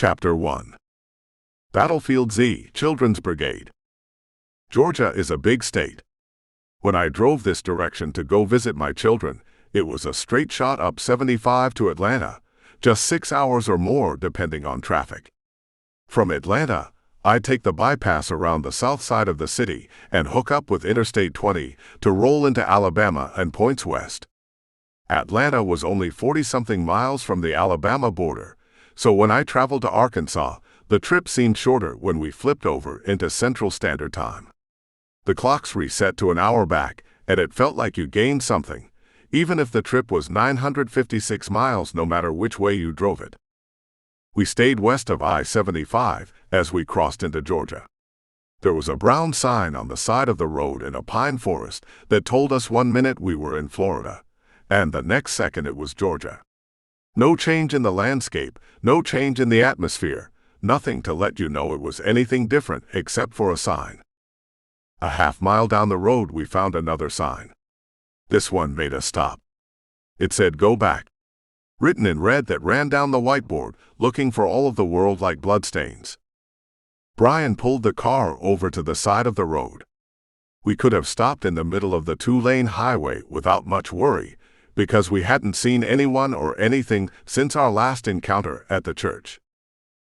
Chapter 1. Battlefield Z, Children's Brigade. Georgia is a big state. When I drove this direction to go visit my children, it was a straight shot up 75 to Atlanta, just 6 hours or more depending on traffic. From Atlanta, I'd take the bypass around the south side of the city and hook up with Interstate 20 to roll into Alabama and points west. Atlanta was only 40-something miles from the Alabama border, so when I traveled to Arkansas, the trip seemed shorter when we flipped over into Central Standard Time. The clocks reset to an hour back, and it felt like you gained something, even if the trip was 956 miles no matter which way you drove it. We stayed west of I-75 as we crossed into Georgia. There was a brown sign on the side of the road in a pine forest that told us 1 minute we were in Florida, and the next second it was Georgia. No change in the landscape, no change in the atmosphere, nothing to let you know it was anything different except for a sign. A half-mile down the road we found another sign. This one made us stop. It said "Go back," written in red that ran down the whiteboard, looking for all of the world like bloodstains. Brian pulled the car over to the side of the road. We could have stopped in the middle of the 2-lane highway without much worry, because we hadn't seen anyone or anything since our last encounter at the church.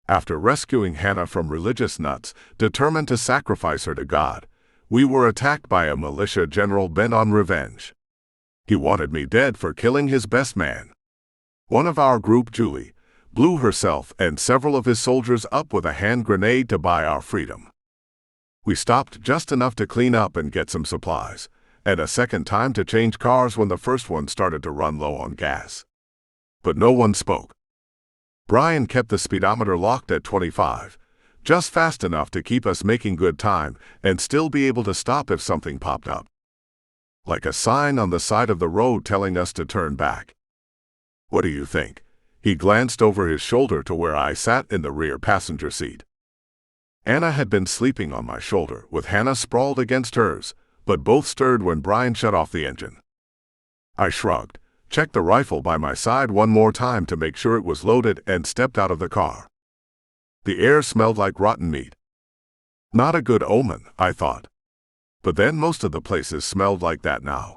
After rescuing Hannah from religious nuts, determined to sacrifice her to God, we were attacked by a militia general bent on revenge. He wanted me dead for killing his best man. One of our group, Julie, blew herself and several of his soldiers up with a hand grenade to buy our freedom. We stopped just enough to clean up and get some supplies, and a second time to change cars when the first one started to run low on gas. But no one spoke. Brian kept the speedometer locked at 25, just fast enough to keep us making good time and still be able to stop if something popped up. Like a sign on the side of the road telling us to turn back. What do you think? He glanced over his shoulder to where I sat in the rear passenger seat. Anna had been sleeping on my shoulder with Hannah sprawled against hers, but both stirred when Brian shut off the engine. I shrugged, checked the rifle by my side one more time to make sure it was loaded, and stepped out of the car. The air smelled like rotten meat. Not a good omen, I thought. But then most of the places smelled like that now.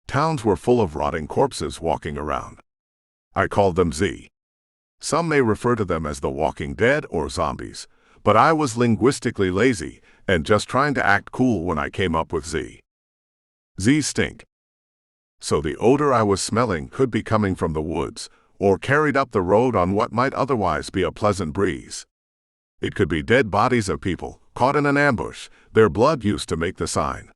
Towns were full of rotting corpses walking around. I called them Z. Some may refer to them as the Walking Dead or zombies, but I was linguistically lazy and just trying to act cool when I came up with Z. Z stink. So the odor I was smelling could be coming from the woods, or carried up the road on what might otherwise be a pleasant breeze. It could be dead bodies of people, caught in an ambush, their blood used to make the sign.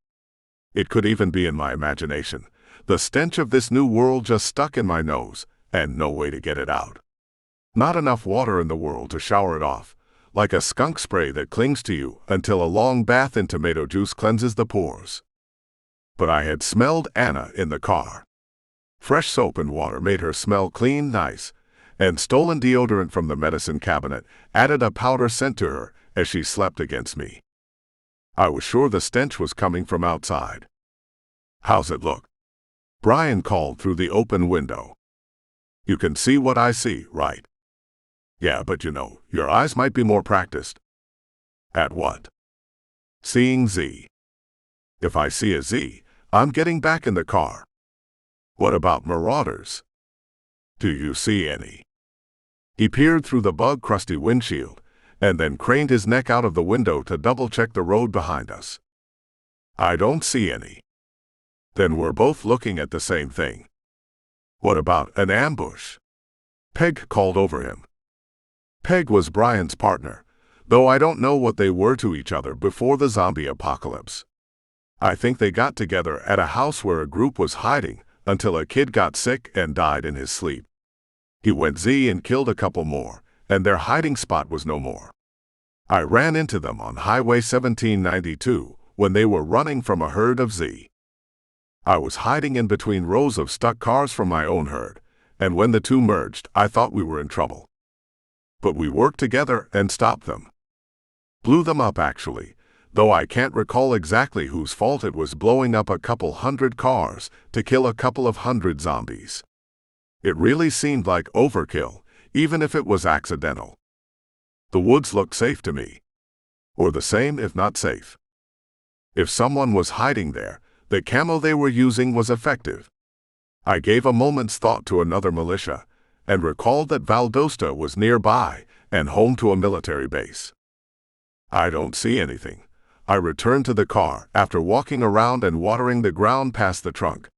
It could even be in my imagination, the stench of this new world just stuck in my nose, and no way to get it out. Not enough water in the world to shower it off, like a skunk spray that clings to you until a long bath in tomato juice cleanses the pores. But I had smelled Anna in the car. Fresh soap and water made her smell clean, nice, and stolen deodorant from the medicine cabinet added a powder scent to her as she slept against me. I was sure the stench was coming from outside. "How's it look?" Brian called through the open window. "You can see what I see, right?" "Yeah, but you know, your eyes might be more practiced." "At what?" "Seeing Z." "If I see a Z, I'm getting back in the car." "What about marauders?" "Do you see any?" He peered through the bug-crusty windshield, and then craned his neck out of the window to double-check the road behind us. "I don't see any." "Then we're both looking at the same thing." "What about an ambush?" Peg called over him. Peg was Brian's partner, though I don't know what they were to each other before the zombie apocalypse. I think they got together at a house where a group was hiding until a kid got sick and died in his sleep. He went Z and killed a couple more, and their hiding spot was no more. I ran into them on Highway 1792 when they were running from a herd of Z. I was hiding in between rows of stuck cars from my own herd, and when the two merged, I thought we were in trouble. But we worked together and stopped them. Blew them up, actually, though I can't recall exactly whose fault it was, blowing up a couple hundred cars to kill a couple of hundred zombies. It really seemed like overkill, even if it was accidental. The woods looked safe to me. Or the same if not safe. If someone was hiding there, the camo they were using was effective. I gave a moment's thought to another militia, and recalled that Valdosta was nearby and home to a military base. I don't see anything. I returned to the car after walking around and watering the ground past the trunk.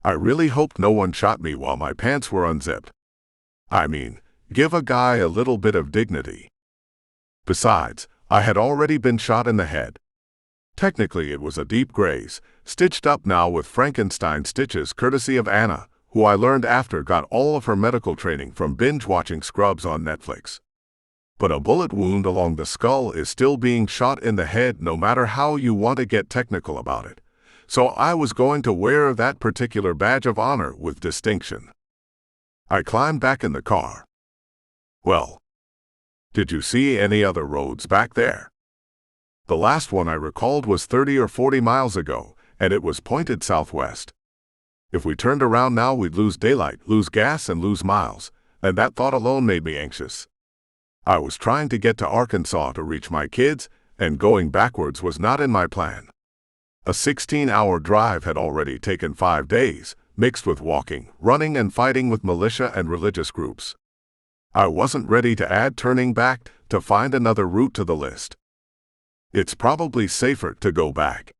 I really hoped no one shot me while my pants were unzipped. I mean, give a guy a little bit of dignity. Besides, I had already been shot in the head. Technically it was a deep graze, stitched up now with Frankenstein stitches courtesy of Anna, who I learned after got all of her medical training from binge-watching Scrubs on Netflix. But a bullet wound along the skull is still being shot in the head no matter how you want to get technical about it, so I was going to wear that particular badge of honor with distinction. I climbed back in the car. Well, did you see any other roads back there? The last one I recalled was 30 or 40 miles ago, and it was pointed southwest. If we turned around now, we'd lose daylight, lose gas, and lose miles, and that thought alone made me anxious. I was trying to get to Arkansas to reach my kids, and going backwards was not in my plan. A 16-hour drive had already taken 5 days, mixed with walking, running, and fighting with militia and religious groups. I wasn't ready to add turning back to find another route to the list. It's probably safer to go back.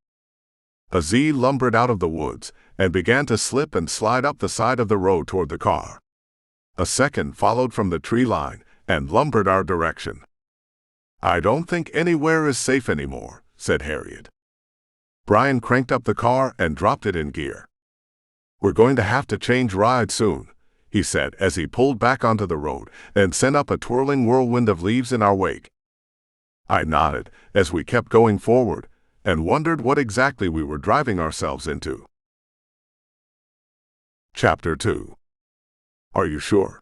A Z lumbered out of the woods and began to slip and slide up the side of the road toward the car. A second followed from the tree line and lumbered our direction. I don't think anywhere is safe anymore, said Harriet. Brian cranked up the car and dropped it in gear. We're going to have to change rides soon, he said as he pulled back onto the road and sent up a twirling whirlwind of leaves in our wake. I nodded as we kept going forward and wondered what exactly we were driving ourselves into. Chapter 2. Are you sure?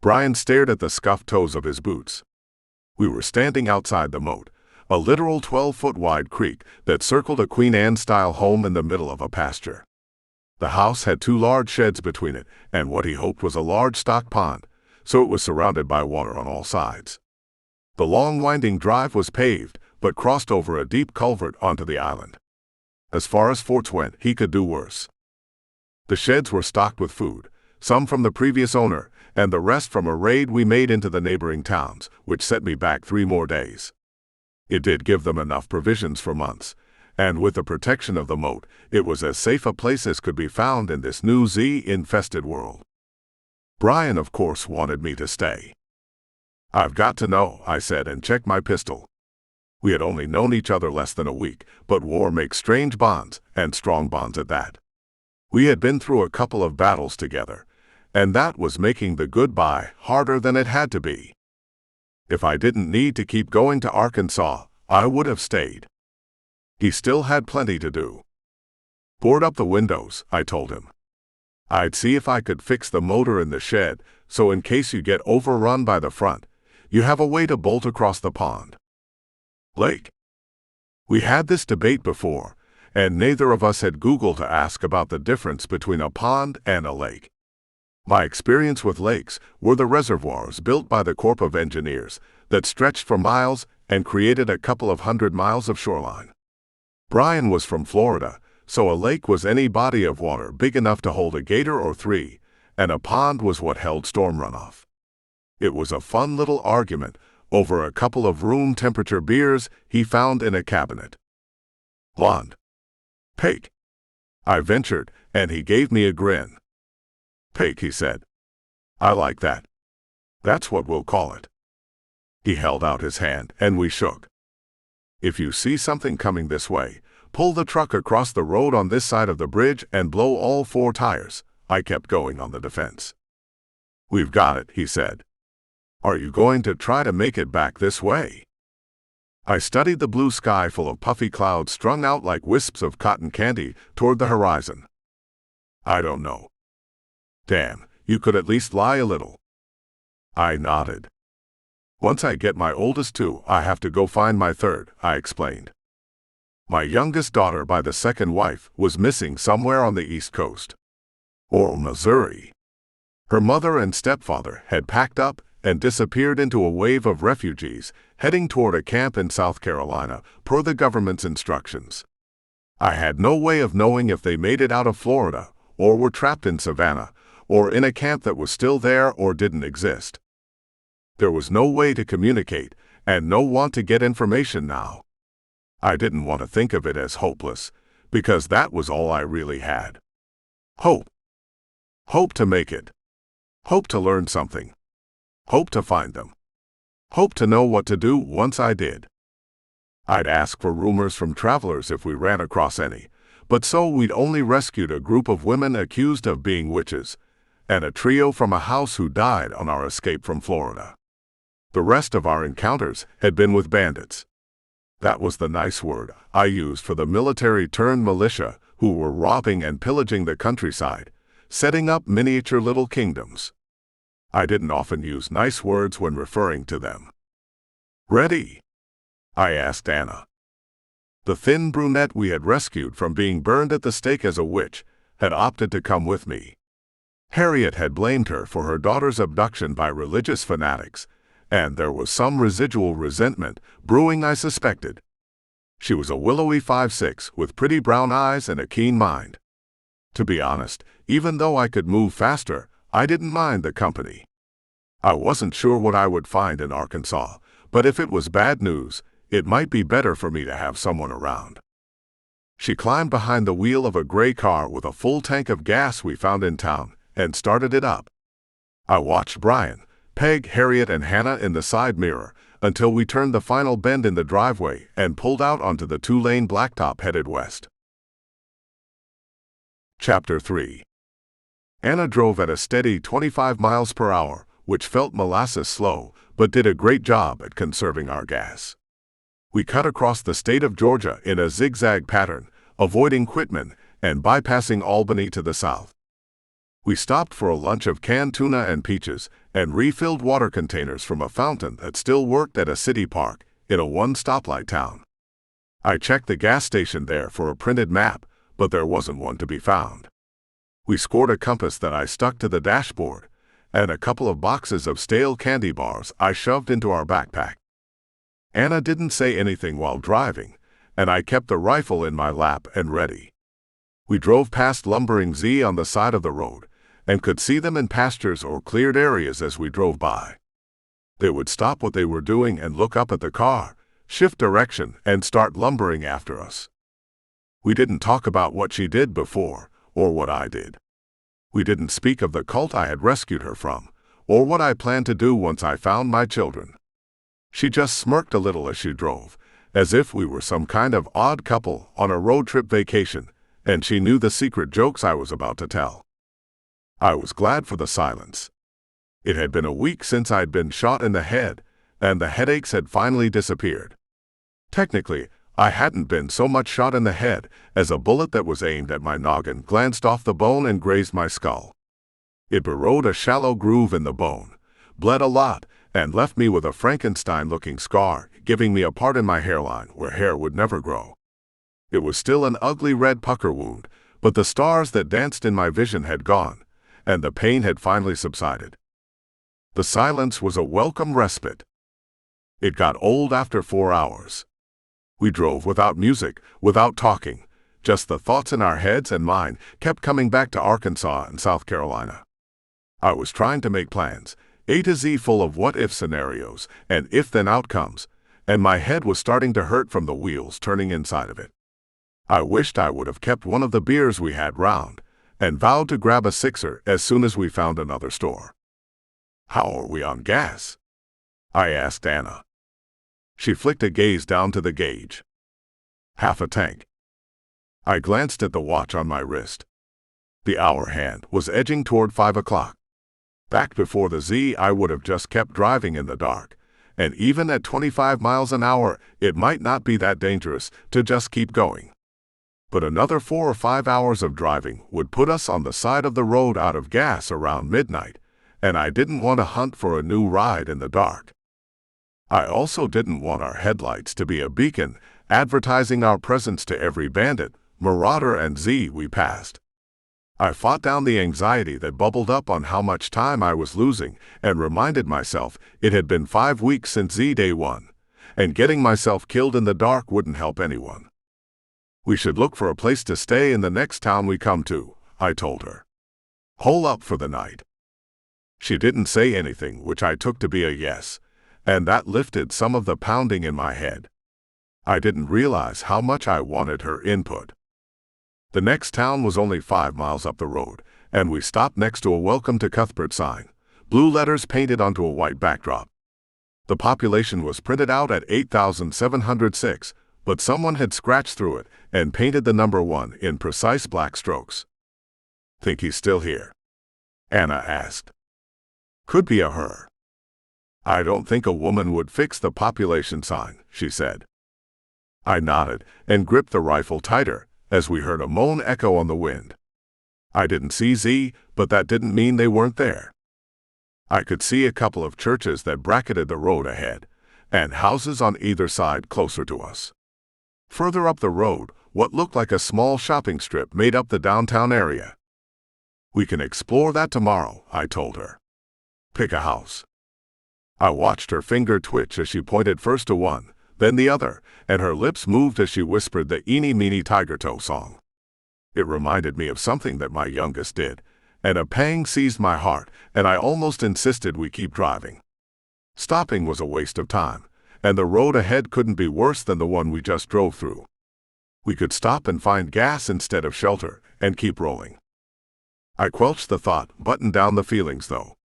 Brian stared at the scuffed toes of his boots. We were standing outside the moat, a literal 12-foot wide creek that circled a Queen Anne-style home in the middle of a pasture. The house had 2 large sheds between it and what he hoped was a large stock pond, so it was surrounded by water on all sides. The long winding drive was paved, but crossed over a deep culvert onto the island. As far as forts went, he could do worse. The sheds were stocked with food, some from the previous owner, and the rest from a raid we made into the neighboring towns, which set me back 3 more days. It did give them enough provisions for months, and with the protection of the moat, it was as safe a place as could be found in this new Z-infested world. Brian, of course, wanted me to stay. I've got to know, I said, and checked my pistol. We had only known each other less than a week, but war makes strange bonds, and strong bonds at that. We had been through a couple of battles together, and that was making the goodbye harder than it had to be. If I didn't need to keep going to Arkansas, I would have stayed. He still had plenty to do. Board up the windows, I told him. I'd see if I could fix the motor in the shed, so in case you get overrun by the front, you have a way to bolt across the pond. Lake. We had this debate before, and neither of us had Googled to ask about the difference between a pond and a lake. My experience with lakes were the reservoirs built by the Corps of Engineers that stretched for miles and created a couple of 100 miles of shoreline. Brian was from Florida, so a lake was any body of water big enough to hold a gator or 3, and a pond was what held storm runoff. It was a fun little argument over a couple of room temperature beers he found in a cabinet. Blonde. Pake. I ventured, and he gave me a grin. Pake, he said. I like that. That's what we'll call it. He held out his hand, and we shook. If you see something coming this way, pull the truck across the road on this side of the bridge and blow all 4 tires, I kept going on the defense. We've got it, he said. Are you going to try to make it back this way? I studied the blue sky full of puffy clouds strung out like wisps of cotton candy toward the horizon. I don't know. Damn, you could at least lie a little. I nodded. Once I get my oldest 2, I have to go find my 3rd, I explained. My youngest daughter by the 2nd wife was missing somewhere on the East Coast. Or Missouri. Her mother and stepfather had packed up and disappeared into a wave of refugees heading toward a camp in South Carolina, per the government's instructions. I had no way of knowing if they made it out of Florida, or were trapped in Savannah, or in a camp that was still there or didn't exist. There was no way to communicate, and no want to get information now. I didn't want to think of it as hopeless, because that was all I really had. Hope. Hope to make it. Hope to learn something. Hope to find them. Hope to know what to do once I did. I'd ask for rumors from travelers if we ran across any, but so we'd only rescued a group of women accused of being witches, and a trio from a house who died on our escape from Florida. The rest of our encounters had been with bandits. That was the nice word I used for the military-turned-militia who were robbing and pillaging the countryside, setting up miniature little kingdoms. I didn't often use nice words when referring to them. "Ready?" I asked Anna. The thin brunette we had rescued from being burned at the stake as a witch had opted to come with me. Harriet had blamed her for her daughter's abduction by religious fanatics, and there was some residual resentment brewing, I suspected. She was a willowy 5'6" with pretty brown eyes and a keen mind. To be honest, even though I could move faster, I didn't mind the company. I wasn't sure what I would find in Arkansas, but if it was bad news, it might be better for me to have someone around. She climbed behind the wheel of a gray car with a full tank of gas we found in town and started it up. I watched Brian, Peg, Harriet, and Hannah in the side mirror until we turned the final bend in the driveway and pulled out onto the 2-lane blacktop headed west. Chapter 3. Anna drove at a steady 25 miles per hour, which felt molasses slow, but did a great job at conserving our gas. We cut across the state of Georgia in a zigzag pattern, avoiding Quitman and bypassing Albany to the south. We stopped for a lunch of canned tuna and peaches and refilled water containers from a fountain that still worked at a city park in a one-stoplight town. I checked the gas station there for a printed map, but there wasn't one to be found. We scored a compass that I stuck to the dashboard, and a couple of boxes of stale candy bars I shoved into our backpack. Anna didn't say anything while driving, and I kept the rifle in my lap and ready. We drove past lumbering Z on the side of the road, and could see them in pastures or cleared areas as we drove by. They would stop what they were doing and look up at the car, shift direction, and start lumbering after us. We didn't talk about what she did before, or what I did. We didn't speak of the cult I had rescued her from, or what I planned to do once I found my children. She just smirked a little as she drove, as if we were some kind of odd couple on a road trip vacation, and she knew the secret jokes I was about to tell. I was glad for the silence. It had been a week since I'd been shot in the head, and the headaches had finally disappeared. Technically, I hadn't been so much shot in the head as a bullet that was aimed at my noggin glanced off the bone and grazed my skull. It burrowed a shallow groove in the bone, bled a lot, and left me with a Frankenstein-looking scar, giving me a part in my hairline where hair would never grow. It was still an ugly red pucker wound, but the stars that danced in my vision had gone, and the pain had finally subsided. The silence was a welcome respite. It got old after 4 hours. We drove without music, without talking, just the thoughts in our heads, and mine kept coming back to Arkansas and South Carolina. I was trying to make plans, A to Z, full of what-if scenarios and if-then outcomes, and my head was starting to hurt from the wheels turning inside of it. I wished I would have kept one of the beers we had round, and vowed to grab a sixer as soon as we found another store. "How are we on gas?" I asked Anna. She flicked a gaze down to the gauge. "Half a tank." I glanced at the watch on my wrist. The hour hand was edging toward 5 o'clock. Back before the Z, I would have just kept driving in the dark, and even at 25 miles an hour, it might not be that dangerous to just keep going. But another 4 or 5 hours of driving would put us on the side of the road out of gas around midnight, and I didn't want to hunt for a new ride in the dark. I also didn't want our headlights to be a beacon advertising our presence to every bandit, marauder, and Z we passed. I fought down the anxiety that bubbled up on how much time I was losing and reminded myself it had been 5 weeks since Z-Day 1, and getting myself killed in the dark wouldn't help anyone. We should look for a place to stay in the next town we come to, I told her. Hole up for the night. She didn't say anything, which I took to be a yes, and that lifted some of the pounding in my head. I didn't realize how much I wanted her input. The next town was only 5 miles up the road, and we stopped next to a Welcome to Cuthbert sign, blue letters painted onto a white backdrop. The population was printed out at 8,706, but someone had scratched through it and painted the number 1 in precise black strokes. Think he's still here? Anna asked. Could be a her. I don't think a woman would fix the population sign, she said. I nodded and gripped the rifle tighter as we heard a moan echo on the wind. I didn't see Z, but that didn't mean they weren't there. I could see a couple of churches that bracketed the road ahead, and houses on either side closer to us. Further up the road, what looked like a small shopping strip made up the downtown area. We can explore that tomorrow, I told her. Pick a house. I watched her finger twitch as she pointed first to one, then the other, and her lips moved as she whispered the Eeny Meeny Tiger Toe song. It reminded me of something that my youngest did, and a pang seized my heart, and I almost insisted we keep driving. Stopping was a waste of time, and the road ahead couldn't be worse than the one we just drove through. We could stop and find gas instead of shelter, and keep rolling. I quelched the thought, buttoned down the feelings though.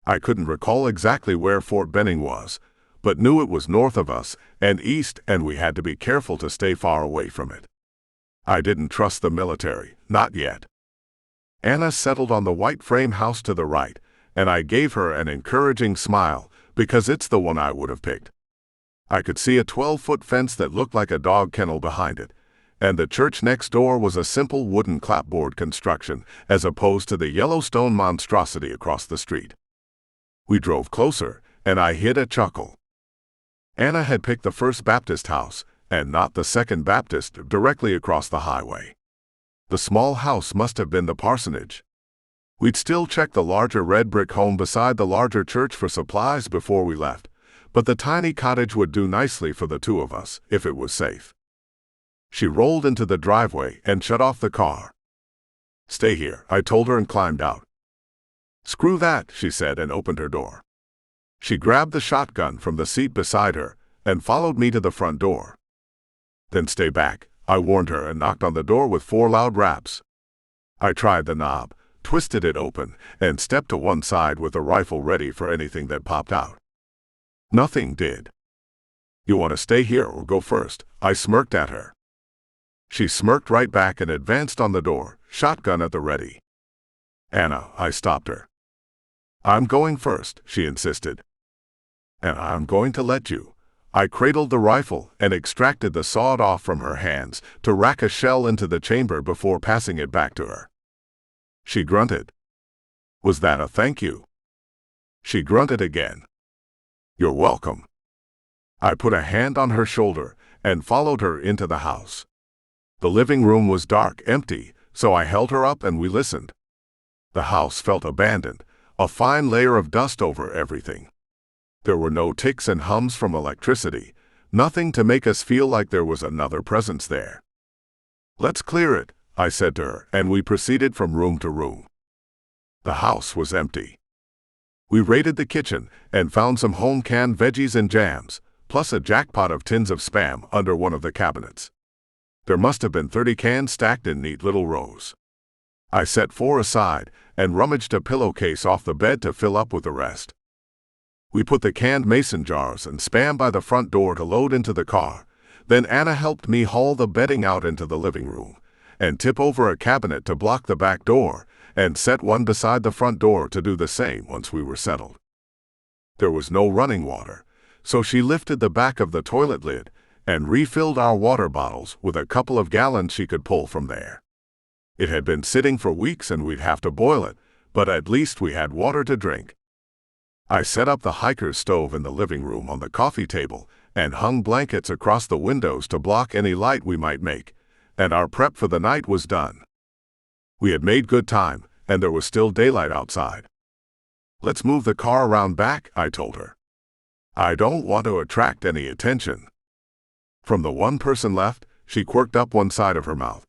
I couldn't recall exactly where Fort Benning was, but knew it was north of us and east, and we had to be careful to stay far away from it. I didn't trust the military, not yet. Anna settled on the white frame house to the right, and I gave her an encouraging smile, because it's the one I would have picked. I could see a 12-foot fence that looked like a dog kennel behind it, and the church next door was a simple wooden clapboard construction as opposed to the Yellowstone monstrosity across the street. We drove closer, and I hid a chuckle. Anna had picked the First Baptist house, and not the Second Baptist, directly across the highway. The small house must have been the parsonage. We'd still check the larger red brick home beside the larger church for supplies before we left, but the tiny cottage would do nicely for the two of us, if it was safe. She rolled into the driveway and shut off the car. Stay here, I told her and climbed out. Screw that, she said and opened her door. She grabbed the shotgun from the seat beside her and followed me to the front door. Then stay back, I warned her and knocked on the door with 4 loud raps. I tried the knob, twisted it open, and stepped to one side with the rifle ready for anything that popped out. Nothing did. You want to stay here or go first? I smirked at her. She smirked right back and advanced on the door, shotgun at the ready. Anna, I stopped her. I'm going first, she insisted. And I'm going to let you. I cradled the rifle and extracted the sawed-off from her hands to rack a shell into the chamber before passing it back to her. She grunted. Was that a thank you? She grunted again. You're welcome. I put a hand on her shoulder and followed her into the house. The living room was dark, empty, so I held her up and we listened. The house felt abandoned, a fine layer of dust over everything. There were no ticks and hums from electricity, nothing to make us feel like there was another presence there. Let's clear it, I said to her, and we proceeded from room to room. The house was empty. We raided the kitchen and found some home-canned veggies and jams, plus a jackpot of tins of Spam under one of the cabinets. There must have been 30 cans stacked in neat little rows. I set 4 aside and rummaged a pillowcase off the bed to fill up with the rest. We put the canned mason jars and Spam by the front door to load into the car. Then Anna helped me haul the bedding out into the living room and tip over a cabinet to block the back door and set one beside the front door to do the same once we were settled. There was no running water, so she lifted the back of the toilet lid and refilled our water bottles with a couple of gallons she could pull from there. It had been sitting for weeks and we'd have to boil it, but at least we had water to drink. I set up the hiker's stove in the living room on the coffee table and hung blankets across the windows to block any light we might make, and our prep for the night was done. We had made good time, and there was still daylight outside. "Let's move the car around back," I told her. "I don't want to attract any attention." From the one person left, she quirked up one side of her mouth.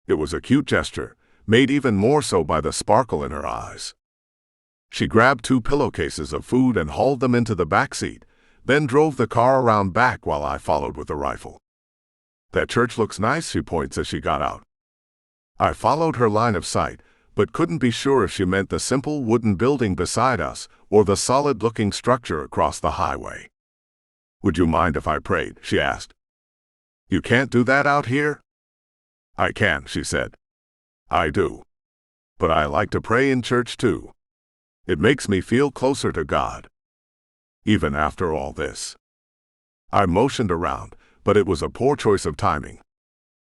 It was a cute gesture, made even more so by the sparkle in her eyes. She grabbed 2 pillowcases of food and hauled them into the back seat, then drove the car around back while I followed with the rifle. "That church looks nice," she points as she got out. I followed her line of sight, but couldn't be sure if she meant the simple wooden building beside us or the solid-looking structure across the highway. "Would you mind if I prayed?" she asked. "You can't do that out here?" "I can," she said. "I do. But I like to pray in church too. It makes me feel closer to God. Even after all this." I motioned around, but it was a poor choice of timing.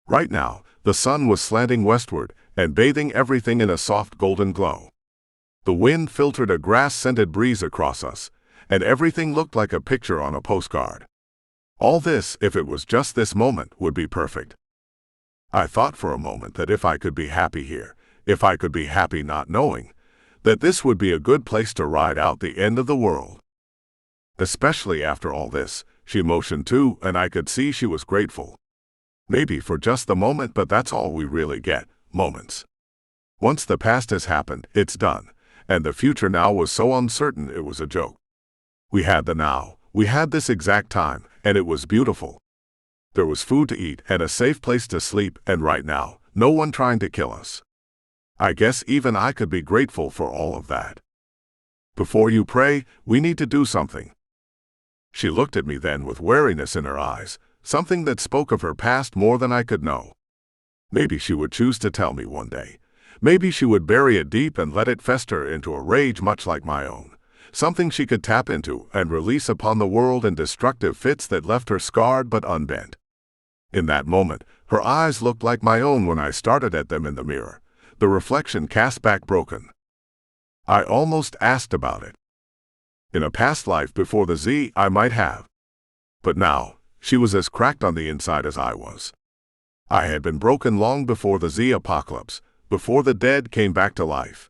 Right now, the sun was slanting westward and bathing everything in a soft golden glow. The wind filtered a grass-scented breeze across us, and everything looked like a picture on a postcard. All this, if it was just this moment, would be perfect. I thought for a moment that if I could be happy here, if I could be happy not knowing, that this would be a good place to ride out the end of the world. Especially after all this, she motioned too, and I could see she was grateful. Maybe for just the moment, but that's all we really get, moments. Once the past has happened, it's done, and the future now was so uncertain it was a joke. We had the now, we had this exact time, and it was beautiful. There was food to eat and a safe place to sleep, and right now, no one trying to kill us. I guess even I could be grateful for all of that. "Before you pray, we need to do something." She looked at me then with wariness in her eyes, something that spoke of her past more than I could know. Maybe she would choose to tell me one day. Maybe she would bury it deep and let it fester into a rage much like my own, something she could tap into and release upon the world in destructive fits that left her scarred but unbent. In that moment, her eyes looked like my own when I started at them in the mirror, the reflection cast back broken. I almost asked about it. In a past life before the Z, I might have. But now, she was as cracked on the inside as I was. I had been broken long before the Z apocalypse, before the dead came back to life.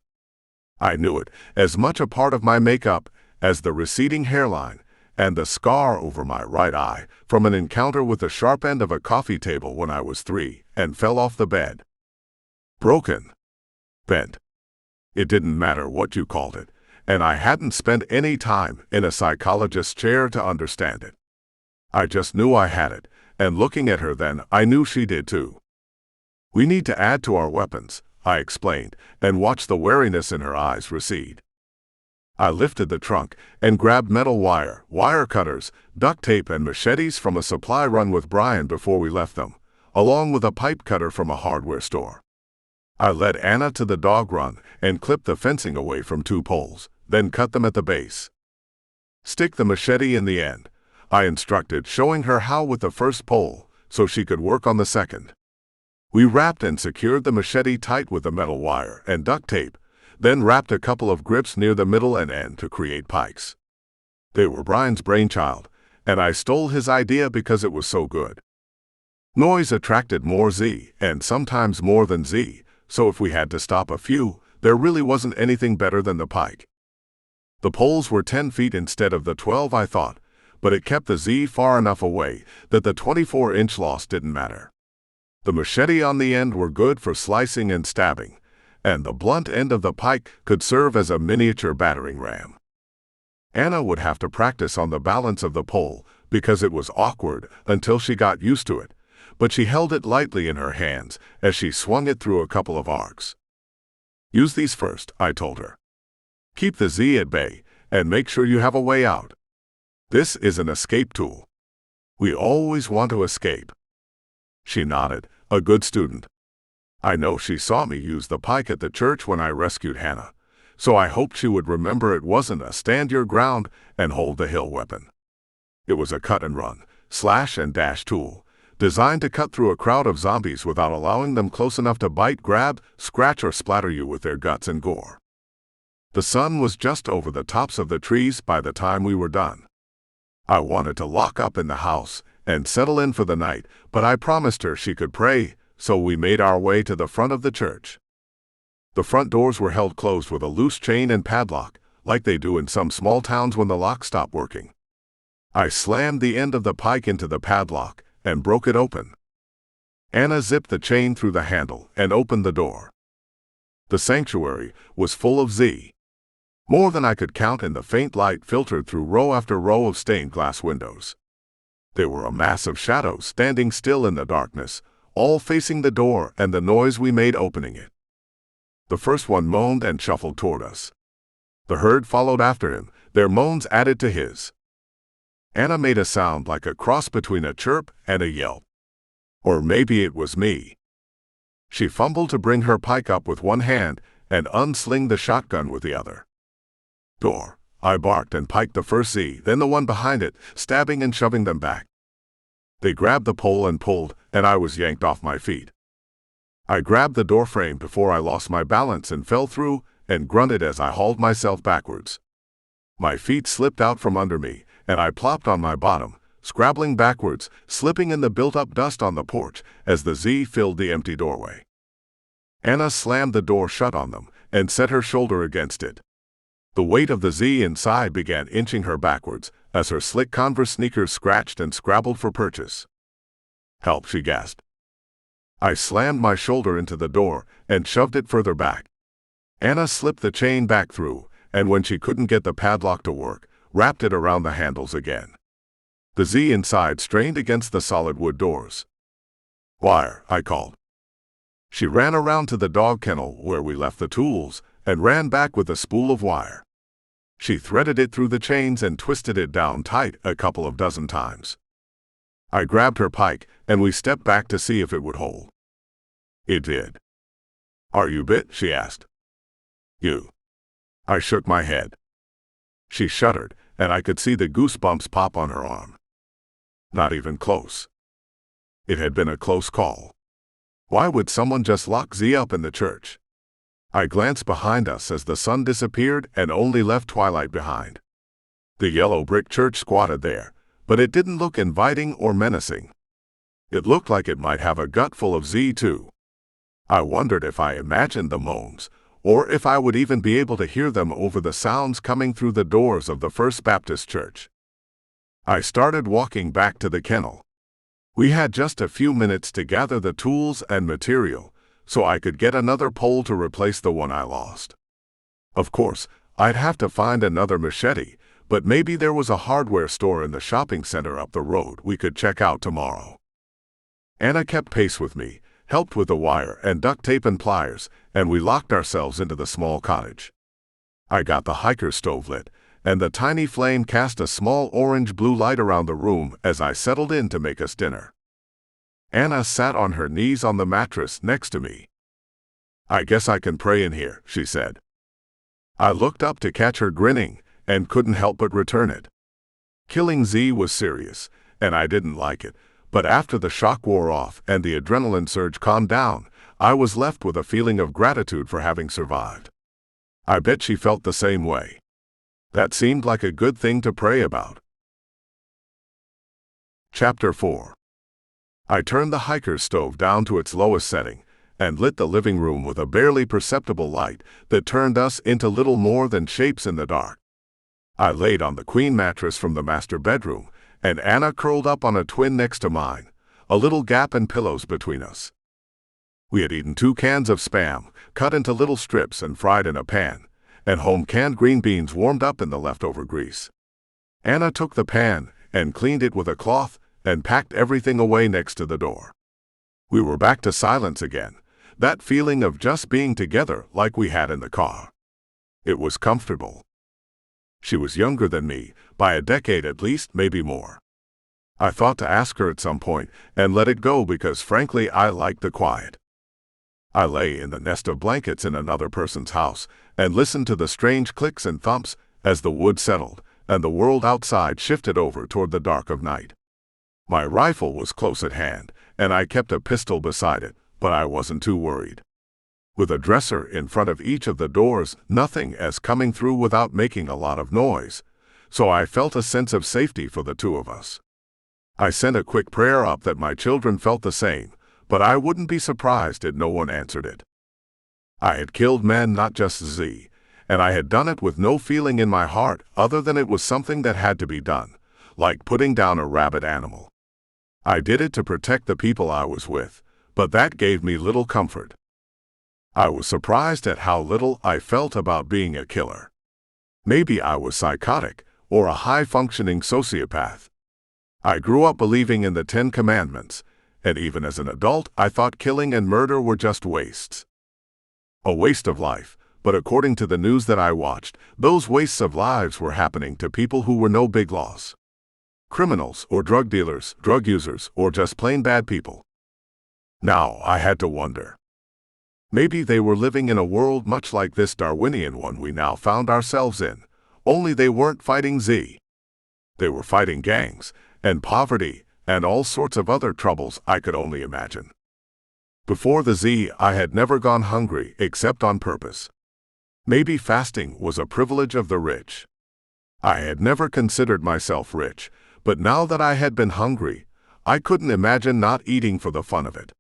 I knew it, as much a part of my makeup as the receding hairline and the scar over my right eye from an encounter with the sharp end of a coffee table when I was 3 and fell off the bed. Broken. Bent. It didn't matter what you called it, and I hadn't spent any time in a psychologist's chair to understand it. I just knew I had it, and looking at her then, I knew she did too. "We need to add to our weapons," I explained, and watched the wariness in her eyes recede. I lifted the trunk and grabbed metal wire cutters, duct tape, and machetes from a supply run with Brian before we left them, along with a pipe cutter from a hardware store. I led Anna to the dog run and clipped the fencing away from 2 poles, then cut them at the base. "Stick the machete in the end," I instructed, showing her how with the first pole, so she could work on the second. We wrapped and secured the machete tight with the metal wire and duct tape, then wrapped a couple of grips near the middle and end to create pikes. They were Brian's brainchild, and I stole his idea because it was so good. Noise attracted more Z, and sometimes more than Z, so if we had to stop a few, there really wasn't anything better than the pike. The poles were 10 feet instead of the 12 I thought, but it kept the Z far enough away that the 24-inch loss didn't matter. The machete on the end were good for slicing and stabbing, and the blunt end of the pike could serve as a miniature battering ram. Anna would have to practice on the balance of the pole because it was awkward until she got used to it, but she held it lightly in her hands as she swung it through a couple of arcs. "Use these first," I told her. "Keep the Z at bay, and make sure you have a way out. This is an escape tool. We always want to escape." She nodded, a good student. I know she saw me use the pike at the church when I rescued Hannah, so I hoped she would remember it wasn't a stand your ground and hold the hill weapon. It was a cut and run, slash and dash tool, designed to cut through a crowd of zombies without allowing them close enough to bite, grab, scratch, or splatter you with their guts and gore. The sun was just over the tops of the trees by the time we were done. I wanted to lock up in the house and settle in for the night, but I promised her she could pray, so we made our way to the front of the church. The front doors were held closed with a loose chain and padlock, like they do in some small towns when the locks stop working. I slammed the end of the pike into the padlock and broke it open. Anna zipped the chain through the handle and opened the door. The sanctuary was full of Z. More than I could count in the faint light filtered through row after row of stained glass windows. There were a mass of shadows standing still in the darkness, all facing the door and the noise we made opening it. The first one moaned and shuffled toward us. The herd followed after him, their moans added to his. Anna made a sound like a cross between a chirp and a yelp. Or maybe it was me. She fumbled to bring her pike up with one hand and unsling the shotgun with the other. Door, I barked and piked the first Z, then the one behind it, stabbing and shoving them back. They grabbed the pole and pulled, and I was yanked off my feet. I grabbed the door frame before I lost my balance and fell through, and grunted as I hauled myself backwards. My feet slipped out from under me, and I plopped on my bottom, scrabbling backwards, slipping in the built-up dust on the porch as the Z filled the empty doorway. Anna slammed the door shut on them and set her shoulder against it. The weight of the Z inside began inching her backwards as her slick Converse sneakers scratched and scrabbled for purchase. "Help," she gasped. I slammed my shoulder into the door and shoved it further back. Anna slipped the chain back through, and when she couldn't get the padlock to work, wrapped it around the handles again. The Z inside strained against the solid wood doors. "Wire," I called. She ran around to the dog kennel where we left the tools and ran back with a spool of wire. She threaded it through the chains and twisted it down tight a couple of dozen times. I grabbed her pike, and we stepped back to see if it would hold. It did. "Are you bit?" she asked. "You." I shook my head. She shuddered, and I could see the goosebumps pop on her arm. Not even close. It had been a close call. Why would someone just lock Z up in the church? I glanced behind us as the sun disappeared and only left twilight behind. The yellow brick church squatted there, but it didn't look inviting or menacing. It looked like it might have a gut full of Z too. I wondered if I imagined the moans, or if I would even be able to hear them over the sounds coming through the doors of the First Baptist Church. I started walking back to the kennel. We had just a few minutes to gather the tools and material, so I could get another pole to replace the one I lost. Of course, I'd have to find another machete, but maybe there was a hardware store in the shopping center up the road we could check out tomorrow. Anna kept pace with me, helped with the wire and duct tape and pliers, and we locked ourselves into the small cottage. I got the hiker stove lit, and the tiny flame cast a small orange-blue light around the room as I settled in to make us dinner. Anna sat on her knees on the mattress next to me. "I guess I can pray in here," she said. I looked up to catch her grinning and couldn't help but return it. Killing Z was serious, and I didn't like it, but after the shock wore off and the adrenaline surge calmed down, I was left with a feeling of gratitude for having survived. I bet she felt the same way. That seemed like a good thing to pray about. Chapter 4. I turned the hiker's stove down to its lowest setting and lit the living room with a barely perceptible light that turned us into little more than shapes in the dark. I laid on the queen mattress from the master bedroom, and Anna curled up on a twin next to mine, a little gap and pillows between us. We had eaten 2 cans of Spam, cut into little strips and fried in a pan, and home-canned green beans warmed up in the leftover grease. Anna took the pan and cleaned it with a cloth and packed everything away next to the door. We were back to silence again, that feeling of just being together like we had in the car. It was comfortable. She was younger than me, by a decade at least, maybe more. I thought to ask her at some point and let it go because frankly I liked the quiet. I lay in the nest of blankets in another person's house and listened to the strange clicks and thumps as the wood settled and the world outside shifted over toward the dark of night. My rifle was close at hand, and I kept a pistol beside it, but I wasn't too worried. With a dresser in front of each of the doors, nothing as coming through without making a lot of noise, so I felt a sense of safety for the two of us. I sent a quick prayer up that my children felt the same, but I wouldn't be surprised if no one answered it. I had killed men, not just Z, and I had done it with no feeling in my heart other than it was something that had to be done, like putting down a rabid animal. I did it to protect the people I was with, but that gave me little comfort. I was surprised at how little I felt about being a killer. Maybe I was psychotic or a high-functioning sociopath. I grew up believing in the 10 Commandments, and even as an adult, I thought killing and murder were just wastes. A waste of life, but according to the news that I watched, those wastes of lives were happening to people who were no big loss. Criminals or drug dealers, drug users, or just plain bad people. Now I had to wonder. Maybe they were living in a world much like this Darwinian one we now found ourselves in, only they weren't fighting Z. They were fighting gangs, and poverty, and all sorts of other troubles I could only imagine. Before the Z, I had never gone hungry except on purpose. Maybe fasting was a privilege of the rich. I had never considered myself rich, but now that I had been hungry, I couldn't imagine not eating for the fun of it.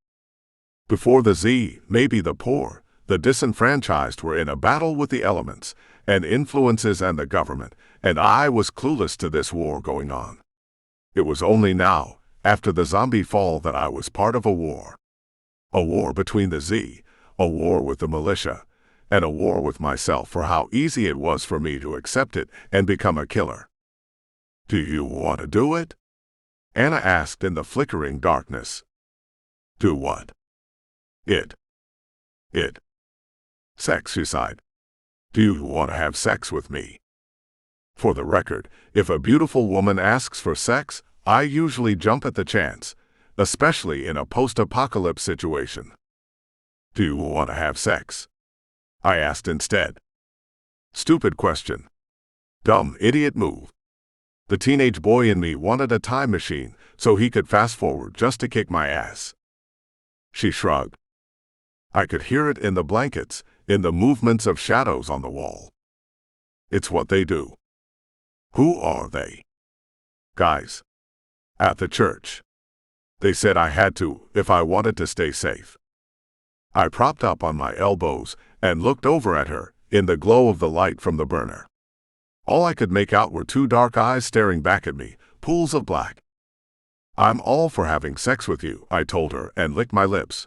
Before the Z, maybe the poor, the disenfranchised were in a battle with the elements and influences and the government, and I was clueless to this war going on. It was only now, after the zombie fall, that I was part of a war. A war between the Z, a war with the militia, and a war with myself for how easy it was for me to accept it and become a killer. "Do you want to do it?" Anna asked in the flickering darkness. "Do what?" It. Sex, she sighed. "Do you want to have sex with me?" For the record, if a beautiful woman asks for sex, I usually jump at the chance, especially in a post-apocalypse situation. "Do you want to have sex?" I asked instead. Stupid question. Dumb idiot move. The teenage boy in me wanted a time machine so he could fast forward just to kick my ass. She shrugged. I could hear it in the blankets, in the movements of shadows on the wall. "It's what they do." "Who are they?" "Guys. At the church. They said I had to if I wanted to stay safe." I propped up on my elbows and looked over at her in the glow of the light from the burner. All I could make out were two dark eyes staring back at me, pools of black. "I'm all for having sex with you," I told her and licked my lips.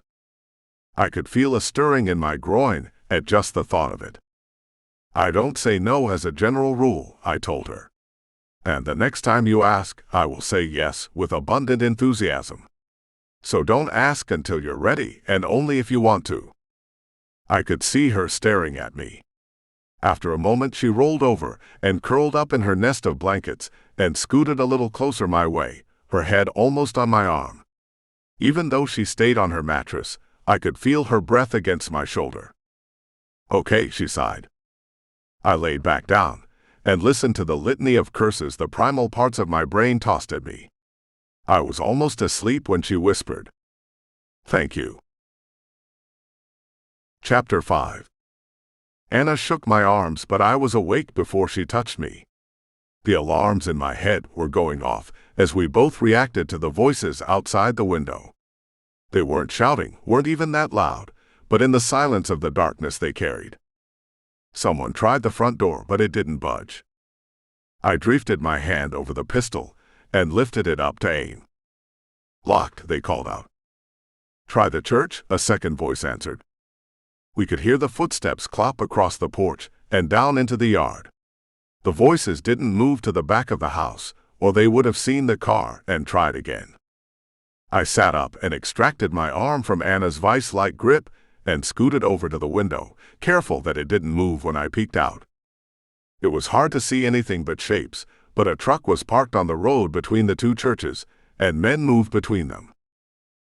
I could feel a stirring in my groin at just the thought of it. "I don't say no as a general rule," I told her. "And the next time you ask, I will say yes with abundant enthusiasm. So don't ask until you're ready, and only if you want to." I could see her staring at me. After a moment, she rolled over and curled up in her nest of blankets and scooted a little closer my way, her head almost on my arm. Even though she stayed on her mattress, I could feel her breath against my shoulder. "Okay," she sighed. I laid back down and listened to the litany of curses the primal parts of my brain tossed at me. I was almost asleep when she whispered, "Thank you." Chapter 5. Anna shook my arms, but I was awake before she touched me. The alarms in my head were going off as we both reacted to the voices outside the window. They weren't shouting, weren't even that loud, but in the silence of the darkness they carried. Someone tried the front door, but it didn't budge. I drifted my hand over the pistol and lifted it up to aim. "Locked," they called out. "Try the church," a second voice answered. We could hear the footsteps clop across the porch and down into the yard. The voices didn't move to the back of the house, or they would have seen the car and tried again. I sat up and extracted my arm from Anna's vice-like grip and scooted over to the window, careful that it didn't move when I peeked out. It was hard to see anything but shapes, but a truck was parked on the road between the two churches, and men moved between them.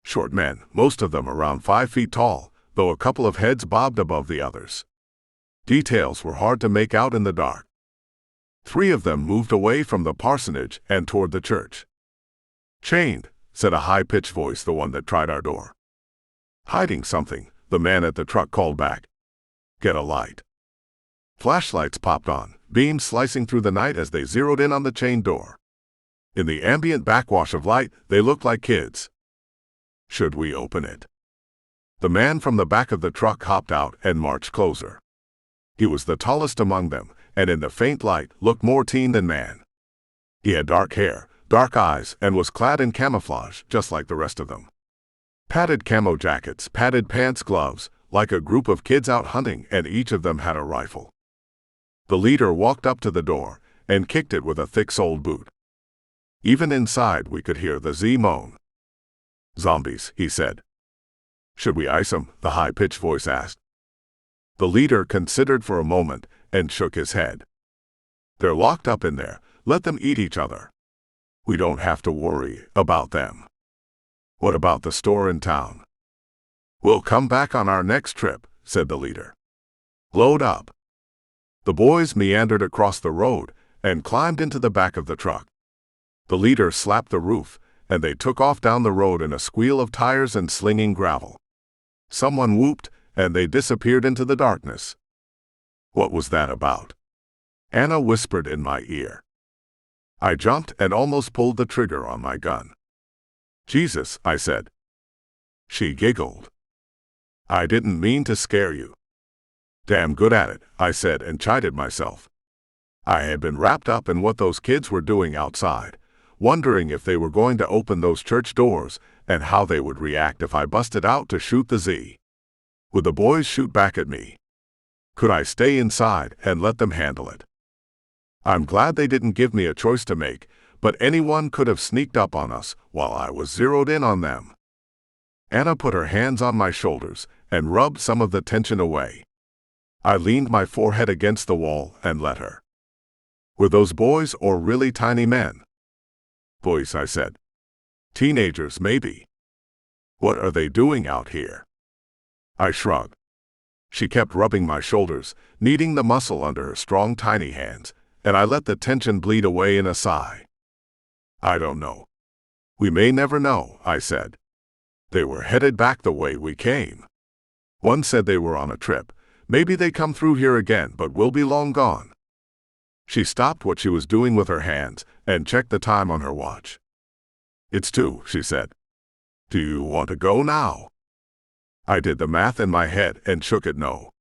Short men, most of them around 5 feet tall, though a couple of heads bobbed above the others. Details were hard to make out in the dark. 3 of them moved away from the parsonage and toward the church. "Chained," said a high-pitched voice, the one that tried our door. "Hiding something," the man at the truck called back. "Get a light." Flashlights popped on, beams slicing through the night as they zeroed in on the chained door. In the ambient backwash of light, they looked like kids. "Should we open it?" The man from the back of the truck hopped out and marched closer. He was the tallest among them, and in the faint light looked more teen than man. He had dark hair, dark eyes, and was clad in camouflage, just like the rest of them. Padded camo jackets, padded pants, gloves, like a group of kids out hunting, and each of them had a rifle. The leader walked up to the door and kicked it with a thick-soled boot. Even inside we could hear the Z moan. "Zombies," he said. "Should we ice 'em?" the high-pitched voice asked. The leader considered for a moment and shook his head. "They're locked up in there. Let them eat each other. We don't have to worry about them." "What about the store in town?" "We'll come back on our next trip," said the leader. "Load up." The boys meandered across the road and climbed into the back of the truck. The leader slapped the roof, and they took off down the road in a squeal of tires and slinging gravel. Someone whooped, and they disappeared into the darkness. "What was that about?" Anna whispered in my ear. I jumped and almost pulled the trigger on my gun. "Jesus," I said. She giggled. "I didn't mean to scare you." "Damn good at it," I said and chided myself. I had been wrapped up in what those kids were doing outside, wondering if they were going to open those church doors and how they would react if I busted out to shoot the Z. Would the boys shoot back at me? Could I stay inside and let them handle it? I'm glad they didn't give me a choice to make, but anyone could have sneaked up on us while I was zeroed in on them. Anna put her hands on my shoulders and rubbed some of the tension away. I leaned my forehead against the wall and let her. "Were those boys or really tiny men?" "Boys," I said. "Teenagers, maybe." "What are they doing out here?" I shrugged. She kept rubbing my shoulders, kneading the muscle under her strong, tiny hands, and I let the tension bleed away in a sigh. "I don't know." "We may never know," I said. "They were headed back the way we came. One said they were on a trip. Maybe they come through here again, but we'll be long gone." She stopped what she was doing with her hands and checked the time on her watch. "It's 2, she said. "Do you want to go now?" I did the math in my head and shook it no.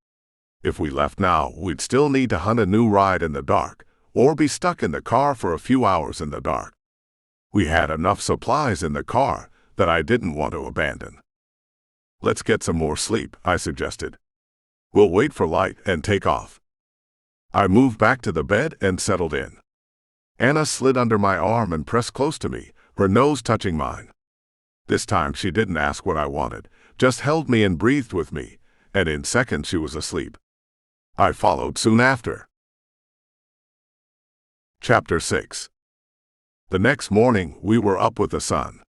If we left now, we'd still need to hunt a new ride in the dark, or be stuck in the car for a few hours in the dark. We had enough supplies in the car that I didn't want to abandon. "Let's get some more sleep," I suggested. "We'll wait for light and take off." I moved back to the bed and settled in. Anna slid under my arm and pressed close to me, her nose touching mine. This time she didn't ask what I wanted, just held me and breathed with me, and in seconds she was asleep. I followed soon after. Chapter 6. The next morning we were up with the sun.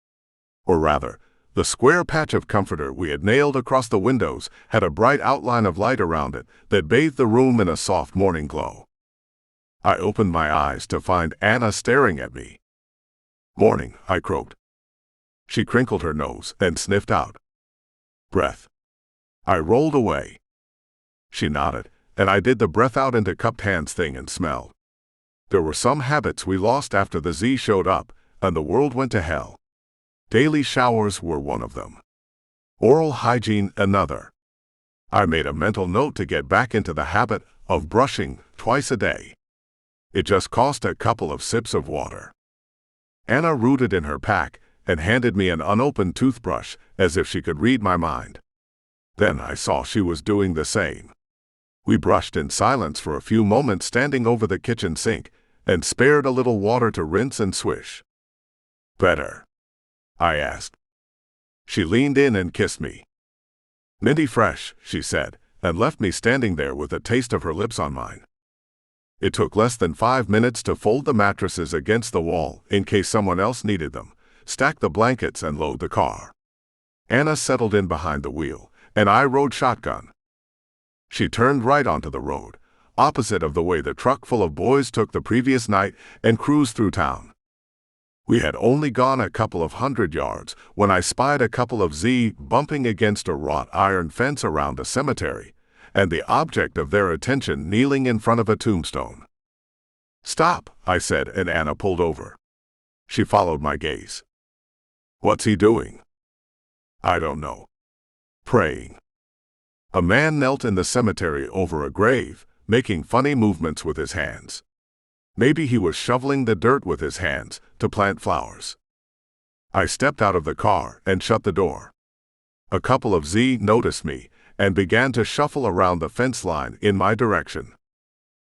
Or rather, the square patch of comforter we had nailed across the windows had a bright outline of light around it that bathed the room in a soft morning glow. I opened my eyes to find Anna staring at me. "Morning," I croaked. She crinkled her nose and sniffed out. "Breath." I rolled away. She nodded, and I did the breath out into cupped hands thing and smelled. There were some habits we lost after the Z showed up, and the world went to hell. Daily showers were one of them. Oral hygiene another. I made a mental note to get back into the habit of brushing twice a day. It just cost a couple of sips of water. Anna rooted in her pack and handed me an unopened toothbrush as if she could read my mind. Then I saw she was doing the same. We brushed in silence for a few moments standing over the kitchen sink and spared a little water to rinse and swish. "Better?" I asked. She leaned in and kissed me. "Minty fresh," she said, and left me standing there with a taste of her lips on mine. It took less than 5 minutes to fold the mattresses against the wall in case someone else needed them, stack the blankets and load the car. Anna settled in behind the wheel, and I rode shotgun. She turned right onto the road, opposite of the way the truck full of boys took the previous night, and cruised through town. We had only gone a couple of 100 yards when I spied a couple of Z bumping against a wrought iron fence around a cemetery, and the object of their attention kneeling in front of a tombstone. "Stop," I said, and Anna pulled over. She followed my gaze. "What's he doing?" "I don't know. praying. A man knelt in the cemetery over a grave, making funny movements with his hands. Maybe he was shoveling the dirt with his hands to plant flowers. I stepped out of the car and shut the door. A couple of Z noticed me and began to shuffle around the fence line in my direction.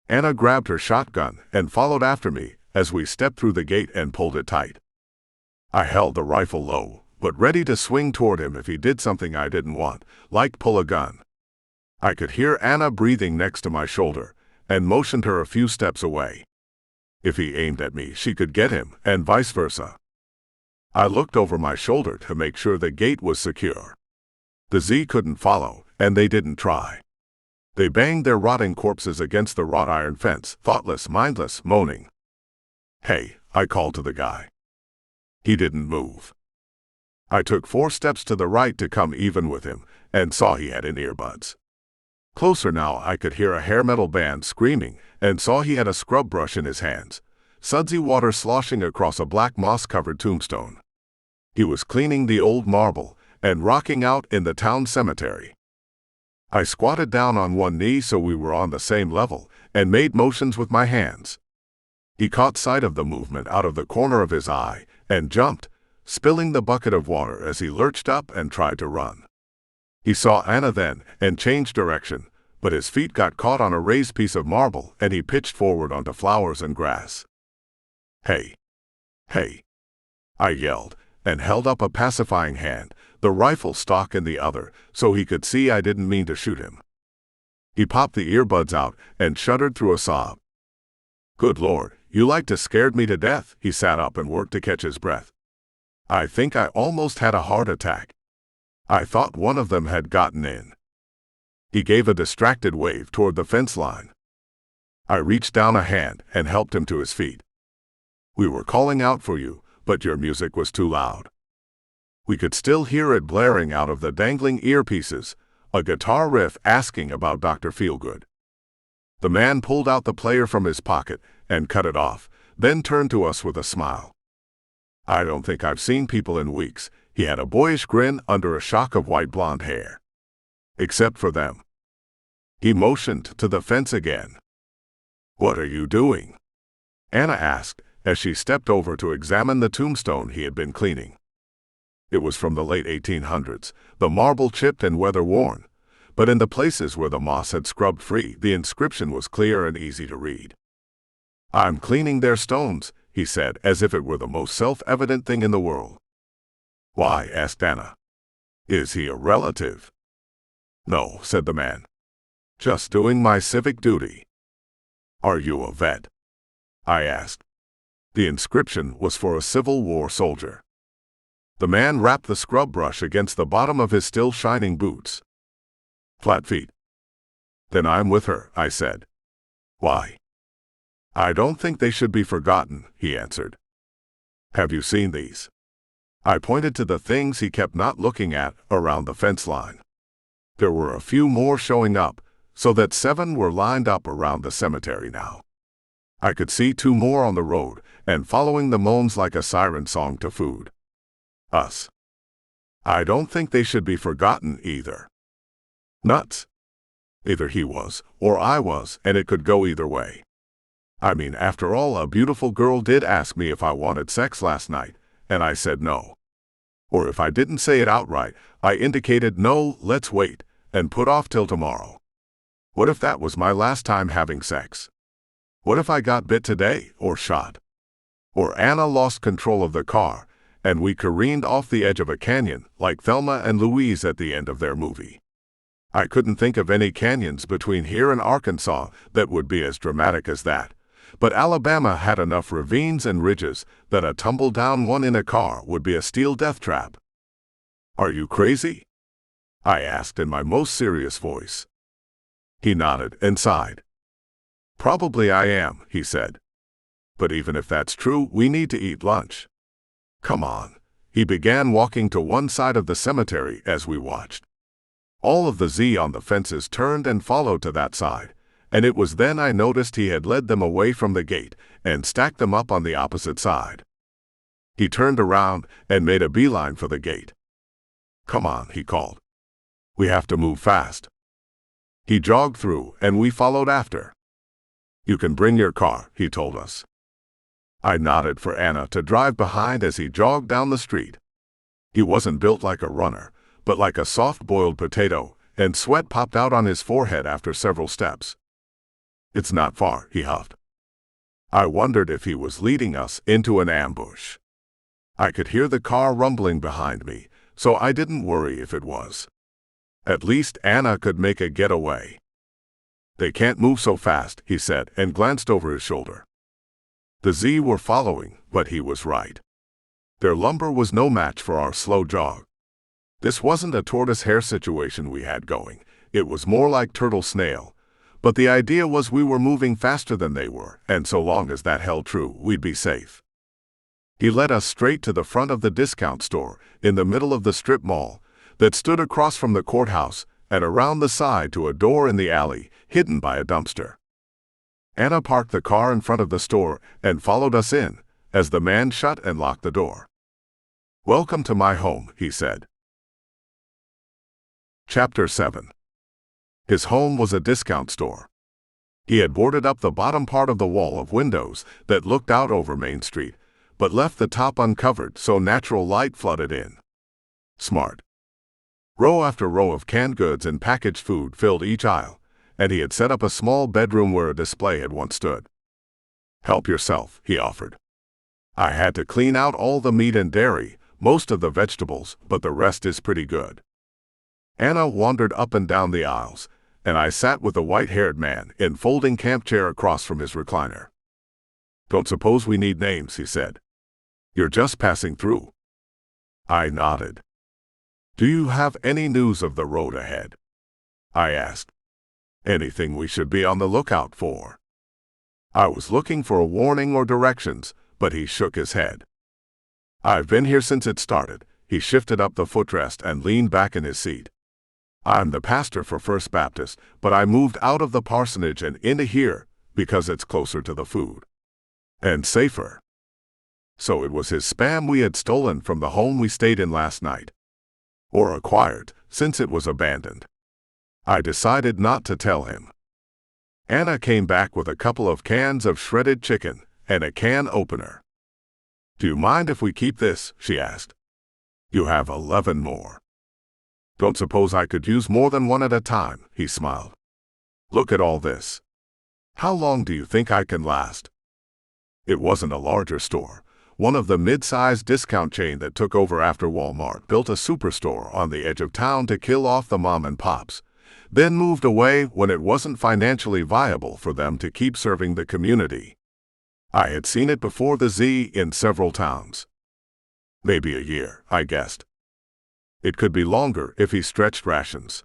Anna grabbed her shotgun and followed after me as we stepped through the gate and pulled it tight. I held the rifle low, but ready to swing toward him if he did something I didn't want, like pull a gun. I could hear Anna breathing next to my shoulder and motioned her a few steps away. If he aimed at me, she could get him, and vice versa. I looked over my shoulder to make sure the gate was secure. The Z couldn't follow, and they didn't try. They banged their rotting corpses against the wrought iron fence, thoughtless, mindless, moaning. "Hey," I called to the guy. He didn't move. I took 4 steps to the right to come even with him, and saw he had in earbuds. Closer now, I could hear a hair metal band screaming, and saw he had a scrub brush in his hands, sudsy water sloshing across a black moss-covered tombstone. He was cleaning the old marble and rocking out in the town cemetery. I squatted down on one knee so we were on the same level, and made motions with my hands. He caught sight of the movement out of the corner of his eye, and jumped, spilling the bucket of water as he lurched up and tried to run. He saw Anna then, and changed direction, but his feet got caught on a raised piece of marble, and he pitched forward onto flowers and grass. "Hey! Hey!" I yelled, and held up a pacifying hand, the rifle stock in the other, so he could see I didn't mean to shoot him. He popped the earbuds out and shuddered through a sob. "Good Lord, you like to scared me to death." He sat up and worked to catch his breath. I think I almost had a heart attack. I thought one of them had gotten in. He gave a distracted wave toward the fence line. I reached down a hand and helped him to his feet. "We were calling out for you, but your music was too loud." We could still hear it blaring out of the dangling earpieces, a guitar riff asking about Dr. Feelgood. The man pulled out the player from his pocket and cut it off, then turned to us with a smile. I don't think I've seen people in weeks. He had a boyish grin under a shock of white blonde hair. Except for them. He motioned to the fence again. "What are you doing?" Anna asked as she stepped over to examine the tombstone he had been cleaning. It was from the late 1800s, the marble chipped and weather-worn, but in the places where the moss had scrubbed free, the inscription was clear and easy to read. "I'm cleaning their stones," he said, as if it were the most self-evident thing in the world. "Why?" asked Anna. "Is he a relative?" "No," said the man. "Just doing my civic duty." "Are you a vet?" I asked. The inscription was for a Civil War soldier. The man rapped the scrub brush against the bottom of his still shining boots. "Flat feet." "Then I'm with her," I said. "Why?" "I don't think they should be forgotten," he answered. "Have you seen these?" I pointed to the things he kept not looking at around the fence line. There were a few more showing up, so that 7 were lined up around the cemetery now. I could see 2 more on the road, and following the moans like a siren song to food. Us. I don't think they should be forgotten either. Nuts. Either he was, or I was, and it could go either way. I mean, after all, a beautiful girl did ask me if I wanted sex last night, and I said no. Or if I didn't say it outright, I indicated no, let's wait, and put off till tomorrow. What if that was my last time having sex? What if I got bit today, or shot? Or Anna lost control of the car, and we careened off the edge of a canyon, like Thelma and Louise at the end of their movie. I couldn't think of any canyons between here and Arkansas that would be as dramatic as that, but Alabama had enough ravines and ridges that a tumble-down one in a car would be a steel death trap. "Are you crazy?" I asked in my most serious voice. He nodded and sighed. "Probably I am," he said. "But even if that's true, we need to eat lunch. Come on." He began walking to one side of the cemetery as we watched. All of the Z on the fences turned and followed to that side, and it was then I noticed he had led them away from the gate and stacked them up on the opposite side. He turned around and made a beeline for the gate. "Come on," he called. We have to move fast. He jogged through, and we followed after. You can bring your car, he told us. I nodded for Anna to drive behind as he jogged down the street. He wasn't built like a runner, but like a soft-boiled potato, and sweat popped out on his forehead after several steps. It's not far, he huffed. I wondered if he was leading us into an ambush. I could hear the car rumbling behind me, so I didn't worry if it was. At least Anna could make a getaway. They can't move so fast, he said, and glanced over his shoulder. The Z were following, but he was right. Their lumber was no match for our slow jog. This wasn't a tortoise-hare situation we had going. It was more like turtle-snail. But the idea was we were moving faster than they were, and so long as that held true, we'd be safe. He led us straight to the front of the discount store, in the middle of the strip mall, that stood across from the courthouse, and around the side to a door in the alley, hidden by a dumpster. Anna parked the car in front of the store and followed us in, as the man shut and locked the door. "Welcome to my home," he said. Chapter 7. His home was a discount store. He had boarded up the bottom part of the wall of windows that looked out over Main Street, but left the top uncovered so natural light flooded in. Smart. Row after row of canned goods and packaged food filled each aisle, and he had set up a small bedroom where a display had once stood. "Help yourself," he offered. I had to clean out all the meat and dairy, most of the vegetables, but the rest is pretty good. Anna wandered up and down the aisles, and I sat with the white-haired man in folding camp chair across from his recliner. "Don't suppose we need names," he said. "You're just passing through." I nodded. "Do you have any news of the road ahead?" I asked. "Anything we should be on the lookout for?" I was looking for a warning or directions, but he shook his head. "I've been here since it started." He shifted up the footrest and leaned back in his seat. "I'm the pastor for First Baptist, but I moved out of the parsonage and into here because it's closer to the food. And safer." So it was his spam we had stolen from the home we stayed in last night. Or acquired, since it was abandoned. I decided not to tell him. Anna came back with a couple of cans of shredded chicken and a can opener. "Do you mind if we keep this?" she asked. "You have 11 more." "Don't suppose I could use more than one at a time," he smiled. "Look at all this. How long do you think I can last?" It wasn't a larger store. One of the mid-sized discount chain that took over after Walmart built a superstore on the edge of town to kill off the mom and pops, then moved away when it wasn't financially viable for them to keep serving the community. I had seen it before the Z in several towns. Maybe a year, I guessed. It could be longer if he stretched rations.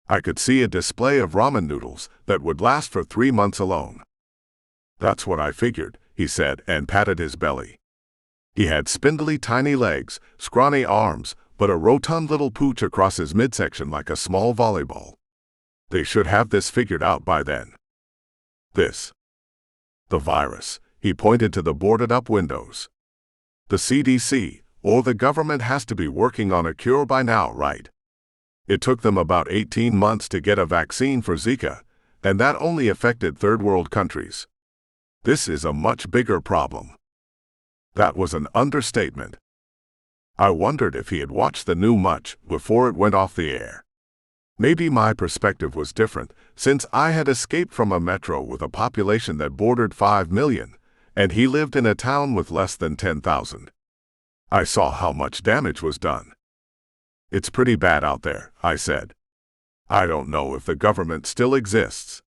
I could see a display of ramen noodles that would last for 3 months alone. "That's what I figured," he said and patted his belly. He had spindly tiny legs, scrawny arms, but a rotund little pooch across his midsection like a small volleyball. They should have this figured out by then. "This. The virus." He pointed to the boarded-up windows. "The CDC, or the government has to be working on a cure by now, right? It took them about 18 months to get a vaccine for Zika, and that only affected third-world countries. This is a much bigger problem." That was an understatement. I wondered if he had watched the new Much before it went off the air. Maybe my perspective was different, since I had escaped from a metro with a population that bordered 5 million, and he lived in a town with less than 10,000. I saw how much damage was done. "It's pretty bad out there," I said. "I don't know if the government still exists."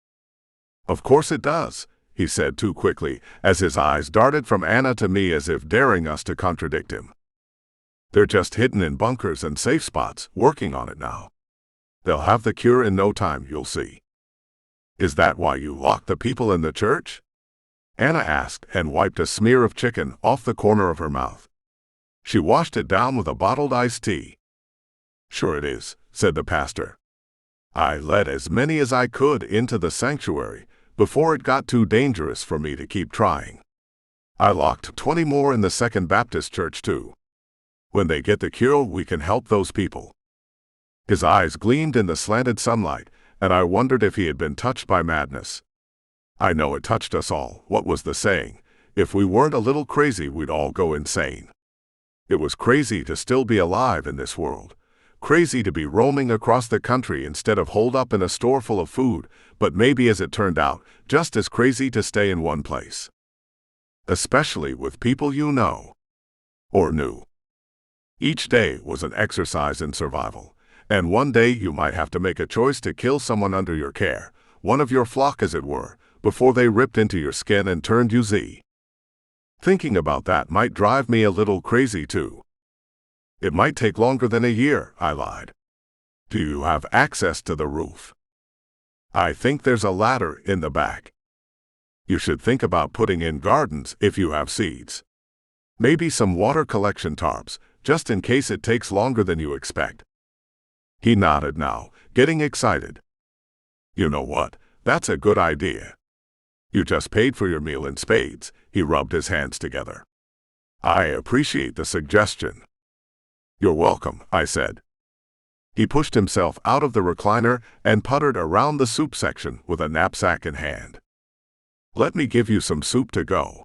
"Of course it does," he said too quickly, as his eyes darted from Anna to me as if daring us to contradict him. "They're just hidden in bunkers and safe spots, working on it now. They'll have the cure in no time, you'll see." "Is that why you locked the people in the church?" Anna asked and wiped a smear of chicken off the corner of her mouth. She washed it down with a bottled iced tea. "Sure it is," said the pastor. "I let as many as I could into the sanctuary before it got too dangerous for me to keep trying. I locked 20 more in the Second Baptist Church too. When they get the cure, we can help those people." His eyes gleamed in the slanted sunlight, and I wondered if he had been touched by madness. I know it touched us all. What was the saying? If we weren't a little crazy, we'd all go insane. It was crazy to still be alive in this world. Crazy to be roaming across the country instead of holed up in a store full of food, but maybe, as it turned out, just as crazy to stay in one place. Especially with people you know. Or knew. Each day was an exercise in survival, and one day you might have to make a choice to kill someone under your care, one of your flock as it were, before they ripped into your skin and turned you Z. Thinking about that might drive me a little crazy too. It might take longer than a year, I lied. Do you have access to the roof? I think there's a ladder in the back. You should think about putting in gardens if you have seeds. Maybe some water collection tarps, just in case it takes longer than you expect. He nodded now, getting excited. You know what? That's a good idea. You just paid for your meal in spades. He rubbed his hands together. I appreciate the suggestion. You're welcome, I said. He pushed himself out of the recliner and puttered around the soup section with a knapsack in hand. Let me give you some soup to go.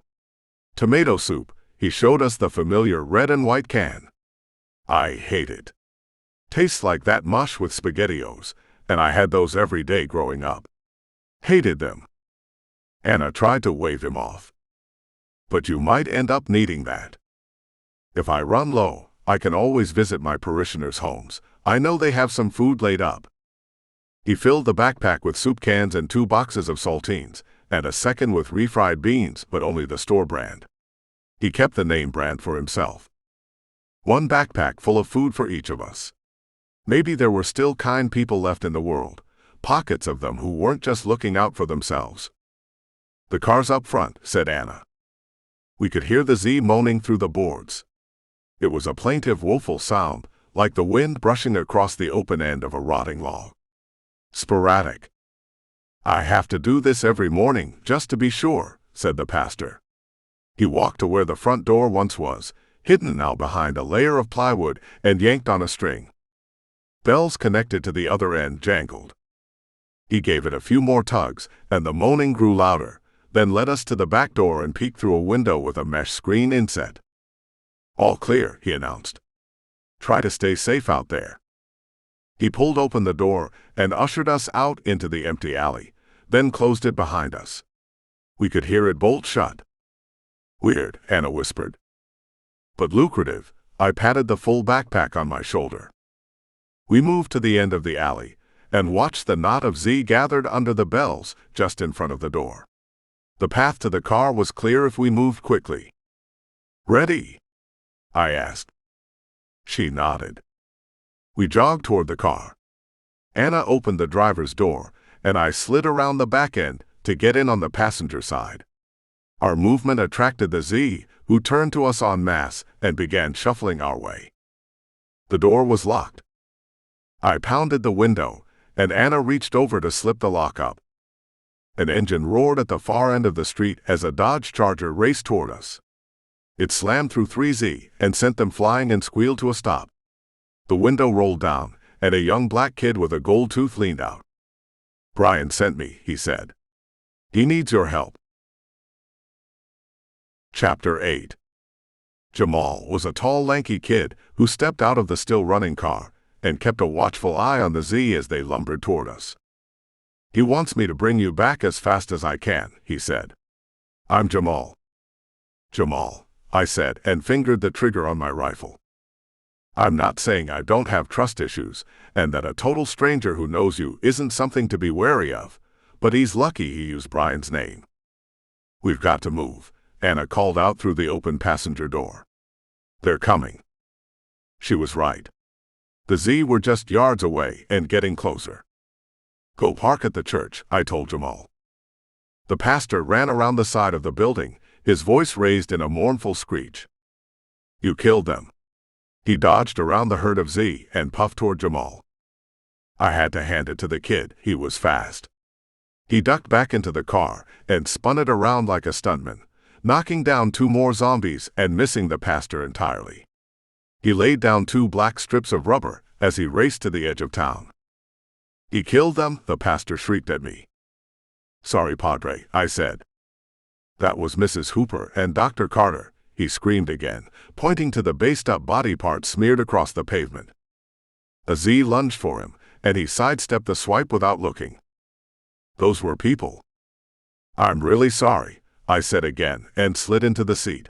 Tomato soup. He showed us the familiar red and white can. I hate it. Tastes like that mush with SpaghettiOs, and I had those every day growing up. Hated them. Anna tried to wave him off. But you might end up needing that. If I run low, I can always visit my parishioners' homes. I know they have some food laid up. He filled the backpack with soup cans and 2 boxes of saltines, and a second with refried beans, but only the store brand. He kept the name brand for himself. 1 backpack full of food for each of us. Maybe there were still kind people left in the world, pockets of them who weren't just looking out for themselves. The car's up front, said Anna. We could hear the Z moaning through the boards. It was a plaintive, woeful sound, like the wind brushing across the open end of a rotting log. Sporadic. I have to do this every morning, just to be sure, said the pastor. He walked to where the front door once was, hidden now behind a layer of plywood, and yanked on a string. Bells connected to the other end jangled. He gave it a few more tugs, and the moaning grew louder, then led us to the back door and peeked through a window with a mesh screen inset. All clear, he announced. Try to stay safe out there. He pulled open the door and ushered us out into the empty alley, then closed it behind us. We could hear it bolt shut. Weird, Anna whispered. But lucrative. I patted the full backpack on my shoulder. We moved to the end of the alley and watched the knot of Z gathered under the bells just in front of the door. The path to the car was clear if we moved quickly. Ready? I asked. She nodded. We jogged toward the car. Anna opened the driver's door, and I slid around the back end to get in on the passenger side. Our movement attracted the Z, who turned to us en masse and began shuffling our way. The door was locked. I pounded the window, and Anna reached over to slip the lock up. An engine roared at the far end of the street as a Dodge Charger raced toward us. It slammed through 3Z and sent them flying and squealed to a stop. The window rolled down, and a young black kid with a gold tooth leaned out. Brian sent me, he said. He needs your help. Chapter 8. Jamal was a tall, lanky kid who stepped out of the still-running car and kept a watchful eye on the Z as they lumbered toward us. He wants me to bring you back as fast as I can, he said. I'm Jamal. Jamal, I said, and fingered the trigger on my rifle. I'm not saying I don't have trust issues, and that a total stranger who knows you isn't something to be wary of, but he's lucky he used Brian's name. We've got to move, Anna called out through the open passenger door. They're coming. She was right. The Z were just yards away and getting closer. Go park at the church, I told Jamal. The pastor ran around the side of the building, his voice raised in a mournful screech. You killed them. He dodged around the herd of Z and puffed toward Jamal. I had to hand it to the kid, he was fast. He ducked back into the car and spun it around like a stuntman, knocking down 2 more zombies and missing the pastor entirely. He laid down 2 black strips of rubber as he raced to the edge of town. "He killed them," the pastor shrieked at me. "Sorry, Padre," I said. "That was Mrs. Hooper and Dr. Carter," he screamed again, pointing to the based-up body parts smeared across the pavement. A Z lunged for him, and he sidestepped the swipe without looking. "Those were people." "I'm really sorry," I said again, and slid into the seat.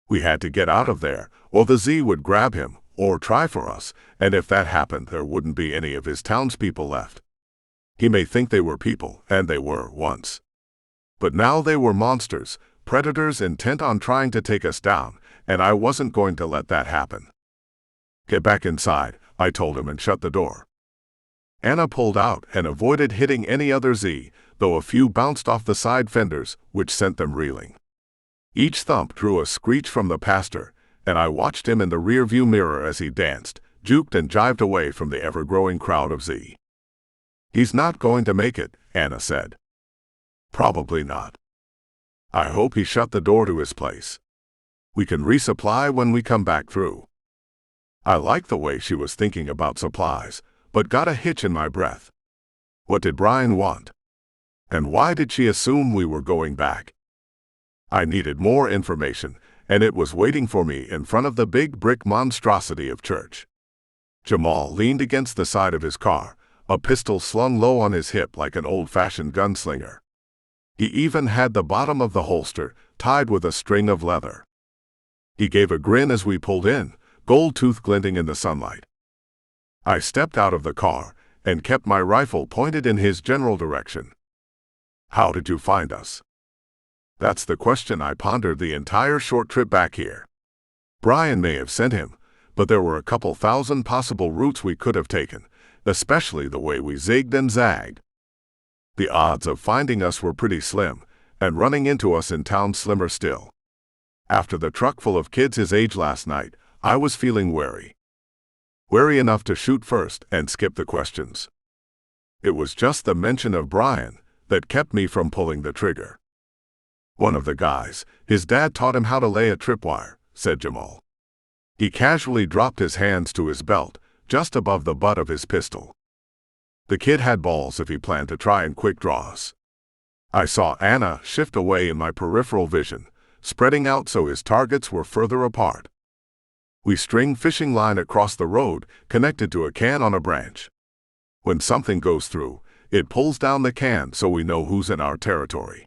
We had to get out of there, or the Z would grab him, or try for us, and if that happened, there wouldn't be any of his townspeople left. He may think they were people, and they were once. But now they were monsters, predators intent on trying to take us down, and I wasn't going to let that happen. "Get back inside," I told him and shut the door. Anna pulled out and avoided hitting any other Z, though a few bounced off the side fenders, which sent them reeling. Each thump drew a screech from the pastor, and I watched him in the rear-view mirror as he danced, juked and jived away from the ever-growing crowd of Z. "He's not going to make it," Anna said. "Probably not. I hope he shut the door to his place. We can resupply when we come back through." I liked the way she was thinking about supplies, but got a hitch in my breath. What did Brian want? And why did she assume we were going back? I needed more information, and it was waiting for me in front of the big brick monstrosity of church. Jamal leaned against the side of his car, a pistol slung low on his hip like an old-fashioned gunslinger. He even had the bottom of the holster tied with a string of leather. He gave a grin as we pulled in, gold tooth glinting in the sunlight. I stepped out of the car and kept my rifle pointed in his general direction. "How did you find us?" That's the question I pondered the entire short trip back here. Brian may have sent him, but there were a couple thousand possible routes we could have taken, especially the way we zigged and zagged. The odds of finding us were pretty slim, and running into us in town slimmer still. After the truck full of kids his age last night, I was feeling wary. Wary enough to shoot first and skip the questions. It was just the mention of Brian that kept me from pulling the trigger. "One of the guys, his dad taught him how to lay a tripwire," said Jamal. He casually dropped his hands to his belt, just above the butt of his pistol. The kid had balls if he planned to try and quick draw us. I saw Anna shift away in my peripheral vision, spreading out so his targets were further apart. We string fishing line across the road, connected to a can on a branch. When something goes through, it pulls down the can so we know who's in our territory.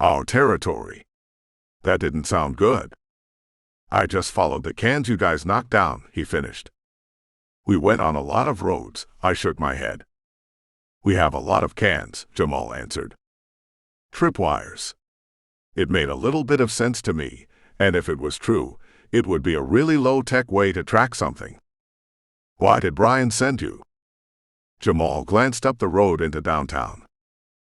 Our territory. That didn't sound good. "I just followed the cans you guys knocked down," he finished. "We went on a lot of roads," I shook my head. "We have a lot of cans," Jamal answered. "Tripwires." It made a little bit of sense to me, and if it was true, it would be a really low-tech way to track something. "Why did Brian send you?" Jamal glanced up the road into downtown.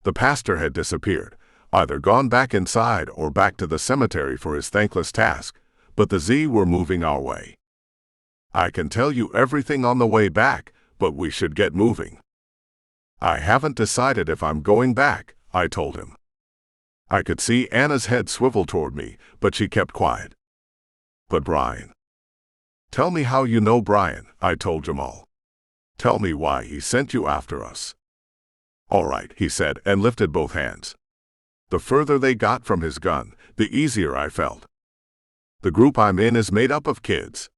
The pastor had disappeared, either gone back inside or back to the cemetery for his thankless task, but the Z were moving our way. "I can tell you everything on the way back, but we should get moving." "I haven't decided if I'm going back," I told him. I could see Anna's head swivel toward me, but she kept quiet. "But Brian." "Tell me how you know Brian," I told Jamal. "Tell me why he sent you after us." "All right," he said and lifted both hands. The further they got from his gun, the easier I felt. "The group I'm in is made up of kids.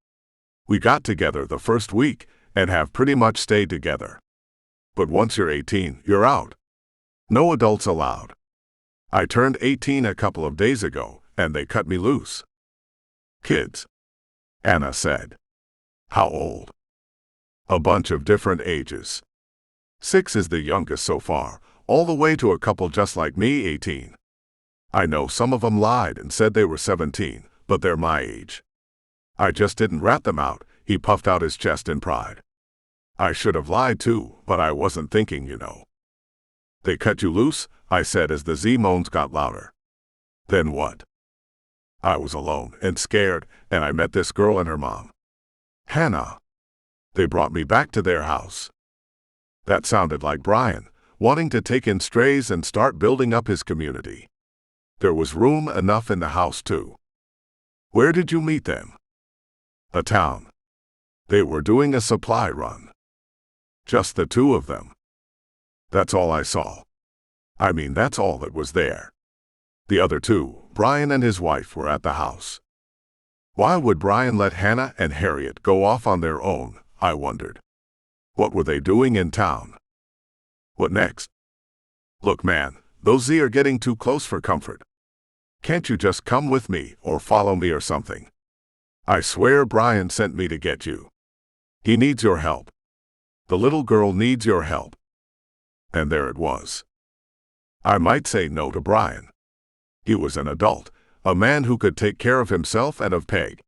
We got together the first week and have pretty much stayed together. But once you're 18, you're out. No adults allowed. I turned 18 a couple of days ago, and they cut me loose." "Kids," Anna said. "How old?" "A bunch of different ages. 6 is the youngest so far, all the way to a couple just like me, 18. I know some of them lied and said they were 17, but they're my age. I just didn't rat them out," he puffed out his chest in pride. "I should have lied too, but I wasn't thinking, you know." "They cut you loose," I said as the Z moans got louder. "Then what?" "I was alone and scared, and I met this girl and her mom. Hannah. They brought me back to their house." That sounded like Brian, wanting to take in strays and start building up his community. There was room enough in the house too. "Where did you meet them?" "A town." They were doing a supply run. Just the two of them. That's all I saw. I mean, that's all that was there. The other two, Brian and his wife, were at the house. Why would Brian let Hannah and Harriet go off on their own, I wondered. What were they doing in town? What next? Look, man, those Z are getting too close for comfort. Can't you just come with me or follow me or something? I swear Brian sent me to get you. He needs your help. The little girl needs your help. And there it was. I might say no to Brian. He was an adult, a man who could take care of himself and of Peg.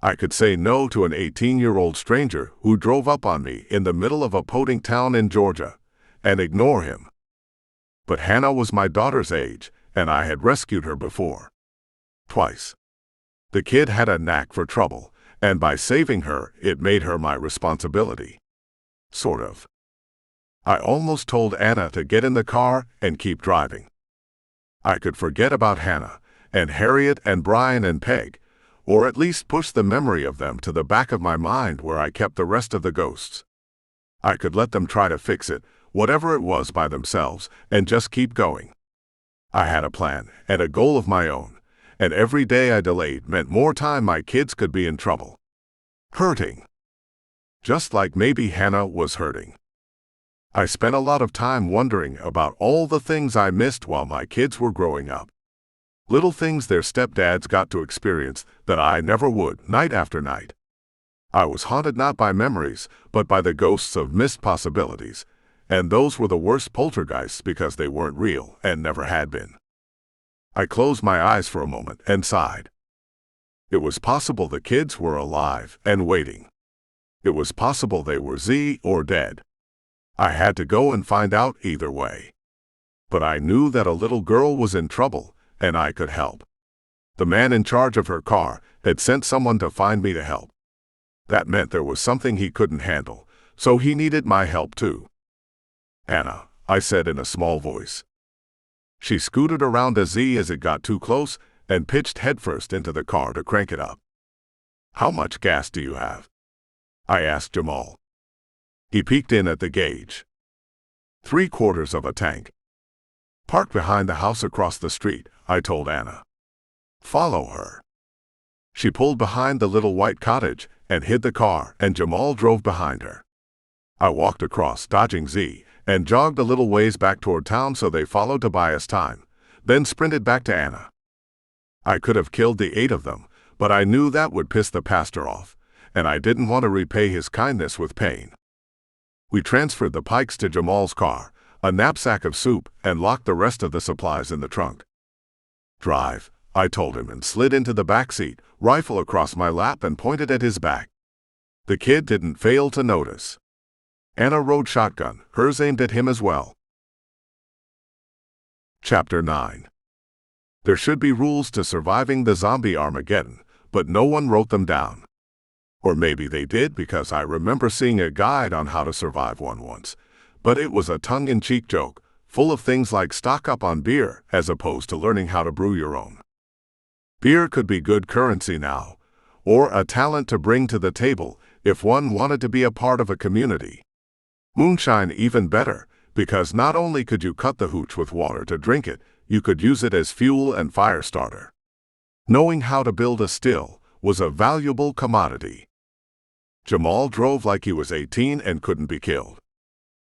I could say no to an 18-year-old stranger who drove up on me in the middle of a podunk town in Georgia, and ignore him. But Hannah was my daughter's age, and I had rescued her before. Twice. The kid had a knack for trouble, and by saving her, it made her my responsibility. Sort of. I almost told Anna to get in the car and keep driving. I could forget about Hannah, and Harriet and Brian and Peg, or at least push the memory of them to the back of my mind where I kept the rest of the ghosts. I could let them try to fix it, whatever it was, by themselves, and just keep going. I had a plan and a goal of my own, and every day I delayed meant more time my kids could be in trouble. Hurting. Just like maybe Hannah was hurting. I spent a lot of time wondering about all the things I missed while my kids were growing up. Little things their stepdads got to experience that I never would, night after night. I was haunted not by memories, but by the ghosts of missed possibilities, and those were the worst poltergeists because they weren't real and never had been. I closed my eyes for a moment and sighed. It was possible the kids were alive and waiting. It was possible they were Z or dead. I had to go and find out either way. But I knew that a little girl was in trouble, and I could help. The man in charge of her car had sent someone to find me to help. That meant there was something he couldn't handle, so he needed my help too. Anna, I said in a small voice. She scooted around a Z as it got too close and pitched headfirst into the car to crank it up. How much gas do you have? I asked Jamal. He peeked in at the gauge. 3/4 of a tank. Parked behind the house across the street, I told Anna. Follow her. She pulled behind the little white cottage and hid the car, and Jamal drove behind her. I walked across, dodging Z, and jogged a little ways back toward town so they followed to buy us time, then sprinted back to Anna. I could have killed the 8 of them, but I knew that would piss the pastor off, and I didn't want to repay his kindness with pain. We transferred the pikes to Jamal's car, a knapsack of soup, and locked the rest of the supplies in the trunk. Drive, I told him, and slid into the back seat, rifle across my lap, and pointed at his back. The kid didn't fail to notice. Anna rode shotgun, hers aimed at him as well. Chapter 9. There should be rules to surviving the zombie Armageddon, but no one wrote them down. Or maybe they did, because I remember seeing a guide on how to survive one once, but it was a tongue-in-cheek joke, full of things like stock up on beer as opposed to learning how to brew your own. Beer could be good currency now, or a talent to bring to the table if one wanted to be a part of a community. Moonshine even better, because not only could you cut the hooch with water to drink it, you could use it as fuel and fire starter. Knowing how to build a still was a valuable commodity. Jamal drove like he was 18 and couldn't be killed.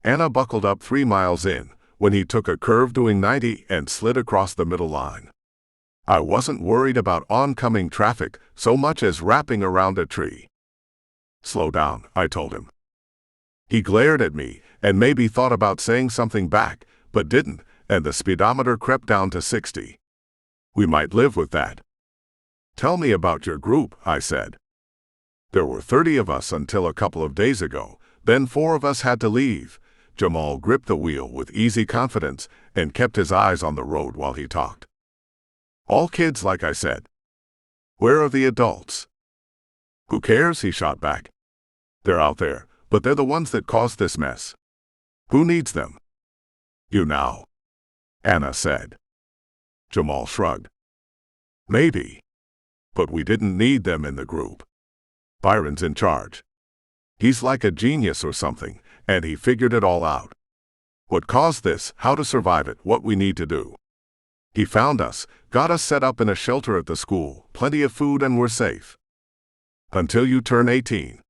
Anna buckled up 3 miles in when he took a curve doing 90 and slid across the middle line. I wasn't worried about oncoming traffic so much as wrapping around a tree. Slow down, I told him. He glared at me and maybe thought about saying something back, but didn't, and the speedometer crept down to 60. We might live with that. Tell me about your group, I said. There were 30 of us until a couple of days ago, then 4 of us had to leave. Jamal gripped the wheel with easy confidence and kept his eyes on the road while he talked. All kids, like I said. Where are the adults? Who cares, he shot back. They're out there, but they're the ones that caused this mess. Who needs them? You now, Anna said. Jamal shrugged. Maybe. But we didn't need them in the group. Byron's in charge. He's like a genius or something, and he figured it all out. What caused this, how to survive it, what we need to do. He found us, got us set up in a shelter at the school, plenty of food, and we're safe. Until you turn 18.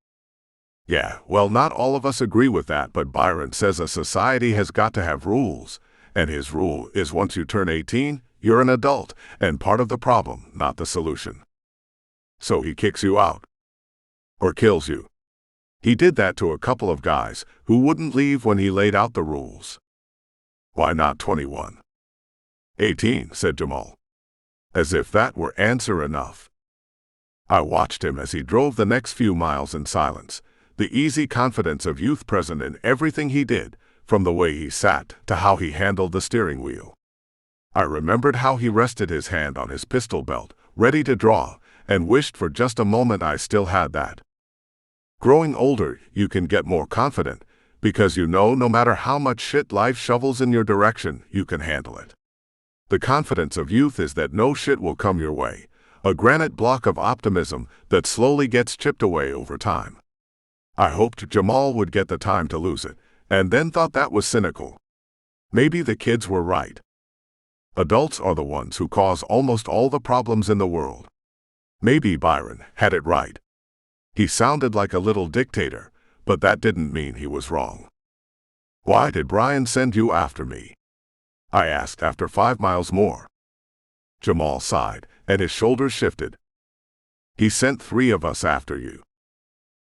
Yeah, well, not all of us agree with that, but Byron says a society has got to have rules, and his rule is once you turn 18, you're an adult, and part of the problem, not the solution. So he kicks you out. Or kills you. He did that to a couple of guys who wouldn't leave when he laid out the rules. Why not 21? 18, said Jamal. As if that were answer enough. I watched him as he drove the next few miles in silence, the easy confidence of youth present in everything he did, from the way he sat to how he handled the steering wheel. I remembered how he rested his hand on his pistol belt, ready to draw, and wished for just a moment I still had that. Growing older, you can get more confident, because you know no matter how much shit life shovels in your direction, you can handle it. The confidence of youth is that no shit will come your way, a granite block of optimism that slowly gets chipped away over time. I hoped Jamal would get the time to lose it, and then thought that was cynical. Maybe the kids were right. Adults are the ones who cause almost all the problems in the world. Maybe Byron had it right. He sounded like a little dictator, but that didn't mean he was wrong. Why did Brian send you after me? I asked after 5 miles more. Jamal sighed, and his shoulders shifted. He sent 3 of us after you.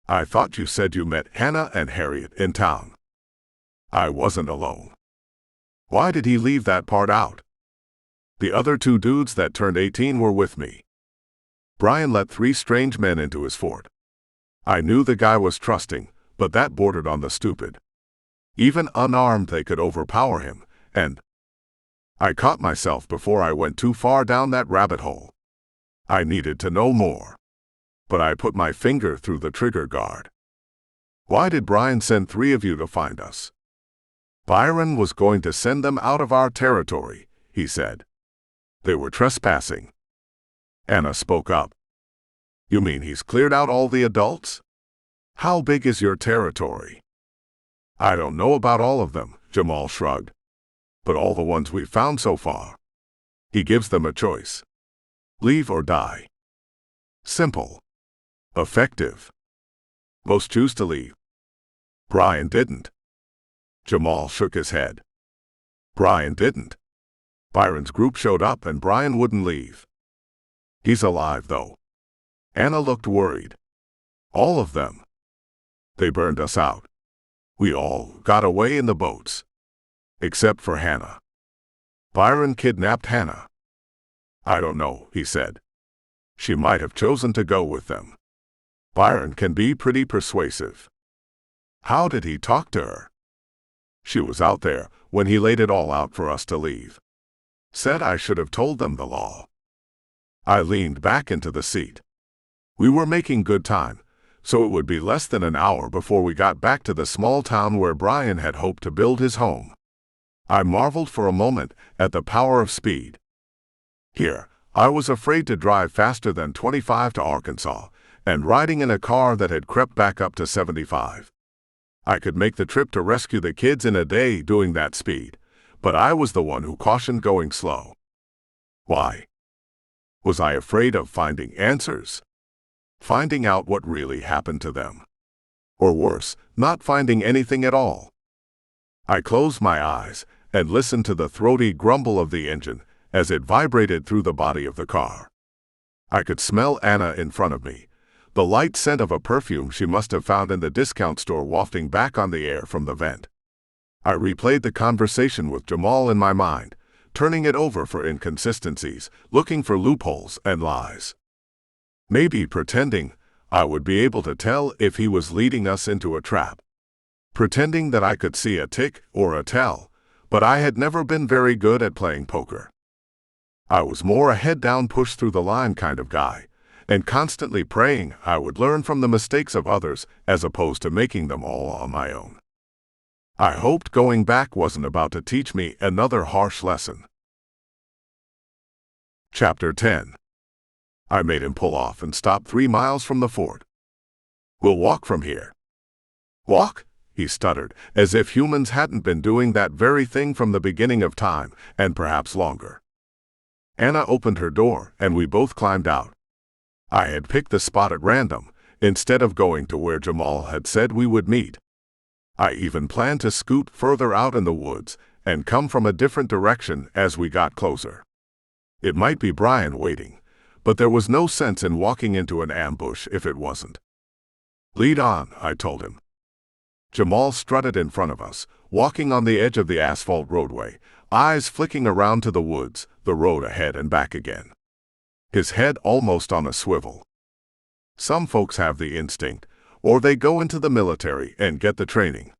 I thought you said you met Hannah and Harriet in town. I wasn't alone. Why did he leave that part out? The other 2 dudes that turned 18 were with me. Brian let 3 strange men into his fort. I knew the guy was trusting, but that bordered on the stupid. Even unarmed they could overpower him, and I caught myself before I went too far down that rabbit hole. I needed to know more. But I put my finger through the trigger guard. Why did Brian send 3 of you to find us? Byron was going to send them out of our territory, he said. They were trespassing. Anna spoke up. You mean he's cleared out all the adults? How big is your territory? I don't know about all of them, Jamal shrugged. But all the ones we've found so far. He gives them a choice. Leave or die. Simple. Effective. Most choose to leave. Brian didn't. Jamal shook his head. Brian didn't. Byron's group showed up and Brian wouldn't leave. He's alive, though. Anna looked worried. All of them. They burned us out. We all got away in the boats. Except for Hannah. Byron kidnapped Hannah. I don't know, he said. She might have chosen to go with them. Byron can be pretty persuasive. How did he talk to her? She was out there when he laid it all out for us to leave. Said I should have told them the law. I leaned back into the seat. We were making good time, so it would be less than an hour before we got back to the small town where Brian had hoped to build his home. I marveled for a moment at the power of speed. Here, I was afraid to drive faster than 25 to Arkansas, and riding in a car that had crept back up to 75. I could make the trip to rescue the kids in a day doing that speed, but I was the one who cautioned going slow. Why? Was I afraid of finding answers? Finding out what really happened to them? Or worse, not finding anything at all? I closed my eyes and listened to the throaty grumble of the engine as it vibrated through the body of the car. I could smell Anna in front of me, the light scent of a perfume she must have found in the discount store wafting back on the air from the vent. I replayed the conversation with Jamal in my mind, turning it over for inconsistencies, looking for loopholes and lies. Maybe pretending I would be able to tell if he was leading us into a trap. Pretending that I could see a tick or a tell, but I had never been very good at playing poker. I was more a head-down push-through-the-line kind of guy, and constantly praying I would learn from the mistakes of others as opposed to making them all on my own. I hoped going back wasn't about to teach me another harsh lesson. Chapter 10. I made him pull off and stop 3 miles from the fort. We'll walk from here. Walk, he stuttered, as if humans hadn't been doing that very thing from the beginning of time, and perhaps longer. Anna opened her door, and we both climbed out. I had picked the spot at random, instead of going to where Jamal had said we would meet. I even planned to scoot further out in the woods and come from a different direction as we got closer. It might be Brian waiting, but there was no sense in walking into an ambush if it wasn't. Lead on, I told him. Jamal strutted in front of us, walking on the edge of the asphalt roadway, eyes flicking around to the woods, the road ahead and back again. His head almost on a swivel. Some folks have the instinct, or they go into the military and get the training.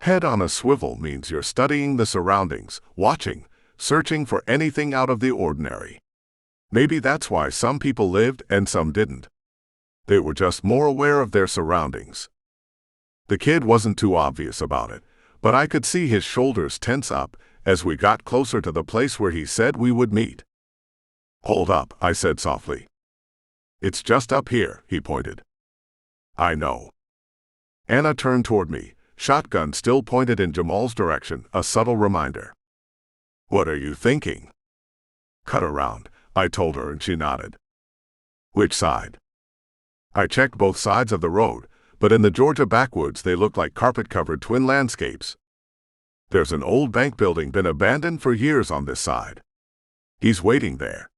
Head on a swivel means you're studying the surroundings, watching, searching for anything out of the ordinary. Maybe that's why some people lived and some didn't. They were just more aware of their surroundings. The kid wasn't too obvious about it, but I could see his shoulders tense up as we got closer to the place where he said we would meet. Hold up, I said softly. It's just up here, he pointed. I know. Anna turned toward me, shotgun still pointed in Jamal's direction, a subtle reminder. What are you thinking? Cut around, I told her, and she nodded. Which side? I checked both sides of the road, but in the Georgia backwoods they look like carpet-covered twin landscapes. There's an old bank building been abandoned for years on this side. He's waiting there.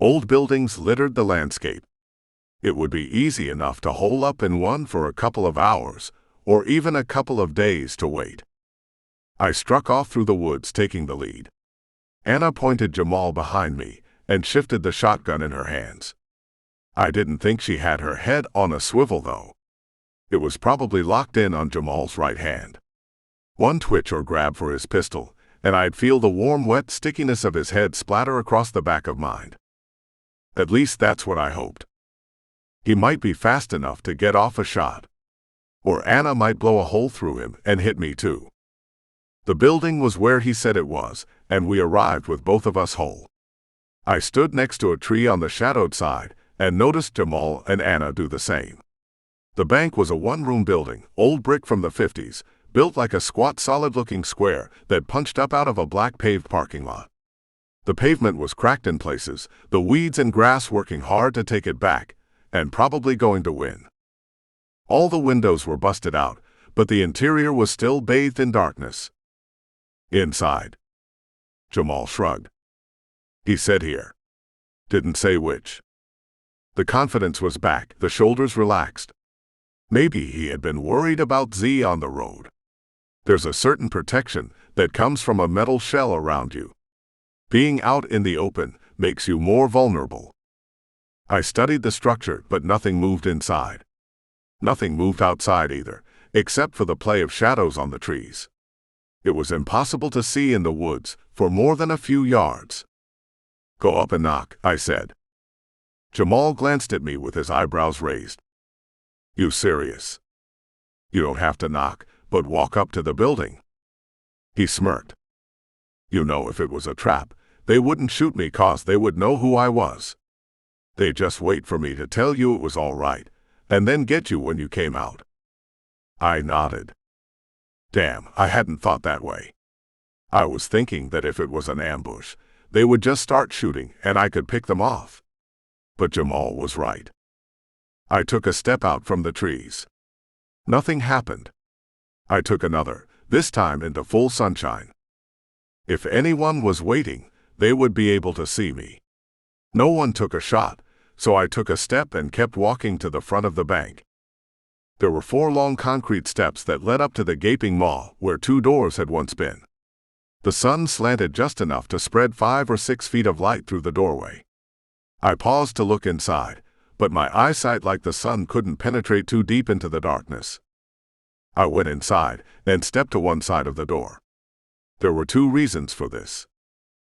Old buildings littered the landscape. It would be easy enough to hole up in one for a couple of hours, or even a couple of days to wait. I struck off through the woods, taking the lead. Anna pointed Jamal behind me and shifted the shotgun in her hands. I didn't think she had her head on a swivel, though. It was probably locked in on Jamal's right hand. One twitch or grab for his pistol, and I'd feel the warm, wet stickiness of his head splatter across the back of mine. At least that's what I hoped. He might be fast enough to get off a shot. Or Anna might blow a hole through him and hit me too. The building was where he said it was, and we arrived with both of us whole. I stood next to a tree on the shadowed side and noticed Jamal and Anna do the same. The bank was a one-room building, old brick from the 50s, built like a squat, solid-looking square that punched up out of a black paved parking lot. The pavement was cracked in places, the weeds and grass working hard to take it back, and probably going to win. All the windows were busted out, but the interior was still bathed in darkness. Inside. Jamal shrugged. He said here. Didn't say which. The confidence was back, the shoulders relaxed. Maybe he had been worried about Z on the road. There's a certain protection that comes from a metal shell around you. Being out in the open makes you more vulnerable. I studied the structure, but nothing moved inside. Nothing moved outside either, except for the play of shadows on the trees. It was impossible to see in the woods for more than a few yards. Go up and knock, I said. Jamal glanced at me with his eyebrows raised. You serious? You don't have to knock, but walk up to the building. He smirked. You know, if it was a trap, they wouldn't shoot me 'cause they would know who I was. They'd just wait for me to tell you it was all right, and then get you when you came out. I nodded. Damn, I hadn't thought that way. I was thinking that if it was an ambush, they would just start shooting and I could pick them off. But Jamal was right. I took a step out from the trees. Nothing happened. I took another, this time into full sunshine. If anyone was waiting, they would be able to see me. No one took a shot, so I took a step and kept walking to the front of the bank. There were 4 long concrete steps that led up to the gaping maw where 2 doors had once been. The sun slanted just enough to spread 5 or 6 feet of light through the doorway. I paused to look inside, but my eyesight, like the sun, couldn't penetrate too deep into the darkness. I went inside and stepped to one side of the door. There were 2 reasons for this.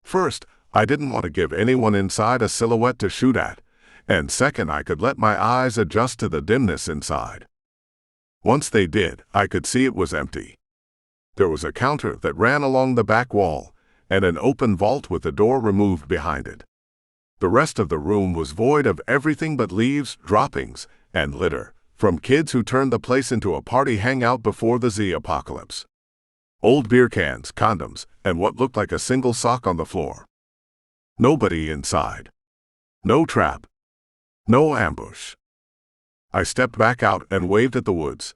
First, I didn't want to give anyone inside a silhouette to shoot at, and second, I could let my eyes adjust to the dimness inside. Once they did, I could see it was empty. There was a counter that ran along the back wall, and an open vault with the door removed behind it. The rest of the room was void of everything but leaves, droppings, and litter, from kids who turned the place into a party hangout before the Z apocalypse. Old beer cans, condoms, and what looked like a single sock on the floor. Nobody inside. No trap. No ambush. I stepped back out and waved at the woods.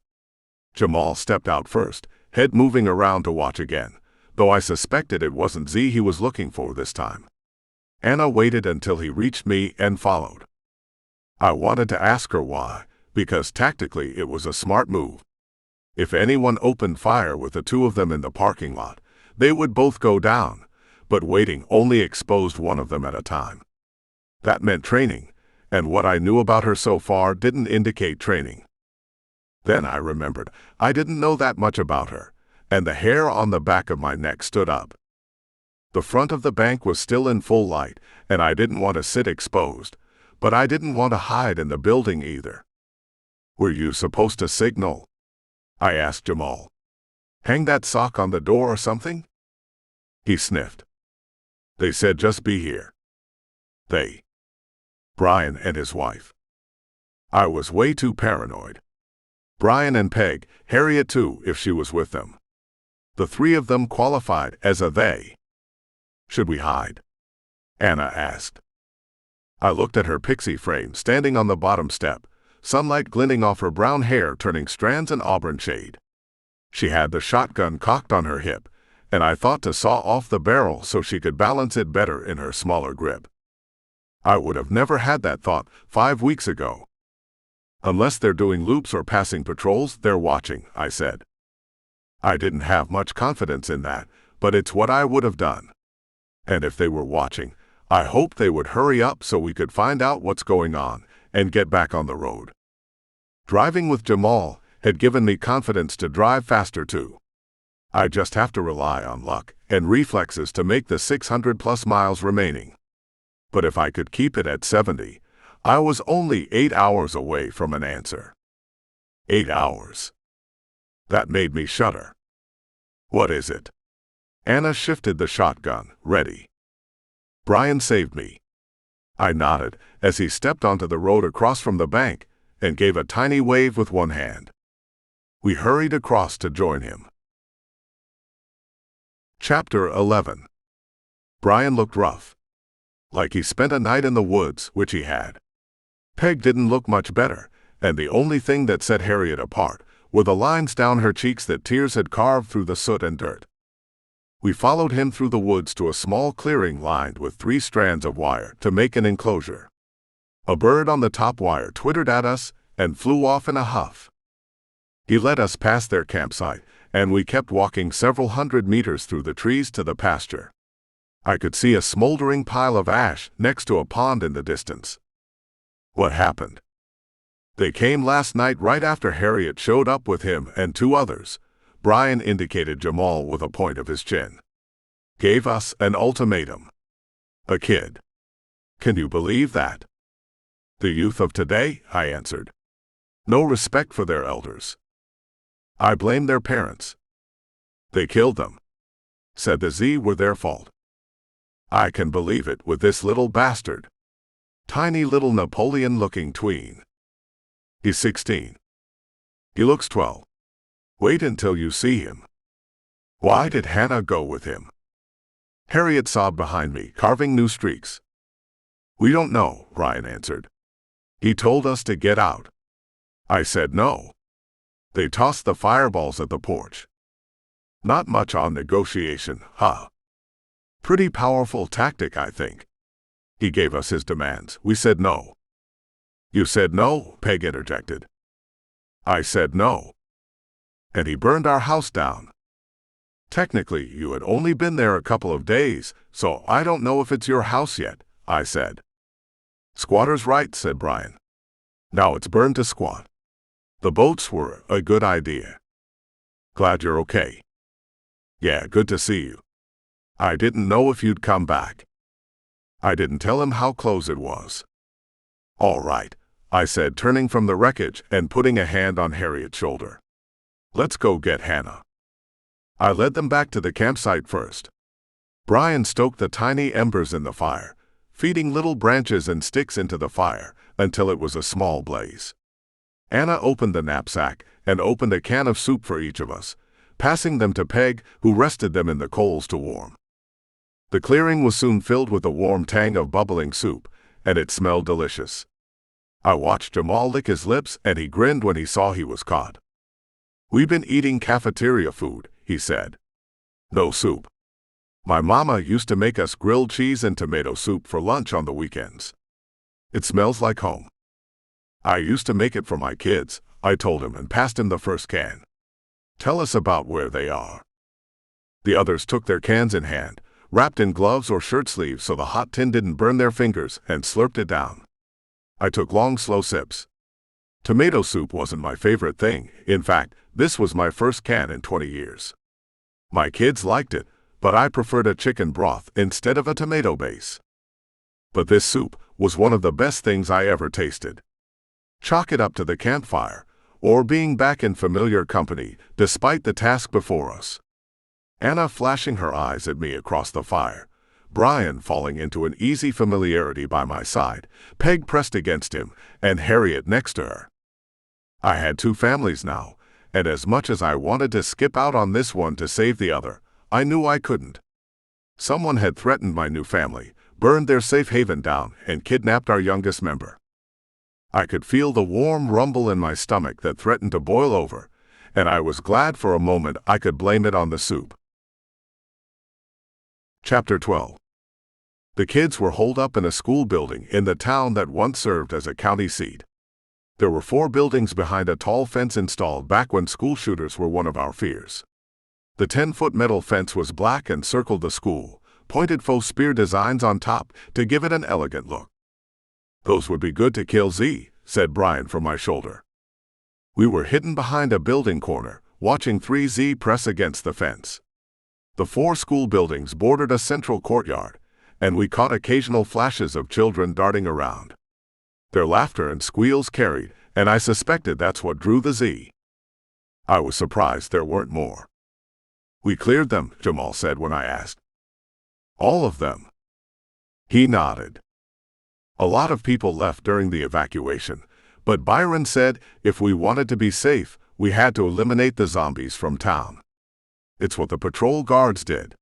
Jamal stepped out first, head moving around to watch again, though I suspected it wasn't Z he was looking for this time. Anna waited until he reached me and followed. I wanted to ask her why, because tactically it was a smart move. If anyone opened fire with the two of them in the parking lot, they would both go down, but waiting only exposed one of them at a time. That meant training, and what I knew about her so far didn't indicate training. Then I remembered I didn't know that much about her, and the hair on the back of my neck stood up. The front of the bank was still in full light, and I didn't want to sit exposed, but I didn't want to hide in the building either. Were you supposed to signal? I asked Jamal. Hang that sock on the door or something? He sniffed. They said just be here. They. Brian and his wife. I was way too paranoid. Brian and Peg, Harriet too, if she was with them. The three of them qualified as a they. Should we hide? Anna asked. I looked at her pixie frame standing on the bottom step, sunlight glinting off her brown hair turning strands an auburn shade. She had the shotgun cocked on her hip, and I thought to saw off the barrel so she could balance it better in her smaller grip. I would have never had that thought 5 weeks ago. Unless they're doing loops or passing patrols, they're watching, I said. I didn't have much confidence in that, but it's what I would have done. And if they were watching, I hoped they would hurry up so we could find out what's going on and get back on the road. Driving with Jamal had given me confidence to drive faster too. I just have to rely on luck and reflexes to make the 600+ miles remaining. But if I could keep it at 70, I was only 8 hours away from an answer. 8 hours. That made me shudder. What is it? Anna shifted the shotgun, ready. Brian saved me. I nodded as he stepped onto the road across from the bank and gave a tiny wave with one hand. We hurried across to join him. Chapter 11. Brian looked rough. Like he spent a night in the woods, which he had. Peg didn't look much better, and the only thing that set Harriet apart were the lines down her cheeks that tears had carved through the soot and dirt. We followed him through the woods to a small clearing lined with 3 strands of wire to make an enclosure. A bird on the top wire twittered at us and flew off in a huff. He led us past their campsite, and we kept walking several hundred meters through the trees to the pasture. I could see a smoldering pile of ash next to a pond in the distance. What happened? They came last night right after Harriet showed up with him and 2 others. Brian indicated Jamal with a point of his chin. Gave us an ultimatum. A kid. Can you believe that? The youth of today, I answered. No respect for their elders. I blame their parents. They killed them. Said the Z were their fault. I can believe it with this little bastard. Tiny little Napoleon-looking tween. He's 16. He looks 12. Wait until you see him. Why did Hannah go with him? Harriet sobbed behind me, carving new streaks. We don't know, Brian answered. He told us to get out. I said no. They tossed the fireballs at the porch. Not much on negotiation, huh? Pretty powerful tactic, I think. He gave us his demands. We said no. You said no, Peg interjected. I said no. And he burned our house down. Technically, you had only been there a couple of days, so I don't know if it's your house yet, I said. Squatter's right, said Brian. Now it's burned to squat. The boats were a good idea. Glad you're okay. Yeah, good to see you. I didn't know if you'd come back. I didn't tell him how close it was. All right, I said, turning from the wreckage and putting a hand on Harriet's shoulder. Let's go get Hannah. I led them back to the campsite first. Brian stoked the tiny embers in the fire, feeding little branches and sticks into the fire until it was a small blaze. Anna opened the knapsack and opened a can of soup for each of us, passing them to Peg, who rested them in the coals to warm. The clearing was soon filled with a warm tang of bubbling soup, and it smelled delicious. I watched Jamal lick his lips, and he grinned when he saw he was caught. "We've been eating cafeteria food," he said. "No soup. My mama used to make us grilled cheese and tomato soup for lunch on the weekends. It smells like home. I used to make it for my kids," I told him and passed him the first can. "Tell us about where they are." The others took their cans in hand, wrapped in gloves or shirt sleeves so the hot tin didn't burn their fingers, and slurped it down. I took long, slow sips. Tomato soup wasn't my favorite thing. In fact, this was my first can in 20 years. My kids liked it, but I preferred a chicken broth instead of a tomato base. But this soup was one of the best things I ever tasted. Chalk it up to the campfire, or being back in familiar company, despite the task before us. Anna flashing her eyes at me across the fire, Brian falling into an easy familiarity by my side, Peg pressed against him, and Harriet next to her. I had two families now, and as much as I wanted to skip out on this one to save the other, I knew I couldn't. Someone had threatened my new family, burned their safe haven down, and kidnapped our youngest member. I could feel the warm rumble in my stomach that threatened to boil over, and I was glad for a moment I could blame it on the soup. Chapter 12. The kids were holed up in a school building in the town that once served as a county seat. There were 4 buildings behind a tall fence installed back when school shooters were one of our fears. The 10-foot metal fence was black and circled the school, pointed faux spear designs on top to give it an elegant look. "Those would be good to kill Z," said Brian from my shoulder. We were hidden behind a building corner, watching 3Z press against the fence. The 4 school buildings bordered a central courtyard, and we caught occasional flashes of children darting around. Their laughter and squeals carried, and I suspected that's what drew the Z. I was surprised there weren't more. "We cleared them," Jamal said when I asked. "All of them?" He nodded. "A lot of people left during the evacuation, but Byron said if we wanted to be safe, we had to eliminate the zombies from town. It's what the patrol guards did.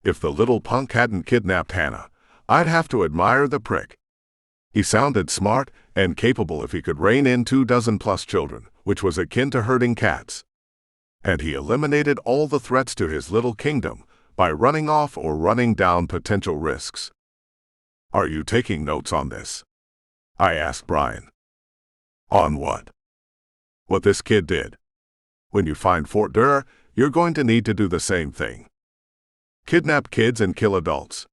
If the little punk hadn't kidnapped Hannah, I'd have to admire the prick. He sounded smart and capable if he could rein in 24+ children, which was akin to herding cats. And he eliminated all the threats to his little kingdom by running off or running down potential risks." "Are you taking notes on this?" I asked Brian. "On what?" "What this kid did. When you find Fort Durr, you're going to need to do the same thing. Kidnap kids and kill adults."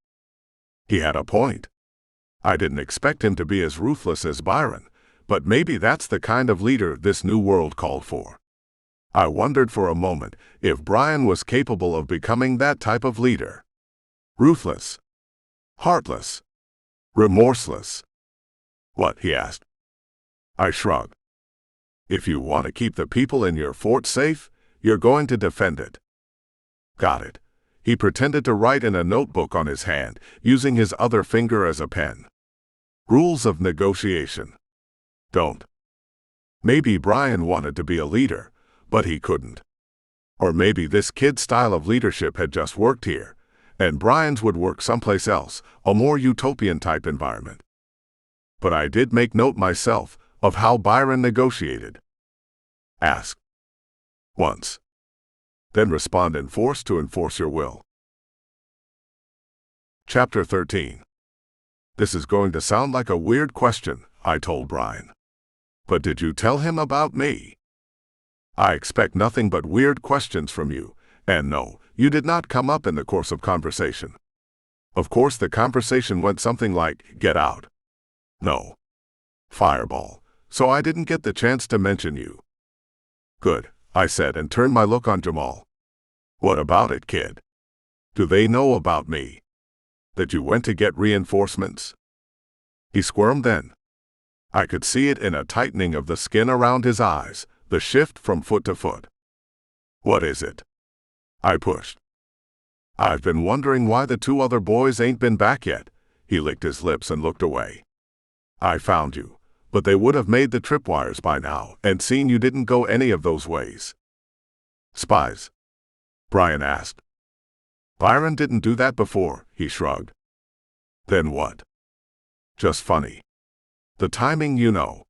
He had a point. I didn't expect him to be as ruthless as Byron, but maybe that's the kind of leader this new world called for. I wondered for a moment if Brian was capable of becoming that type of leader. Ruthless. Heartless. Remorseless. "What?" he asked. I shrugged. "If you want to keep the people in your fort safe, you're going to defend it." "Got it." He pretended to write in a notebook on his hand, using his other finger as a pen. "Rules of negotiation. Don't." Maybe Brian wanted to be a leader, but he couldn't. Or maybe this kid's style of leadership had just worked here, and Brian's would work someplace else, a more utopian-type environment. But I did make note myself of how Byron negotiated. Ask once. Then respond in force to enforce your will. Chapter 13. This is going to sound like a weird question, I told Brian. But did you tell him about me? I expect nothing but weird questions from you, and no, you did not come up in the course of conversation. Of course the conversation went something like, "Get out." No. Fireball. So I didn't get the chance to mention you. Good, I said and turned my look on Jamal. What about it, kid? Do they know about me? That you went to get reinforcements? He squirmed then. I could see it in a tightening of the skin around his eyes, the shift from foot to foot. What is it? I pushed. I've been wondering why the 2 other boys ain't been back yet. He licked his lips and looked away. I found you, but they would have made the tripwires by now and seen you didn't go any of those ways. Spies? Brian asked. Byron didn't do that before, he shrugged. Then what? Just funny. The timing, you know.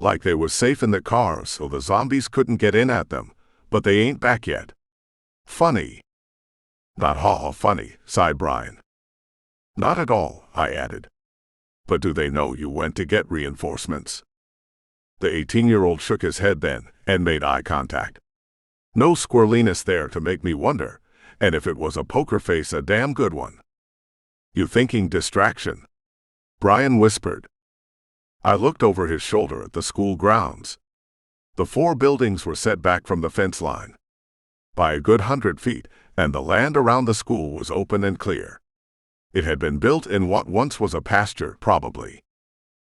Like they were safe in the car so the zombies couldn't get in at them, but they ain't back yet. Funny. Not ha-ha funny, sighed Brian. Not at all, I added. But do they know you went to get reinforcements? The 18-year-old shook his head then and made eye contact. No squirreliness there to make me wonder, and if it was a poker face, a damn good one. You thinking distraction? Brian whispered. I looked over his shoulder at the school grounds. The 4 buildings were set back from the fence line by a good 100 feet, and the land around the school was open and clear. It had been built in what once was a pasture, probably.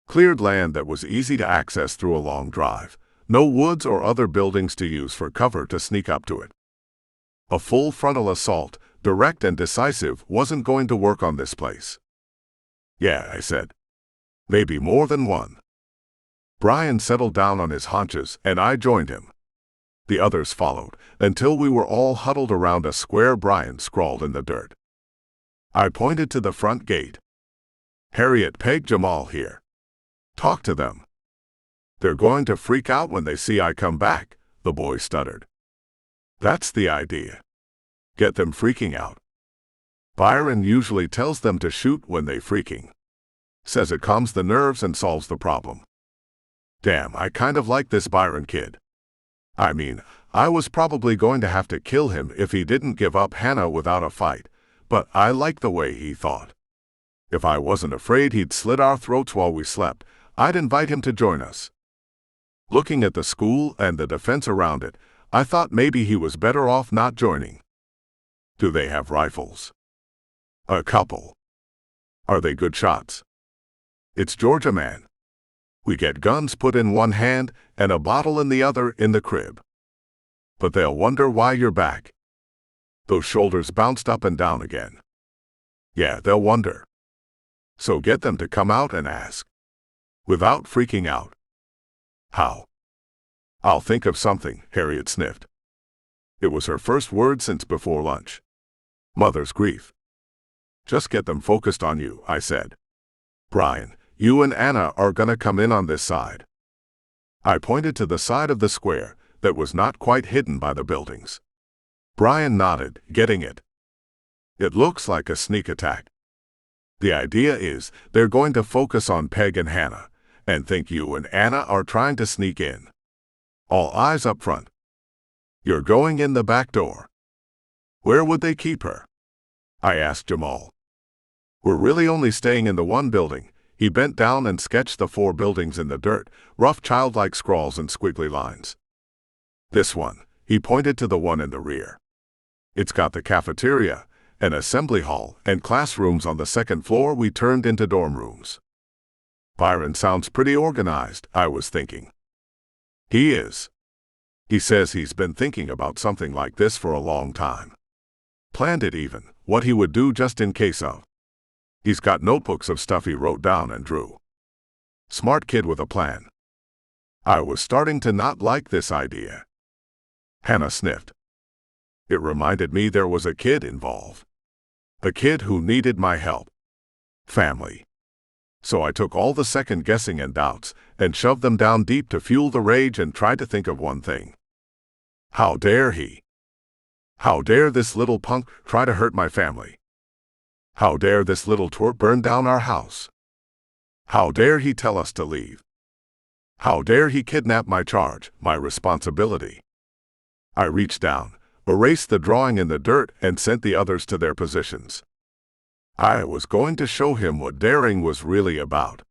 Cleared land that was easy to access through a long drive. No woods or other buildings to use for cover to sneak up to it. A full frontal assault, direct and decisive, wasn't going to work on this place. Yeah, I said. Maybe more than one. Brian settled down on his haunches, and I joined him. The others followed, until we were all huddled around a square Brian scrawled in the dirt. I pointed to the front gate. Harriet, Peg, Jamal here. Talk to them. They're going to freak out when they see I come back, the boy stuttered. That's the idea. Get them freaking out. Byron usually tells them to shoot when they freaking. Says it calms the nerves and solves the problem. Damn, I kind of like this Byron kid. I mean, I was probably going to have to kill him if he didn't give up Hannah without a fight, but I like the way he thought. If I wasn't afraid he'd slit our throats while we slept, I'd invite him to join us. Looking at the school and the defense around it, I thought maybe he was better off not joining. Do they have rifles? A couple. Are they good shots? It's Georgia, man. We get guns put in one hand and a bottle in the other in the crib. But they'll wonder why you're back. Those shoulders bounced up and down again. Yeah, they'll wonder. So get them to come out and ask. Without freaking out. How? I'll think of something, Harriet sniffed. It was her first word since before lunch. Mother's grief. Just get them focused on you, I said. Brian, you and Anna are gonna come in on this side. I pointed to the side of the square that was not quite hidden by the buildings. Brian nodded, getting it. It looks like a sneak attack. The idea is they're going to focus on Peg and Hannah, and think you and Anna are trying to sneak in. All eyes up front. You're going in the back door. Where would they keep her? I asked Jamal. We're really only staying in the one building. He bent down and sketched the 4 buildings in the dirt, rough childlike scrawls and squiggly lines. This one, he pointed to the one in the rear. It's got the cafeteria, an assembly hall, and classrooms on the 2nd floor we turned into dorm rooms. Byron sounds pretty organized, I was thinking. He is. He says he's been thinking about something like this for a long time. Planned it even, what he would do just in case of. He's got notebooks of stuff he wrote down and drew. Smart kid with a plan. I was starting to not like this idea. Hannah sniffed. It reminded me there was a kid involved. A kid who needed my help. Family. So I took all the second guessing and doubts and shoved them down deep to fuel the rage and tried to think of one thing. How dare he? How dare this little punk try to hurt my family? How dare this little twerp burn down our house? How dare he tell us to leave? How dare he kidnap my charge, my responsibility? I reached down, erased the drawing in the dirt, and sent the others to their positions. I was going to show him what daring was really about.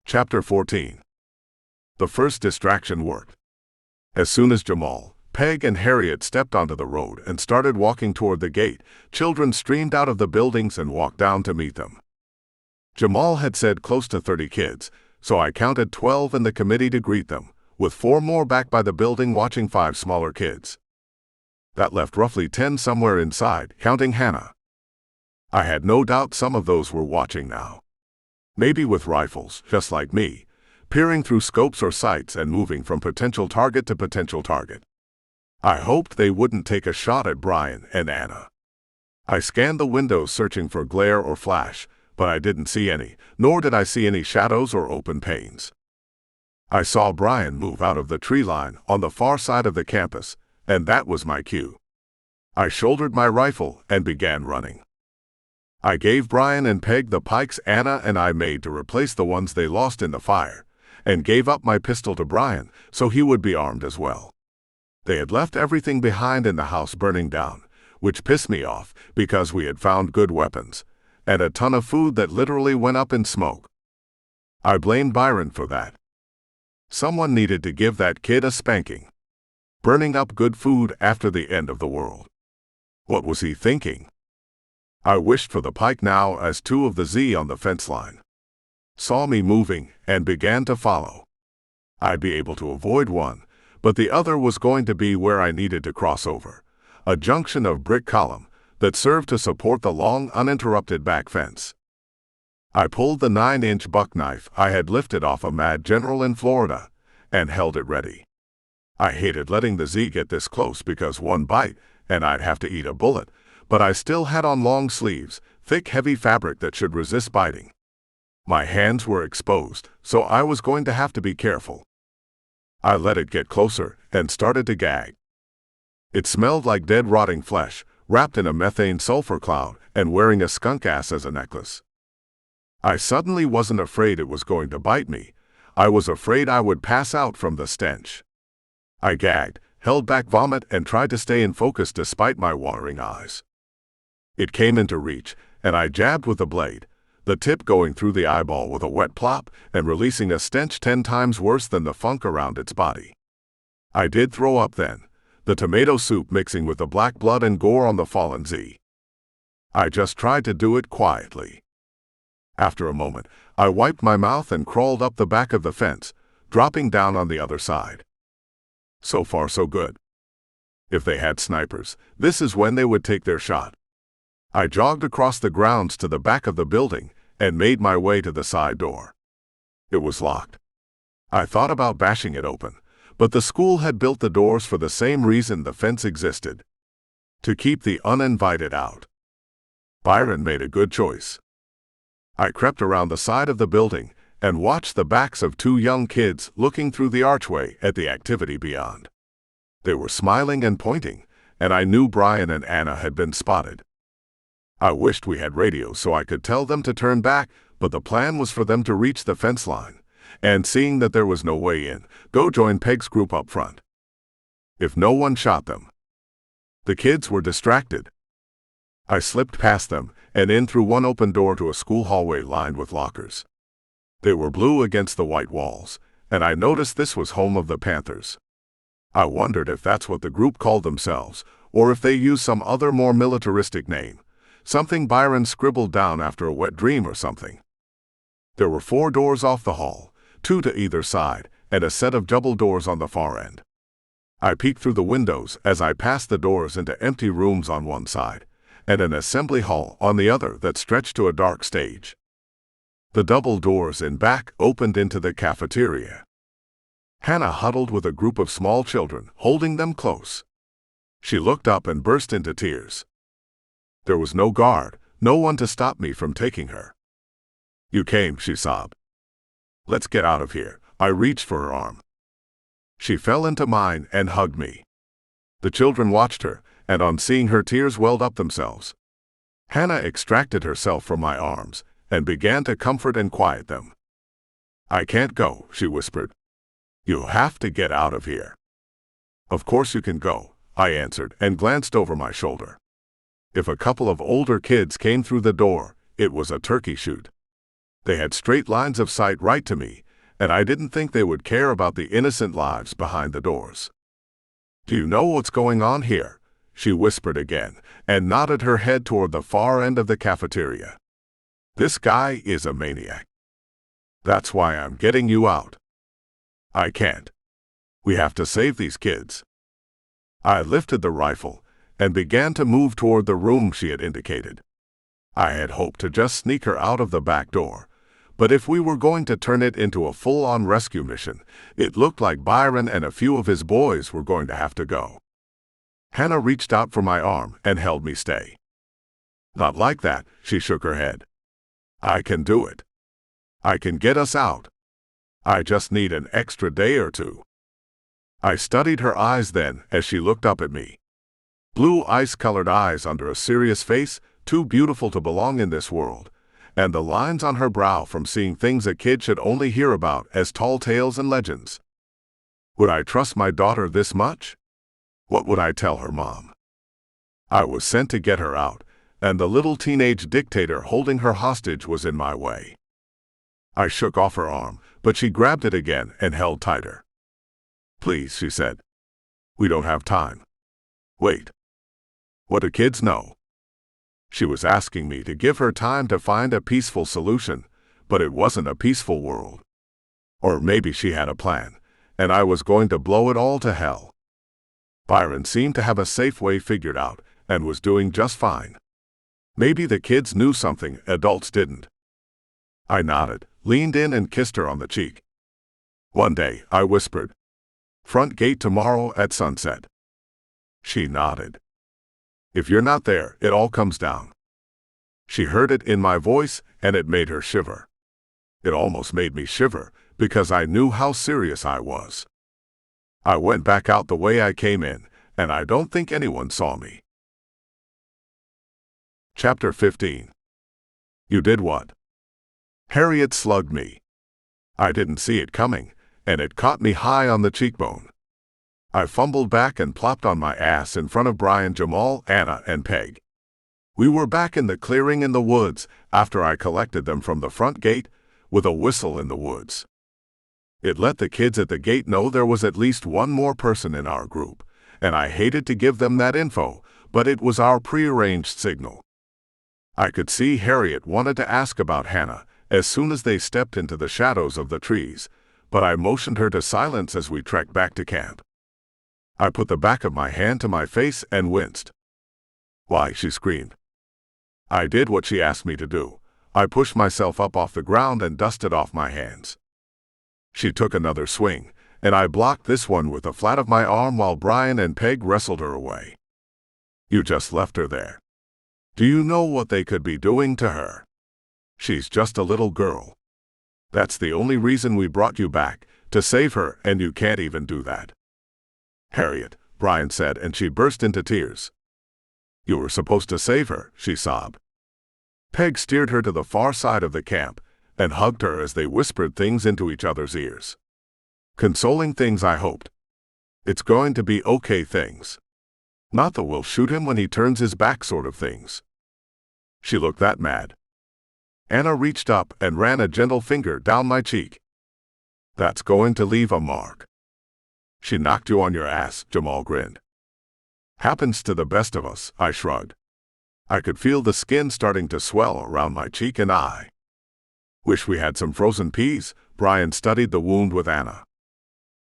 Chapter 14. The first distraction worked. As soon as Jamal, Peg, and Harriet stepped onto the road and started walking toward the gate, children streamed out of the buildings and walked down to meet them. Jamal had said close to 30 kids, so I counted 12 in the committee to greet them, with 4 more back by the building watching 5 smaller kids. That left roughly 10 somewhere inside, counting Hannah. I had no doubt some of those were watching now. maybe with rifles, just like me, peering through scopes or sights and moving from potential target to potential target. I hoped they wouldn't take a shot at Brian and Anna. I scanned the windows searching for glare or flash, but I didn't see any, nor did I see any shadows or open panes. I saw Brian move out of the tree line on the far side of the campus, and that was my cue. I shouldered my rifle and began running. I gave Brian and Peg the pikes Anna and I made to replace the ones they lost in the fire, and gave up my pistol to Brian so he would be armed as well. They had left everything behind in the house burning down, which pissed me off because we had found good weapons, and a ton of food that literally went up in smoke. I blamed Byron for that. Someone needed to give that kid a spanking. Burning up good food after the end of the world. What was he thinking? I wished for the pike now as two of the Z on the fence line saw me moving and began to follow. I'd be able to avoid one, but the other was going to be where I needed to cross over, a junction of brick column that served to support the long, uninterrupted back fence. I pulled the 9-inch buck knife I had lifted off a Mad General in Florida and held it ready. I hated letting the Z get this close because one bite and I'd have to eat a bullet, but I still had on long sleeves, thick heavy fabric that should resist biting. My hands were exposed, so I was going to have to be careful. I let it get closer and started to gag. It smelled like dead rotting flesh, wrapped in a methane sulfur cloud and wearing a skunk ass as a necklace. I suddenly wasn't afraid it was going to bite me. I was afraid I would pass out from the stench. I gagged, held back vomit and tried to stay in focus despite my watering eyes. It came into reach, and I jabbed with the blade, the tip going through the eyeball with a wet plop and releasing a stench 10 times worse than the funk around its body. I did throw up then, the tomato soup mixing with the black blood and gore on the fallen Z. I just tried to do it quietly. After a moment, I wiped my mouth and crawled up the back of the fence, dropping down on the other side. So far so good. If they had snipers, this is when they would take their shot. I jogged across the grounds to the back of the building and made my way to the side door. It was locked. I thought about bashing it open, but the school had built the doors for the same reason the fence existed: to keep the uninvited out. Byron made a good choice. I crept around the side of the building and watched the backs of 2 young kids looking through the archway at the activity beyond. They were smiling and pointing, and I knew Brian and Anna had been spotted. I wished we had radios so I could tell them to turn back, but the plan was for them to reach the fence line, and seeing that there was no way in, go join Peg's group up front. If no one shot them. The kids were distracted. I slipped past them and in through one open door to a school hallway lined with lockers. They were blue against the white walls, and I noticed this was home of the Panthers. I wondered if that's what the group called themselves, or if they used some other more militaristic name, something Byron scribbled down after a wet dream or something. There were 4 doors off the hall, 2 to either side, and a set of double doors on the far end. I peeked through the windows as I passed the doors into empty rooms on one side, and an assembly hall on the other that stretched to a dark stage. The double doors in back opened into the cafeteria. Hannah huddled with a group of small children, holding them close. She looked up and burst into tears. There was no guard, no one to stop me from taking her. "You came," she sobbed. "Let's get out of here." I reached for her arm. She fell into mine and hugged me. The children watched her, and on seeing her tears welled up themselves. Hannah extracted herself from my arms and began to comfort and quiet them. "I can't go," she whispered. "You have to get out of here." "Of course you can go," I answered and glanced over my shoulder. If a couple of older kids came through the door, it was a turkey shoot. They had straight lines of sight right to me, and I didn't think they would care about the innocent lives behind the doors. "Do you know what's going on here?" she whispered again, and nodded her head toward the far end of the cafeteria. "This guy is a maniac. That's why I'm getting you out." "I can't. We have to save these kids." I lifted the rifle and began to move toward the room she had indicated. I had hoped to just sneak her out of the back door, But if we were going to turn it into a full-on rescue mission, it looked like Byron and a few of his boys were going to have to go. Hannah reached out for my arm and held me steady. "Not like that," she shook her head. "I can do it. I can get us out. I just need an extra day or two." I studied her eyes then as she looked up at me. Blue ice-colored eyes under a serious face, too beautiful to belong in this world, and the lines on her brow from seeing things a kid should only hear about as tall tales and legends. Would I trust my daughter this much? What would I tell her mom? I was sent to get her out, and the little teenage dictator holding her hostage was in my way. I shook off her arm, but she grabbed it again and held tighter. "Please," she said. "We don't have time." "Wait. What do kids know?" She was asking me to give her time to find a peaceful solution, but it wasn't a peaceful world. Or maybe she had a plan, and I was going to blow it all to hell. Byron seemed to have a safe way figured out, and was doing just fine. Maybe the kids knew something adults didn't. I nodded, leaned in and kissed her on the cheek. "One day," I whispered. "Front gate tomorrow at sunset." She nodded. "If you're not there, it all comes down." She heard it in my voice, and it made her shiver. It almost made me shiver, because I knew how serious I was. I went back out the way I came in, and I don't think anyone saw me. Chapter 15. You did what? Harriet slugged me. I didn't see it coming, and it caught me high on the cheekbone. I fumbled back and plopped on my ass in front of Brian, Jamal, Anna, and Peg. We were back in the clearing in the woods after I collected them from the front gate, with a whistle in the woods. It let the kids at the gate know there was at least one more person in our group, and I hated to give them that info, but it was our prearranged signal. I could see Harriet wanted to ask about Hannah as soon as they stepped into the shadows of the trees, but I motioned her to silence as we trekked back to camp. I put the back of my hand to my face and winced. "Why?" she screamed. I did what she asked me to do. I pushed myself up off the ground and dusted off my hands. She took another swing, and I blocked this one with the flat of my arm while Brian and Peg wrestled her away. "You just left her there. Do you know what they could be doing to her? She's just a little girl. That's the only reason we brought you back, to save her, and you can't even do that." "Harriet," Brian said, and she burst into tears. "You were supposed to save her," she sobbed. Peg steered her to the far side of the camp and hugged her as they whispered things into each other's ears. Consoling things, I hoped. It's going to be okay things. Not that we'll shoot him when he turns his back sort of things. She looked that mad. Anna reached up and ran a gentle finger down my cheek. "That's going to leave a mark." "She knocked you on your ass," Jamal grinned. "Happens to the best of us," I shrugged. I could feel the skin starting to swell around my cheek and eye. "Wish we had some frozen peas," Brian studied the wound with Anna.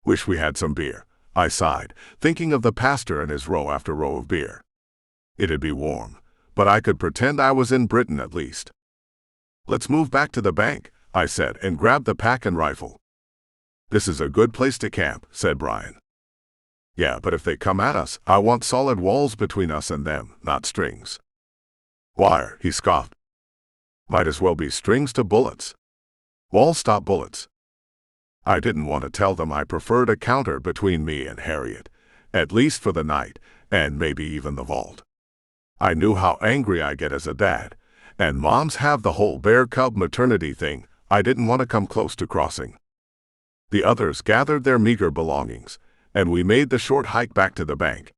"Wish we had some beer," I sighed, thinking of the pastor and his row after row of beer. It'd be warm, but I could pretend I was in Britain at least. "Let's move back to the bank," I said, and grabbed the pack and rifle. "This is a good place to camp," said Brian. "Yeah, but if they come at us, I want solid walls between us and them, not strings." "Wire," he scoffed. "Might as well be strings to bullets. Walls stop bullets." I didn't want to tell them I preferred a counter between me and Harriet, at least for the night, and maybe even the vault. I knew how angry I get as a dad, and moms have the whole bear cub maternity thing. I didn't want to come close to crossing. The others gathered their meager belongings, and we made the short hike back to the bank.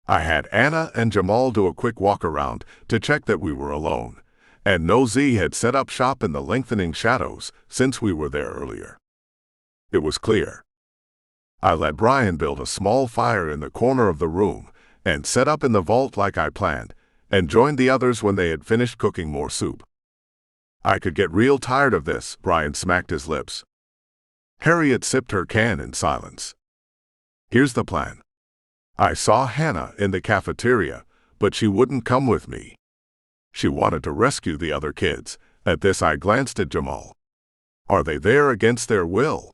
I had Anna and Jamal do a quick walk around to check that we were alone, and no Z had set up shop in the lengthening shadows since we were there earlier. It was clear. I let Brian build a small fire in the corner of the room and set up in the vault like I planned, and joined the others when they had finished cooking more soup. "I could get real tired of this," Brian smacked his lips. Harriet sipped her can in silence. "Here's the plan. I saw Hannah in the cafeteria, but she wouldn't come with me. She wanted to rescue the other kids." At this I glanced at Jamal. Are they there against their will?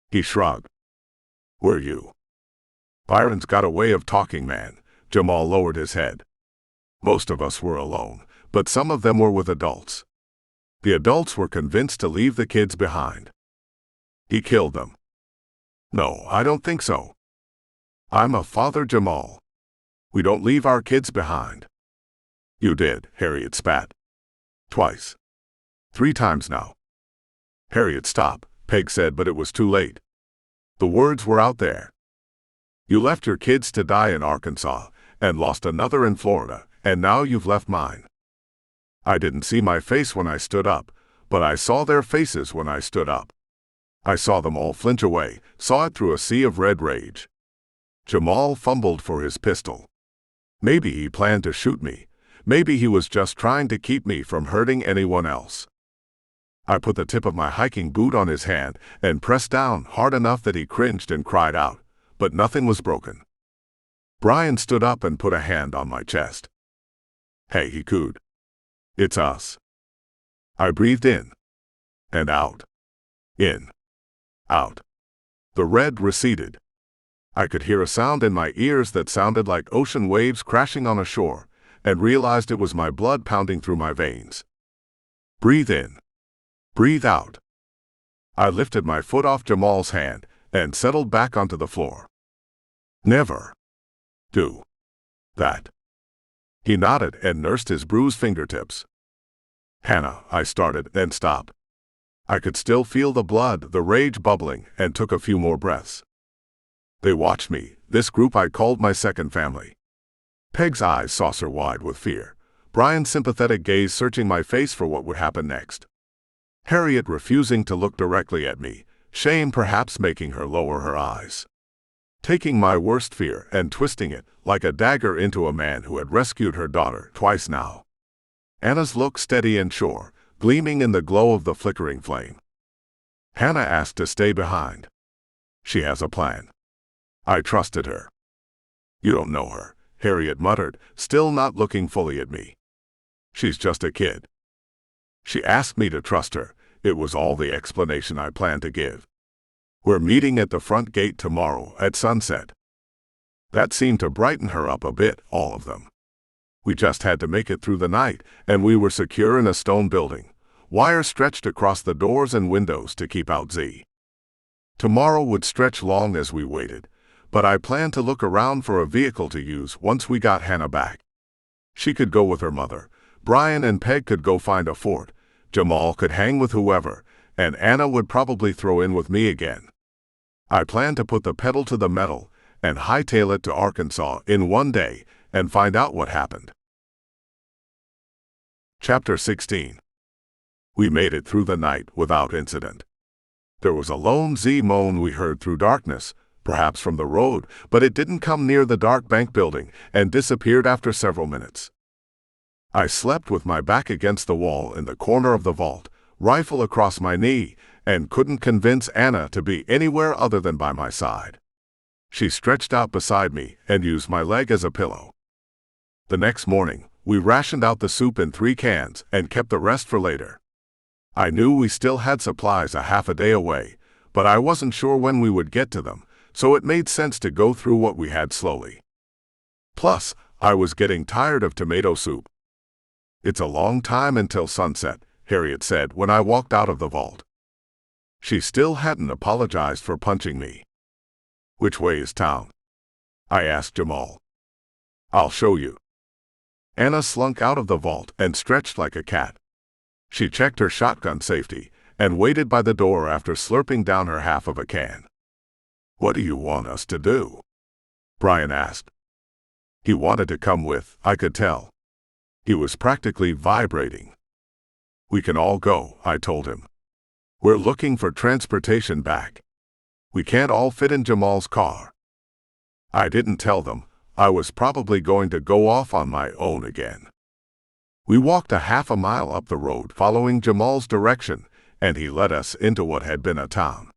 He shrugged. Were you? Byron's got a way of talking, man. Jamal lowered his head. Most of us were alone, but some of them were with adults. The adults were convinced to leave the kids behind. He killed them. No, I don't think so. I'm a father, Jamal. We don't leave our kids behind. You did, Harriet spat. Twice. 3 times now. Harriet, stop, Peg said, but it was too late. The words were out there. You left your kids to die in Arkansas, and lost another in Florida, and now you've left mine. I didn't see my face when I stood up, but I saw their faces when I stood up. I saw them all flinch away, saw it through a sea of red rage. Jamal fumbled for his pistol. Maybe he planned to shoot me. Maybe he was just trying to keep me from hurting anyone else. I put the tip of my hiking boot on his hand and pressed down hard enough that he cringed and cried out, but nothing was broken. Brian stood up and put a hand on my chest. Hey, he cooed. It's us. I breathed in. And out. In. Out. The red receded. I could hear a sound in my ears that sounded like ocean waves crashing on a shore, and realized it was my blood pounding through my veins. Breathe in. Breathe out. I lifted my foot off Jamal's hand and settled back onto the floor. Never do that. He nodded and nursed his bruised fingertips. Hannah, I started, then stopped. I could still feel the blood, the rage bubbling, and took a few more breaths. They watched me, this group I called my second family. Peg's eyes saucer-wide with fear, Brian's sympathetic gaze searching my face for what would happen next. Harriet refusing to look directly at me, shame perhaps making her lower her eyes. Taking my worst fear and twisting it like a dagger into a man who had rescued her daughter twice now. Anna's look steady and sure, gleaming in the glow of the flickering flame. Hannah asked to stay behind. She has a plan. I trusted her. You don't know her, Harriet muttered, still not looking fully at me. She's just a kid. She asked me to trust her. It was all the explanation I planned to give. We're meeting at the front gate tomorrow at sunset. That seemed to brighten her up a bit, all of them. We just had to make it through the night, and we were secure in a stone building. Wires stretched across the doors and windows to keep out Z. Tomorrow would stretch long as we waited, but I planned to look around for a vehicle to use once we got Hannah back. She could go with her mother. Brian and Peg could go find a fort. Jamal could hang with whoever, and Anna would probably throw in with me again. I planned to put the pedal to the metal and hightail it to Arkansas in one day and find out what happened. Chapter 16. We made it through the night without incident. There was a lone Z moan we heard through darkness, perhaps from the road, but it didn't come near the dark bank building and disappeared after several minutes. I slept with my back against the wall in the corner of the vault, rifle across my knee, and couldn't convince Anna to be anywhere other than by my side. She stretched out beside me and used my leg as a pillow. The next morning, we rationed out the soup in 3 cans and kept the rest for later. I knew we still had supplies a half a day away, but I wasn't sure when we would get to them, so it made sense to go through what we had slowly. Plus, I was getting tired of tomato soup. It's a long time until sunset, Harriet said when I walked out of the vault. She still hadn't apologized for punching me. Which way is town? I asked Jamal. I'll show you. Anna slunk out of the vault and stretched like a cat. She checked her shotgun safety and waited by the door after slurping down her half of a can. What do you want us to do? Brian asked. He wanted to come with, I could tell. He was practically vibrating. We can all go, I told him. We're looking for transportation back. We can't all fit in Jamal's car. I didn't tell them. I was probably going to go off on my own again. We walked a half a mile up the road following Jamal's direction, and he led us into what had been a town.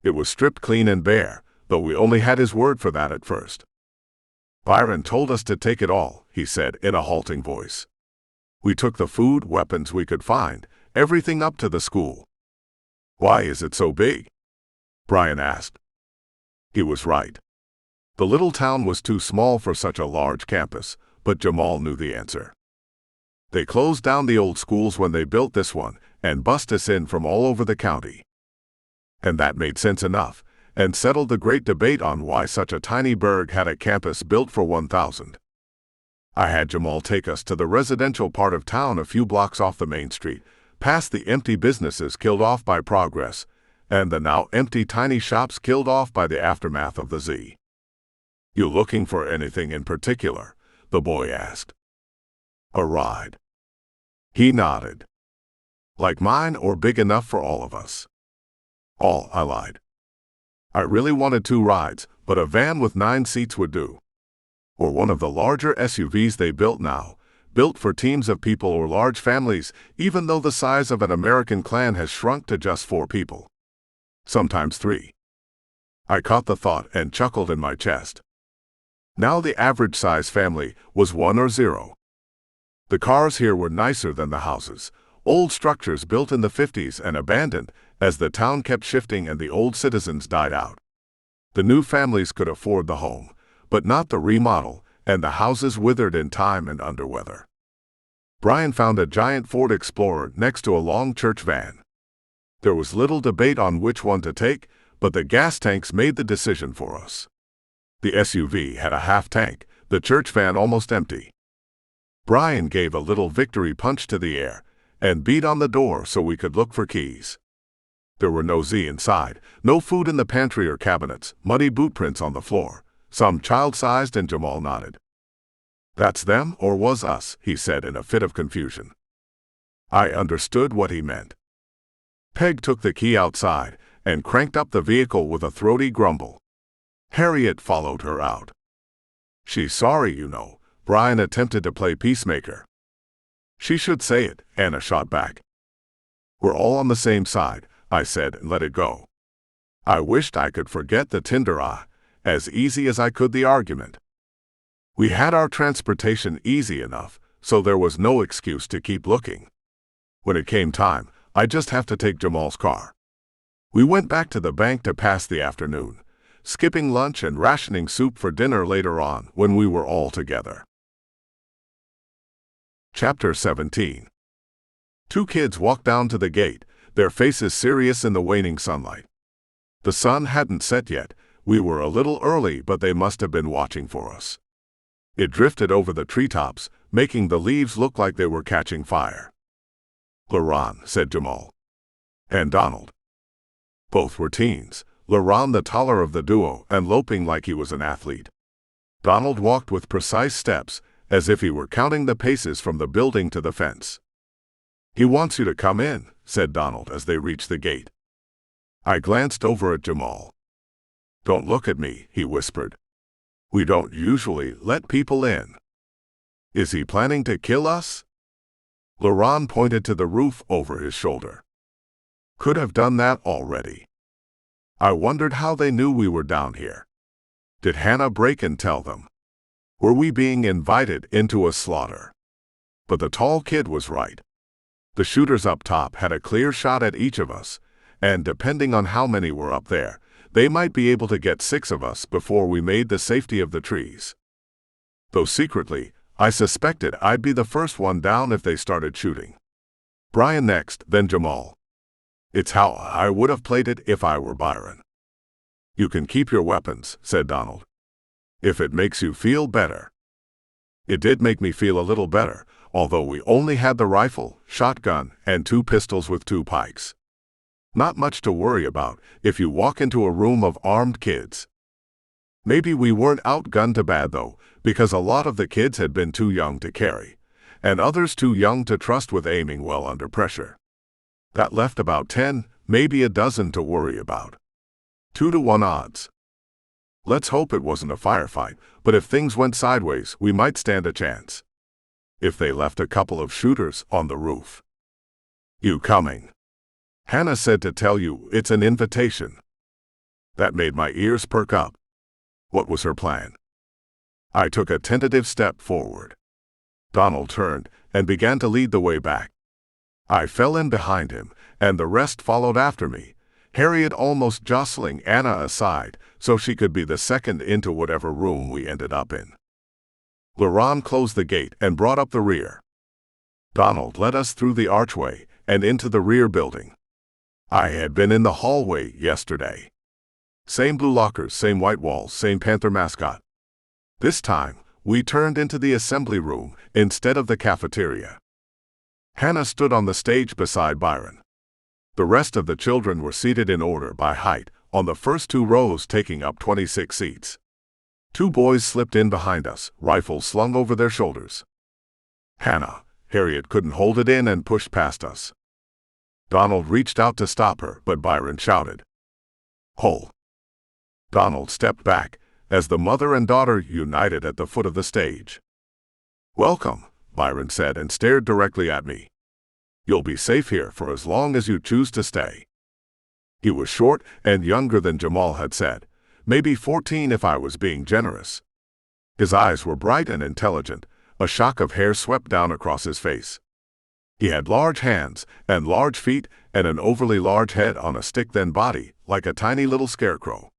It was stripped clean and bare, though we only had his word for that at first. Byron told us to take it all, he said in a halting voice. We took the food, weapons we could find, everything up to the school. Why is it so big? Brian asked. He was right. The little town was too small for such a large campus, but Jamal knew the answer. They closed down the old schools when they built this one and bussed us in from all over the county. And that made sense enough, and settled the great debate on why such a tiny burg had a campus built for 1,000. I had Jamal take us to the residential part of town a few blocks off the main street, past the empty businesses killed off by progress, and the now empty tiny shops killed off by the aftermath of the Z. You looking for anything in particular? The boy asked. A ride. He nodded. Like mine or big enough for all of us? All, I lied. I really wanted 2 rides, but a van with 9 seats would do. Or one of the larger SUVs they built now, built for teams of people or large families, even though the size of an American clan has shrunk to just 4 people. Sometimes 3. I caught the thought and chuckled in my chest. Now the average size family was 1 or 0. The cars here were nicer than the houses, old structures built in the 50s and abandoned as the town kept shifting and the old citizens died out. The new families could afford the home, but not the remodel, and the houses withered in time and under weather. Brian found a giant Ford Explorer next to a long church van. There was little debate on which one to take, but the gas tanks made the decision for us. The SUV had a half tank, the church van almost empty. Brian gave a little victory punch to the air and beat on the door so we could look for keys. There were no Z inside, no food in the pantry or cabinets, muddy boot prints on the floor, some child-sized, and Jamal nodded. That's them or was us, he said in a fit of confusion. I understood what he meant. Peg took the key outside and cranked up the vehicle with a throaty grumble. Harriet followed her out. She's sorry, you know. Brian attempted to play peacemaker. She should say it, Anna shot back. We're all on the same side, I said and let it go. I wished I could forget the Tinder as easy as I could the argument. We had our transportation easy enough, so there was no excuse to keep looking. When it came time, I'd just have to take Jamal's car. We went back to the bank to pass the afternoon, skipping lunch and rationing soup for dinner later on when we were all together. Chapter 17. 2 kids walked down to the gate, their faces serious in the waning sunlight. The sun hadn't set yet. We were a little early, but they must have been watching for us. It drifted over the treetops, making the leaves look like they were catching fire. Laron, said Jamal. And Donald. Both were teens, Laron the taller of the duo and loping like he was an athlete. Donald walked with precise steps, as if he were counting the paces from the building to the fence. He wants you to come in, said Donald as they reached the gate. I glanced over at Jamal. Don't look at me, he whispered. We don't usually let people in. Is he planning to kill us? Laron pointed to the roof over his shoulder. Could have done that already. I wondered how they knew we were down here. Did Hannah break and tell them? Were we being invited into a slaughter? But the tall kid was right. The shooters up top had a clear shot at each of us, and depending on how many were up there, they might be able to get 6 of us before we made the safety of the trees. Though secretly, I suspected I'd be the first one down if they started shooting. Brian next, then Jamal. It's how I would have played it if I were Byron. You can keep your weapons, said Donald. If it makes you feel better. It did make me feel a little better, although we only had the rifle, shotgun, and 2 pistols with 2 pikes. Not much to worry about if you walk into a room of armed kids. Maybe we weren't outgunned too bad though, because a lot of the kids had been too young to carry, and others too young to trust with aiming well under pressure. That left about 10, maybe a dozen to worry about. 2 to 1 odds. Let's hope it wasn't a firefight, but if things went sideways, we might stand a chance. If they left a couple of shooters on the roof. You coming? Hannah said to tell you it's an invitation. That made my ears perk up. What was her plan? I took a tentative step forward. Donald turned and began to lead the way back. I fell in behind him, and the rest followed after me, Harriet almost jostling Anna aside so she could be the second into whatever room we ended up in. Laurent closed the gate and brought up the rear. Donald led us through the archway and into the rear building. I had been in the hallway yesterday. Same blue lockers, same white walls, same Panther mascot. This time, we turned into the assembly room instead of the cafeteria. Hannah stood on the stage beside Byron. The rest of the children were seated in order by height, on the first 2 rows taking up 26 seats. 2 boys slipped in behind us, rifles slung over their shoulders. Hannah, Harriet couldn't hold it in and pushed past us. Donald reached out to stop her, but Byron shouted, "Hold!" Donald stepped back, as the mother and daughter united at the foot of the stage. "Welcome," Byron said and stared directly at me. "You'll be safe here for as long as you choose to stay." He was short and younger than Jamal had said, maybe 14 if I was being generous. His eyes were bright and intelligent, a shock of hair swept down across his face. He had large hands and large feet and an overly large head on a stick-thin body, like a tiny little scarecrow.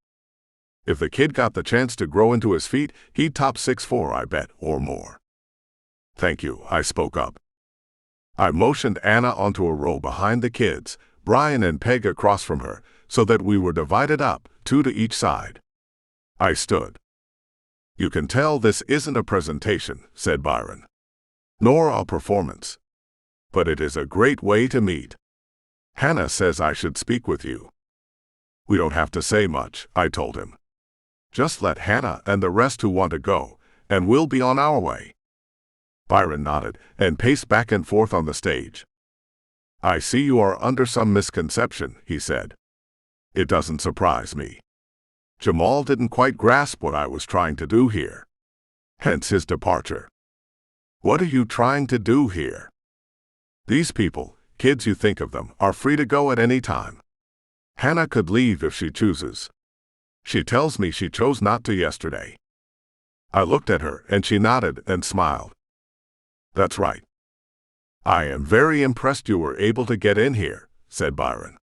If the kid got the chance to grow into his feet, he'd top 6'4", I bet, or more. "Thank you," I spoke up. I motioned Anna onto a row behind the kids, Brian and Peg across from her, so that we were divided up, 2 to each side. I stood. "You can tell this isn't a presentation," said Byron. "Nor a performance. But it is a great way to meet. Hannah says I should speak with you." "We don't have to say much," I told him. "Just let Hannah and the rest who want to go, and we'll be on our way." Byron nodded and paced back and forth on the stage. "I see you are under some misconception," he said. "It doesn't surprise me. Jamal didn't quite grasp what I was trying to do here. Hence his departure." "What are you trying to do here?" "These people, kids you think of them, are free to go at any time. Hannah could leave if she chooses. She tells me she chose not to yesterday." I looked at her and she nodded and smiled. "That's right. I am very impressed you were able to get in here," said Byron.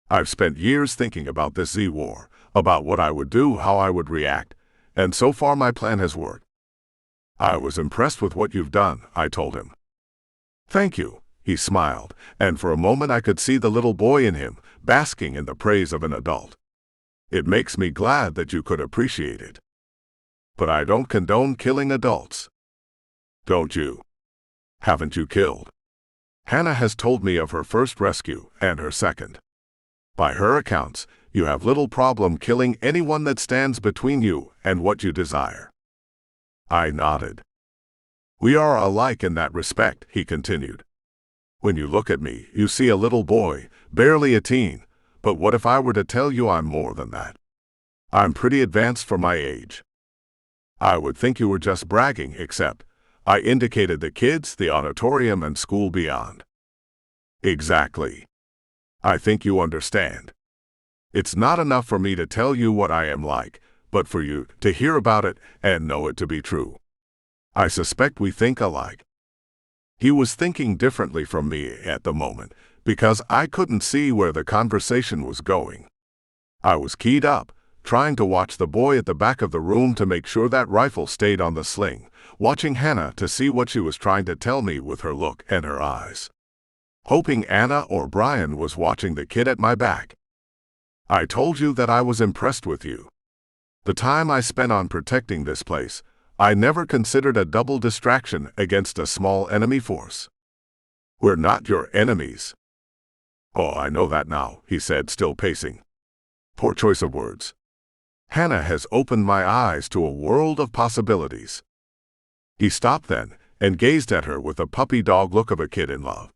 "I've spent years thinking about this Z war, about what I would do, how I would react, and so far my plan has worked." "I was impressed with what you've done," I told him. "Thank you," he smiled, and for a moment I could see the little boy in him, basking in the praise of an adult. "It makes me glad that you could appreciate it. But I don't condone killing adults." "Don't you? Haven't you killed?" "Hannah has told me of her first rescue and her second. By her accounts, you have little problem killing anyone that stands between you and what you desire." I nodded. "We are alike in that respect," he continued. "When you look at me, you see a little boy, barely a teen, but what if I were to tell you I'm more than that? I'm pretty advanced for my age." "I would think you were just bragging, except," I indicated the kids, the auditorium, and school beyond. "Exactly. I think you understand. It's not enough for me to tell you what I am like, but for you to hear about it and know it to be true. I suspect we think alike." He was thinking differently from me at the moment, because I couldn't see where the conversation was going. I was keyed up, trying to watch the boy at the back of the room to make sure that rifle stayed on the sling, watching Hannah to see what she was trying to tell me with her look and her eyes. Hoping Anna or Brian was watching the kid at my back. "I told you that I was impressed with you. The time I spent on protecting this place, I never considered a double distraction against a small enemy force." "We're not your enemies." "Oh, I know that now," he said, still pacing. Poor choice of words. "Hannah has opened my eyes to a world of possibilities." He stopped then and gazed at her with a puppy dog look of a kid in love.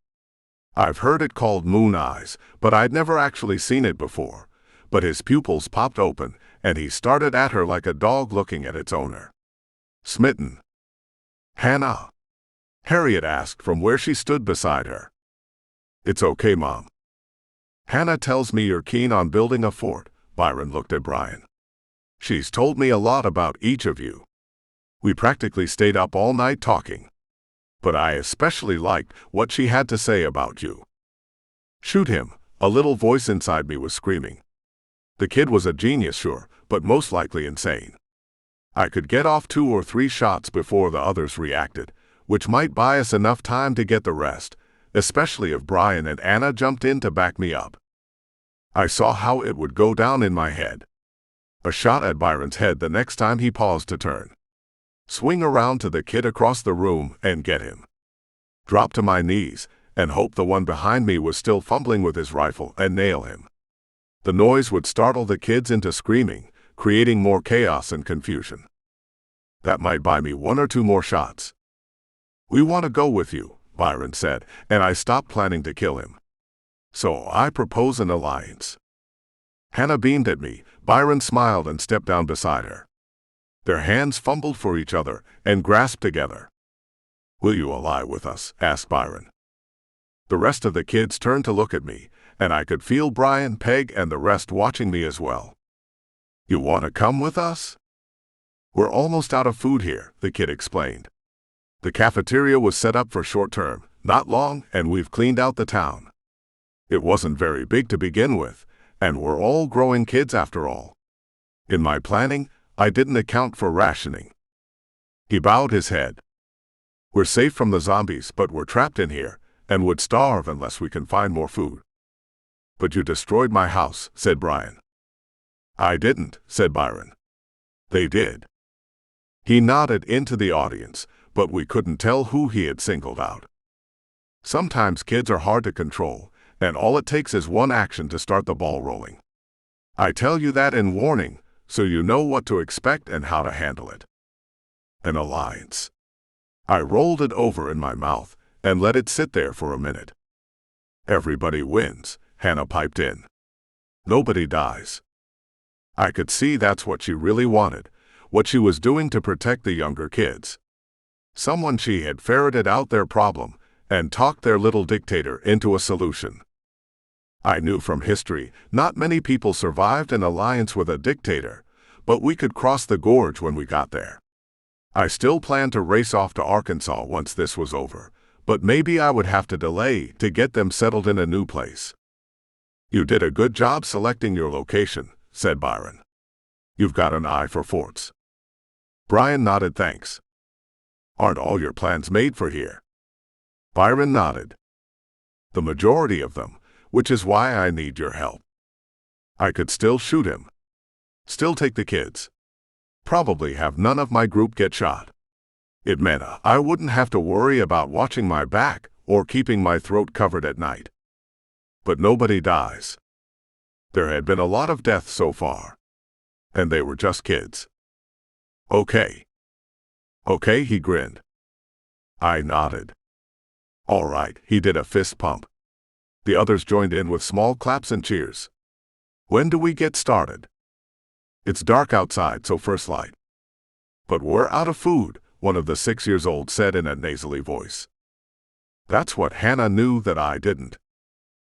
I've heard it called moon eyes, but I'd never actually seen it before. But his pupils popped open, and he started at her like a dog looking at its owner. "Smitten." "Hannah?" Harriet asked from where she stood beside her. "It's okay, Mom." "Hannah tells me you're keen on building a fort." Byron looked at Brian. "She's told me a lot about each of you. We practically stayed up all night talking." But I especially liked what she had to say about you. Shoot him, a little voice inside me was screaming. The kid was a genius, sure, but most likely insane. I could get off 2 or 3 shots before the others reacted, which might buy us enough time to get the rest, especially if Brian and Anna jumped in to back me up. I saw how it would go down in my head. A shot at Byron's head the next time he paused to turn. Swing around to the kid across the room and get him. Drop to my knees and hope the one behind me was still fumbling with his rifle and nail him. The noise would startle the kids into screaming, creating more chaos and confusion. That might buy me 1 or 2 more shots. We want to go with you, Byron said, and I stopped planning to kill him. So I propose an alliance. Hannah beamed at me. Byron smiled and stepped down beside her. Their hands fumbled for each other and grasped together. Will you ally with us? Asked Byron. The rest of the kids turned to look at me, and I could feel Brian, Peg, and the rest watching me as well. You want to come with us? We're almost out of food here, the kid explained. The cafeteria was set up for short term, not long, and we've cleaned out the town. It wasn't very big to begin with, and we're all growing kids after all. In my planning, I didn't account for rationing. He bowed his head. We're safe from the zombies, but we're trapped in here, and would starve unless we can find more food. But you destroyed my house, said Brian. I didn't, said Byron. They did. He nodded into the audience, but we couldn't tell who he had singled out. Sometimes kids are hard to control, and all it takes is one action to start the ball rolling. I tell you that in warning, so you know what to expect and how to handle it. An alliance. I rolled it over in my mouth and let it sit there for a minute. Everybody wins, Hannah piped in. Nobody dies. I could see that's what she really wanted, what she was doing to protect the younger kids. Someone she had ferreted out their problem and talked their little dictator into a solution. I knew from history not many people survived an alliance with a dictator, but we could cross the gorge when we got there. I still planned to race off to Arkansas once this was over, but maybe I would have to delay to get them settled in a new place. You did a good job selecting your location, said Byron. You've got an eye for forts. Brian nodded thanks. Aren't all your plans made for here? Byron nodded. The majority of them, which is why I need your help. I could still shoot him. Still take the kids. Probably have none of my group get shot. It meant I wouldn't have to worry about watching my back or keeping my throat covered at night. But nobody dies. There had been a lot of death so far. And they were just kids. Okay. Okay, he grinned. I nodded. All right, he did a fist pump. The others joined in with small claps and cheers. When do we get started? It's dark outside, so first light. But we're out of food, one of the 6-year-olds said in a nasally voice. That's what Hannah knew that I didn't.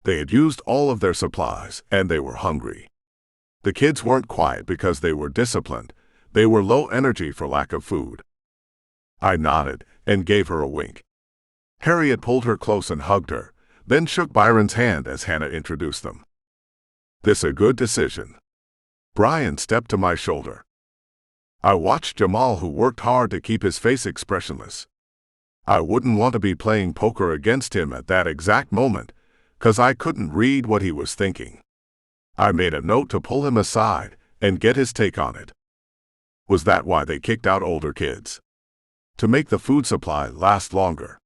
They had used all of their supplies, and they were hungry. The kids weren't quiet because they were disciplined. They were low energy for lack of food. I nodded and gave her a wink. Harriet pulled her close and hugged her, then shook Byron's hand as Hannah introduced them. This a good decision. Brian stepped to my shoulder. I watched Jamal, who worked hard to keep his face expressionless. I wouldn't want to be playing poker against him at that exact moment, 'cause I couldn't read what he was thinking. I made a note to pull him aside and get his take on it. Was that why they kicked out older kids? To make the food supply last longer?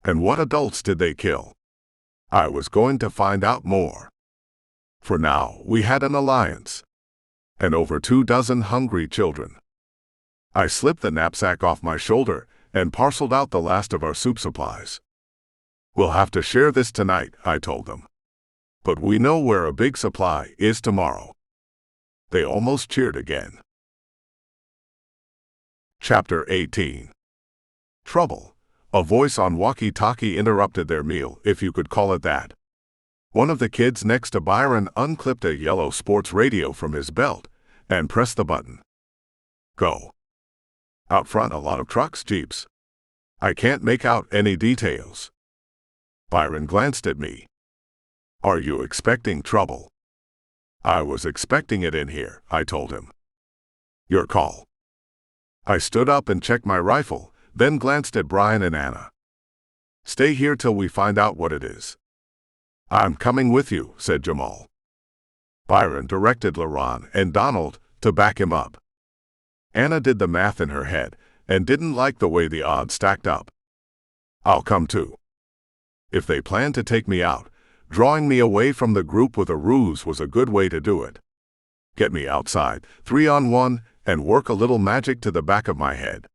And what adults did they kill? I was going to find out more. For now, we had an alliance. And over 24 hungry children. I slipped the knapsack off my shoulder and parceled out the last of our soup supplies. We'll have to share this tonight, I told them. But we know where a big supply is tomorrow. They almost cheered again. Chapter 18. Trouble. A voice on walkie-talkie interrupted their meal, if you could call it that. One of the kids next to Byron unclipped a yellow sports radio from his belt and pressed the button. Go. Out front, a lot of trucks, jeeps. I can't make out any details. Byron glanced at me. Are you expecting trouble? I was expecting it in here, I told him. Your call. I stood up and checked my rifle, then glanced at Brian and Anna. Stay here till we find out what it is. I'm coming with you, said Jamal. Byron directed Laron and Donald to back him up. Anna did the math in her head and didn't like the way the odds stacked up. I'll come too. If they planned to take me out, drawing me away from the group with a ruse was a good way to do it. Get me outside, 3-on-1, and work a little magic to the back of my head.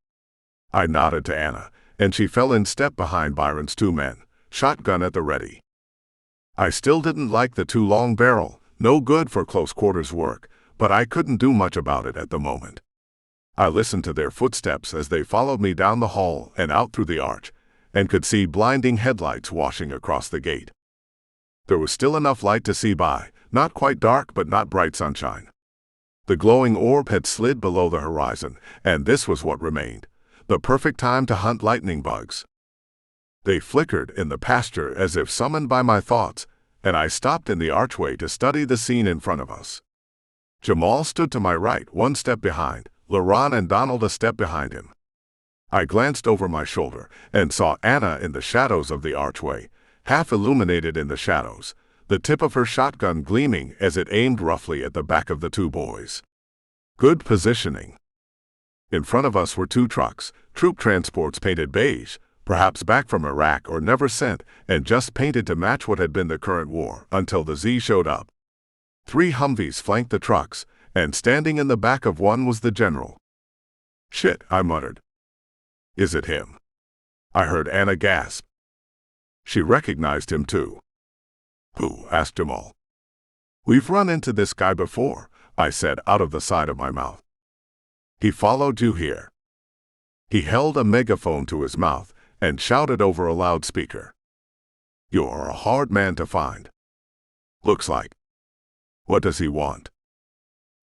I nodded to Anna, and she fell in step behind Byron's 2 men, shotgun at the ready. I still didn't like the too long barrel, no good for close quarters work, but I couldn't do much about it at the moment. I listened to their footsteps as they followed me down the hall and out through the arch, and could see blinding headlights washing across the gate. There was still enough light to see by, not quite dark but not bright sunshine. The glowing orb had slid below the horizon, and this was what remained, the perfect time to hunt lightning bugs. They flickered in the pasture as if summoned by my thoughts, and I stopped in the archway to study the scene in front of us. Jamal stood to my right, 1 step behind, Laron and Donald a step behind him. I glanced over my shoulder and saw Anna in the shadows of the archway, half illuminated in the shadows, the tip of her shotgun gleaming as it aimed roughly at the back of the 2 boys. Good positioning. In front of us were 2 trucks, troop transports painted beige, perhaps back from Iraq or never sent, and just painted to match what had been the current war until the Z showed up. 3 Humvees flanked the trucks, and standing in the back of one was the general. Shit, I muttered. Is it him? I heard Anna gasp. She recognized him too. Who? Asked Jamal. We've run into this guy before, I said out of the side of my mouth. He followed you here. He held a megaphone to his mouth and shouted over a loudspeaker. You're a hard man to find. Looks like. What does he want?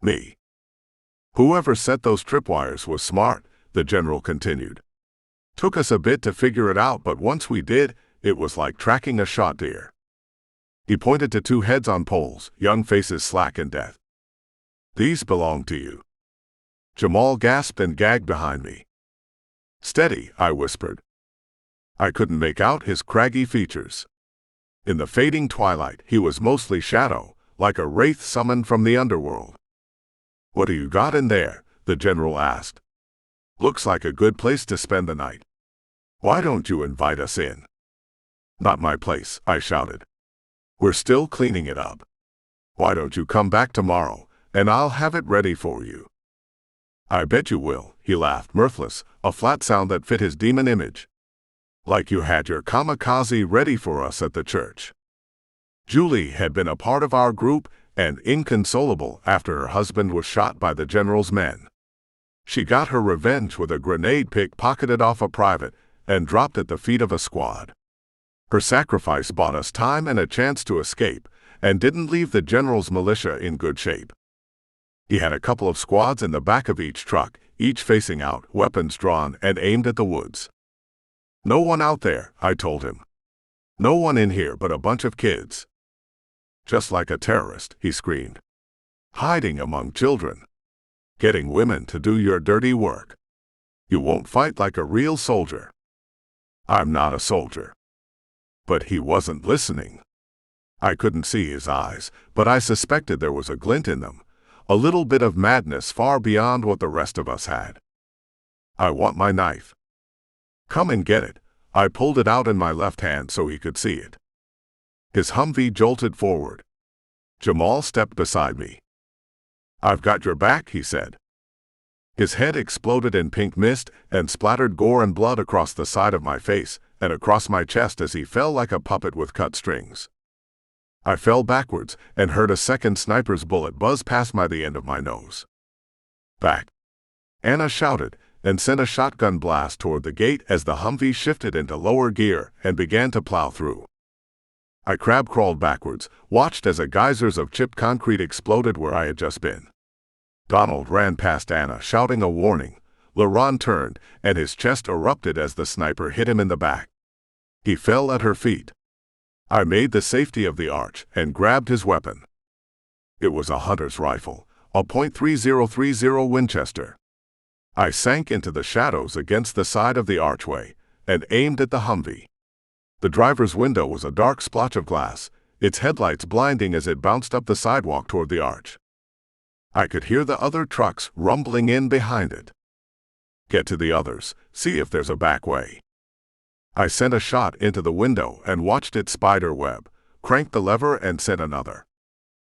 Me. Whoever set those tripwires was smart, the general continued. Took us a bit to figure it out, but once we did, it was like tracking a shot deer. He pointed to 2 heads on poles, young faces slack in death. These belong to you. Jamal gasped and gagged behind me. Steady, I whispered. I couldn't make out his craggy features. In the fading twilight, he was mostly shadow, like a wraith summoned from the underworld. What do you got in there? The general asked. Looks like a good place to spend the night. Why don't you invite us in? Not my place, I shouted. We're still cleaning it up. Why don't you come back tomorrow, and I'll have it ready for you? I bet you will, he laughed, mirthless, a flat sound that fit his demon image. Like you had your kamikaze ready for us at the church. Julie had been a part of our group and inconsolable after her husband was shot by the general's men. She got her revenge with a grenade pickpocketed off a private and dropped at the feet of a squad. Her sacrifice bought us time and a chance to escape, and didn't leave the general's militia in good shape. He had a couple of squads in the back of each truck, each facing out, weapons drawn and aimed at the woods. No one out there, I told him. No one in here but a bunch of kids. Just like a terrorist, he screamed. Hiding among children. Getting women to do your dirty work. You won't fight like a real soldier. I'm not a soldier. But he wasn't listening. I couldn't see his eyes, but I suspected there was a glint in them, a little bit of madness far beyond what the rest of us had. I want my knife. Come and get it. I pulled it out in my left hand so he could see it. His Humvee jolted forward. Jamal stepped beside me. I've got your back, he said. His head exploded in pink mist and splattered gore and blood across the side of my face and across my chest as he fell like a puppet with cut strings. I fell backwards and heard a second sniper's bullet buzz past the end of my nose. Back! Anna shouted and sent a shotgun blast toward the gate as the Humvee shifted into lower gear and began to plow through. I crab-crawled backwards, watched as geysers of chipped concrete exploded where I had just been. Donald ran past Anna shouting a warning. LaRon turned, and his chest erupted as the sniper hit him in the back. He fell at her feet. I made the safety of the arch and grabbed his weapon. It was a hunter's rifle, a .3030 Winchester. I sank into the shadows against the side of the archway and aimed at the Humvee. The driver's window was a dark splotch of glass, its headlights blinding as it bounced up the sidewalk toward the arch. I could hear the other trucks rumbling in behind it. Get to the others, see if there's a back way. I sent a shot into the window and watched it spider web, cranked the lever and sent another.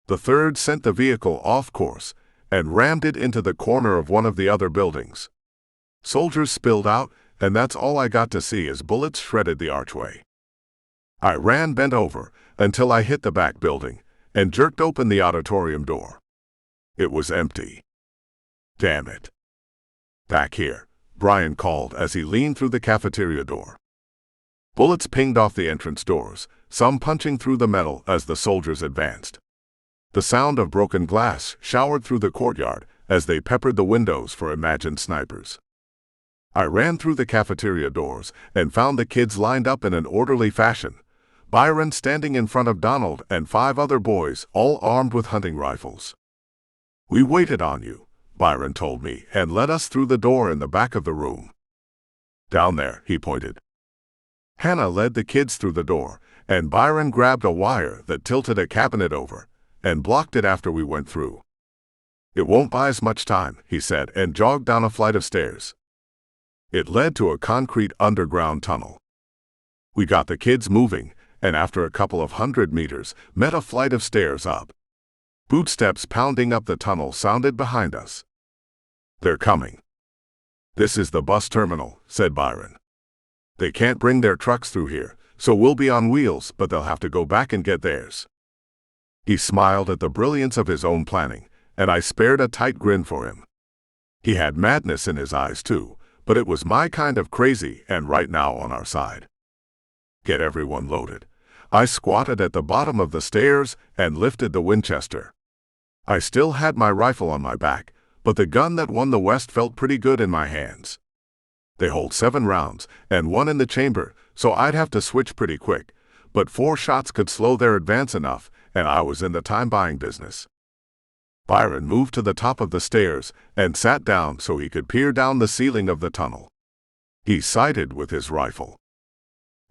The third sent the vehicle off course and rammed it into the corner of one of the other buildings. Soldiers spilled out, and that's all I got to see as bullets shredded the archway. I ran bent over until I hit the back building and jerked open the auditorium door. It was empty. Damn it. Back here, Brian called as he leaned through the cafeteria door. Bullets pinged off the entrance doors, some punching through the metal as the soldiers advanced. The sound of broken glass showered through the courtyard as they peppered the windows for imagined snipers. I ran through the cafeteria doors and found the kids lined up in an orderly fashion, Byron standing in front of Donald and 5 other boys, all armed with hunting rifles. "We waited on you," Byron told me, and led us through the door in the back of the room. "Down there," he pointed. Hannah led the kids through the door, and Byron grabbed a wire that tilted a cabinet over and blocked it after we went through. "It won't buy us much time," he said, and jogged down a flight of stairs. It led to a concrete underground tunnel. We got the kids moving, and after a couple of 100 meters, met a flight of stairs up. Bootsteps pounding up the tunnel sounded behind us. "They're coming." "This is the bus terminal," said Byron. "They can't bring their trucks through here, so we'll be on wheels, but they'll have to go back and get theirs." He smiled at the brilliance of his own planning, and I spared a tight grin for him. He had madness in his eyes too, but it was my kind of crazy and right now on our side. "Get everyone loaded." I squatted at the bottom of the stairs and lifted the Winchester. I still had my rifle on my back, but the gun that won the West felt pretty good in my hands. They hold 7 rounds and 1 in the chamber, so I'd have to switch pretty quick, but 4 shots could slow their advance enough, and I was in the time-buying business. Byron moved to the top of the stairs and sat down so he could peer down the ceiling of the tunnel. He sighted with his rifle.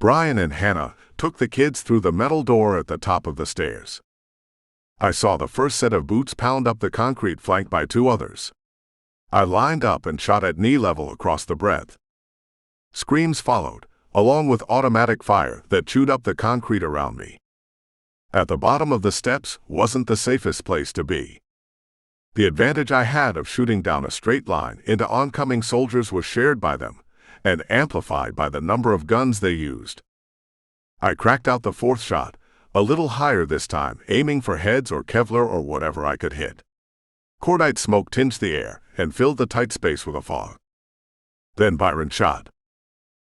Brian and Hannah took the kids through the metal door at the top of the stairs. I saw the first set of boots pound up the concrete flanked by 2 others. I lined up and shot at knee level across the breadth. Screams followed, along with automatic fire that chewed up the concrete around me. At the bottom of the steps wasn't the safest place to be. The advantage I had of shooting down a straight line into oncoming soldiers was shared by them, and amplified by the number of guns they used. I cracked out the 4th shot, a little higher this time, aiming for heads or Kevlar or whatever I could hit. Cordite smoke tinged the air and filled the tight space with a fog. Then Byron shot.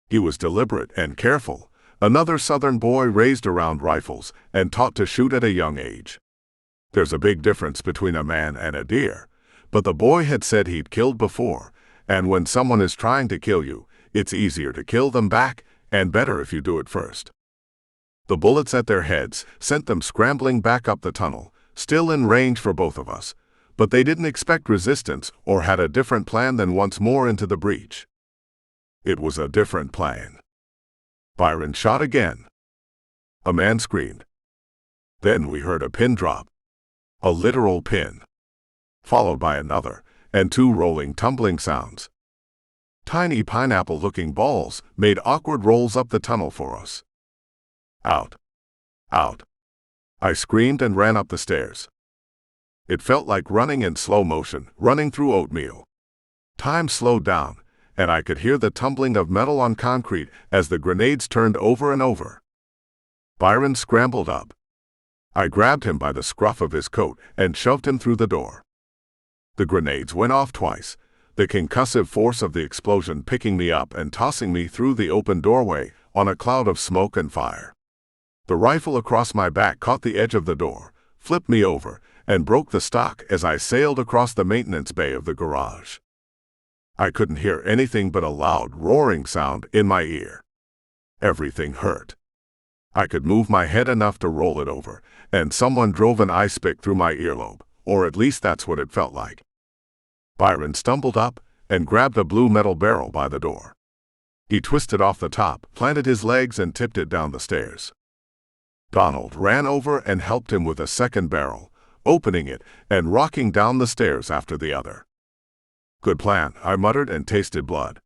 He was deliberate and careful, another Southern boy raised around rifles and taught to shoot at a young age. There's a big difference between a man and a deer, but the boy had said he'd killed before, and when someone is trying to kill you, it's easier to kill them back, and better if you do it first. The bullets at their heads sent them scrambling back up the tunnel, still in range for both of us, but they didn't expect resistance or had a different plan than once more into the breach. It was a different plan. Byron shot again. A man screamed. Then we heard a pin drop. A literal pin. Followed by another, and 2 rolling, tumbling sounds. Tiny pineapple-looking balls made awkward rolls up the tunnel for us. Out. Out. I screamed and ran up the stairs. It felt like running in slow motion, running through oatmeal. Time slowed down, and I could hear the tumbling of metal on concrete as the grenades turned over and over. Byron scrambled up. I grabbed him by the scruff of his coat and shoved him through the door. The grenades went off twice, the concussive force of the explosion picking me up and tossing me through the open doorway on a cloud of smoke and fire. The rifle across my back caught the edge of the door, flipped me over, and broke the stock as I sailed across the maintenance bay of the garage. I couldn't hear anything but a loud, roaring sound in my ear. Everything hurt. I could move my head enough to roll it over, and someone drove an ice pick through my earlobe, or at least that's what it felt like. Byron stumbled up and grabbed a blue metal barrel by the door. He twisted off the top, planted his legs, and tipped it down the stairs. Donald ran over and helped him with a second barrel, opening it and rocking down the stairs after the other. Good plan, I muttered and tasted blood.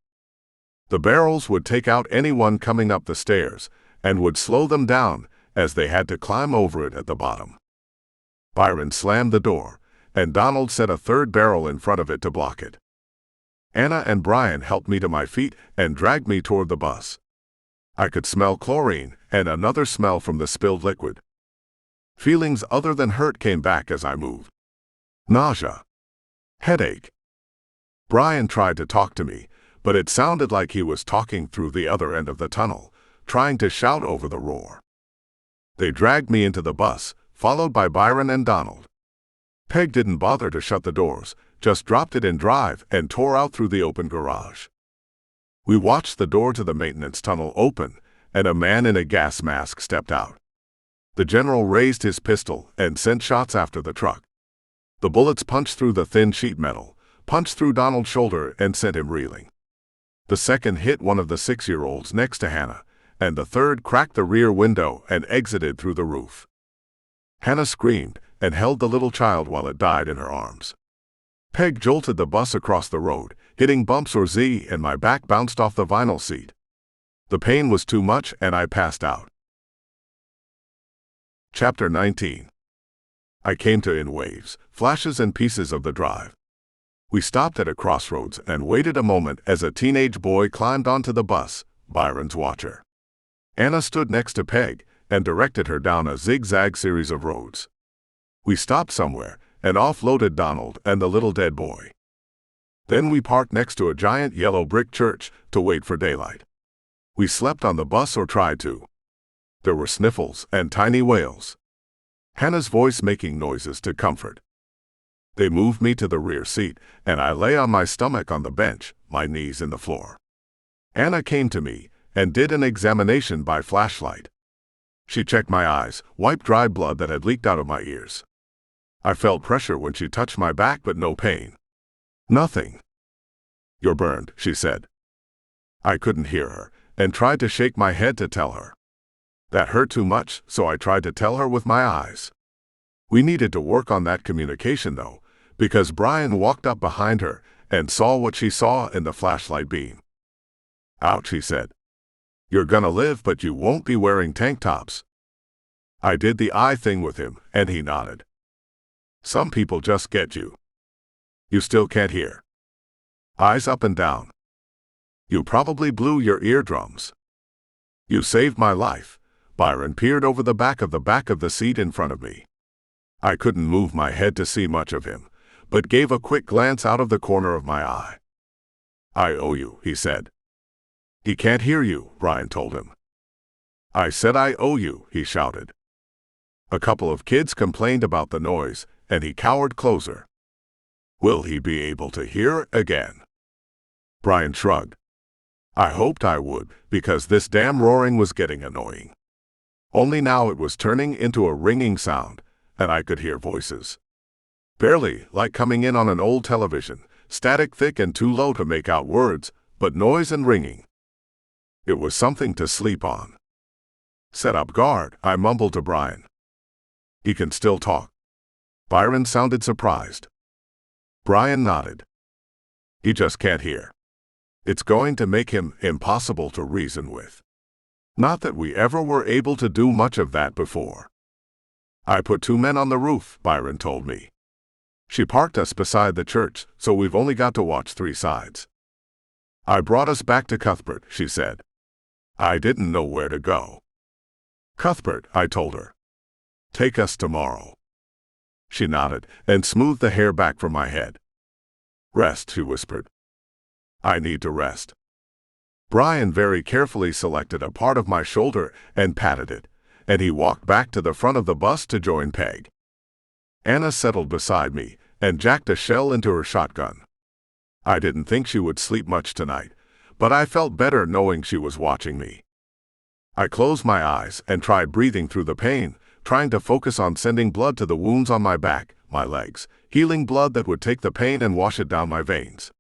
The barrels would take out anyone coming up the stairs and would slow them down as they had to climb over it at the bottom. Byron slammed the door, and Donald set a third barrel in front of it to block it. Anna and Brian helped me to my feet and dragged me toward the bus. I could smell chlorine and another smell from the spilled liquid. Feelings other than hurt came back as I moved. Nausea. Headache. Brian tried to talk to me, but it sounded like he was talking through the other end of the tunnel, trying to shout over the roar. They dragged me into the bus, followed by Byron and Donald. Peg didn't bother to shut the doors, just dropped it in drive and tore out through the open garage. We watched the door to the maintenance tunnel open, and a man in a gas mask stepped out. The general raised his pistol and sent shots after the truck. The bullets punched through the thin sheet metal, punched through Donald's shoulder and sent him reeling. The second hit one of the 6-year-olds next to Hannah, and the third cracked the rear window and exited through the roof. Hannah screamed and held the little child while it died in her arms. Peg jolted the bus across the road, hitting bumps or Z, and my back bounced off the vinyl seat. The pain was too much and I passed out. Chapter 19. I came to in waves, flashes and pieces of the drive. We stopped at a crossroads and waited a moment as a teenage boy climbed onto the bus, Byron's watcher. Anna stood next to Peg and directed her down a zigzag series of roads. We stopped somewhere and offloaded Donald and the little dead boy. Then we parked next to a giant yellow brick church to wait for daylight. We slept on the bus or tried to. There were sniffles and tiny wails. Hannah's voice making noises to comfort. They moved me to the rear seat, and I lay on my stomach on the bench, my knees in the floor. Anna came to me and did an examination by flashlight. She checked my eyes, wiped dry blood that had leaked out of my ears. I felt pressure when she touched my back, but no pain. Nothing. You're burned, she said. I couldn't hear her, and tried to shake my head to tell her. That hurt too much, so I tried to tell her with my eyes. We needed to work on that communication, though, because Brian walked up behind her and saw what she saw in the flashlight beam. Ouch, he said. You're gonna live, but you won't be wearing tank tops. I did the eye thing with him, and he nodded. Some people just get you. You still can't hear. Eyes up and down. You probably blew your eardrums. You saved my life. Byron peered over the back of the seat in front of me. I couldn't move my head to see much of him, but gave a quick glance out of the corner of my eye. I owe you, he said. He can't hear you, Brian told him. I said I owe you, he shouted. A couple of kids complained about the noise, and he cowered closer. Will he be able to hear again? Brian shrugged. I hoped I would, because this damn roaring was getting annoying. Only now it was turning into a ringing sound, and I could hear voices. Barely, like coming in on an old television, static, thick and too low to make out words, but noise and ringing. It was something to sleep on. Set up guard, I mumbled to Brian. He can still talk. Byron sounded surprised. Brian nodded. He just can't hear. It's going to make him impossible to reason with. Not that we ever were able to do much of that before. I put 2 men on the roof, Byron told me. She parked us beside the church, so we've only got to watch 3 sides. I brought us back to Cuthbert, she said. I didn't know where to go. Cuthbert, I told her. Take us tomorrow. She nodded and smoothed the hair back from my head. Rest, she whispered. I need to rest. Brian very carefully selected a part of my shoulder and patted it, and he walked back to the front of the bus to join Peg. Anna settled beside me and jacked a shell into her shotgun. I didn't think she would sleep much tonight, but I felt better knowing she was watching me. I closed my eyes and tried breathing through the pain, trying to focus on sending blood to the wounds on my back, my legs, healing blood that would take the pain and wash it down my veins.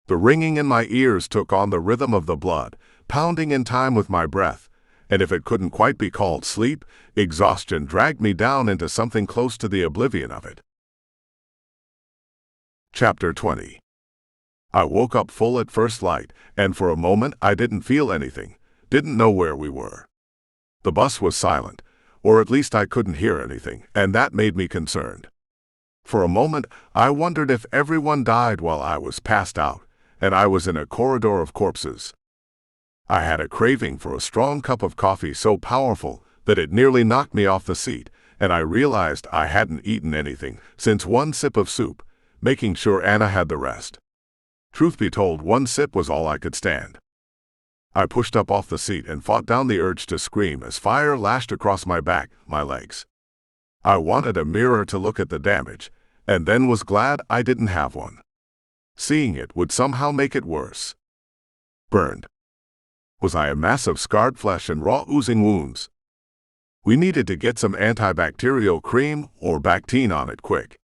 The ringing in my ears took on the rhythm of the blood, pounding in time with my breath, and if it couldn't quite be called sleep, exhaustion dragged me down into something close to the oblivion of it. Chapter 20. I woke up full at first light, and for a moment I didn't feel anything, didn't know where we were. The bus was silent, or at least I couldn't hear anything, and that made me concerned. For a moment, I wondered if everyone died while I was passed out, and I was in a corridor of corpses. I had a craving for a strong cup of coffee so powerful that it nearly knocked me off the seat, and I realized I hadn't eaten anything since one sip of soup, making sure Anna had the rest. Truth be told, one sip was all I could stand. I pushed up off the seat and fought down the urge to scream as fire lashed across my back, my legs. I wanted a mirror to look at the damage, and then was glad I didn't have one. Seeing it would somehow make it worse. Burned. Was I a mass of scarred flesh and raw oozing wounds? We needed to get some antibacterial cream or Bactine on it quick.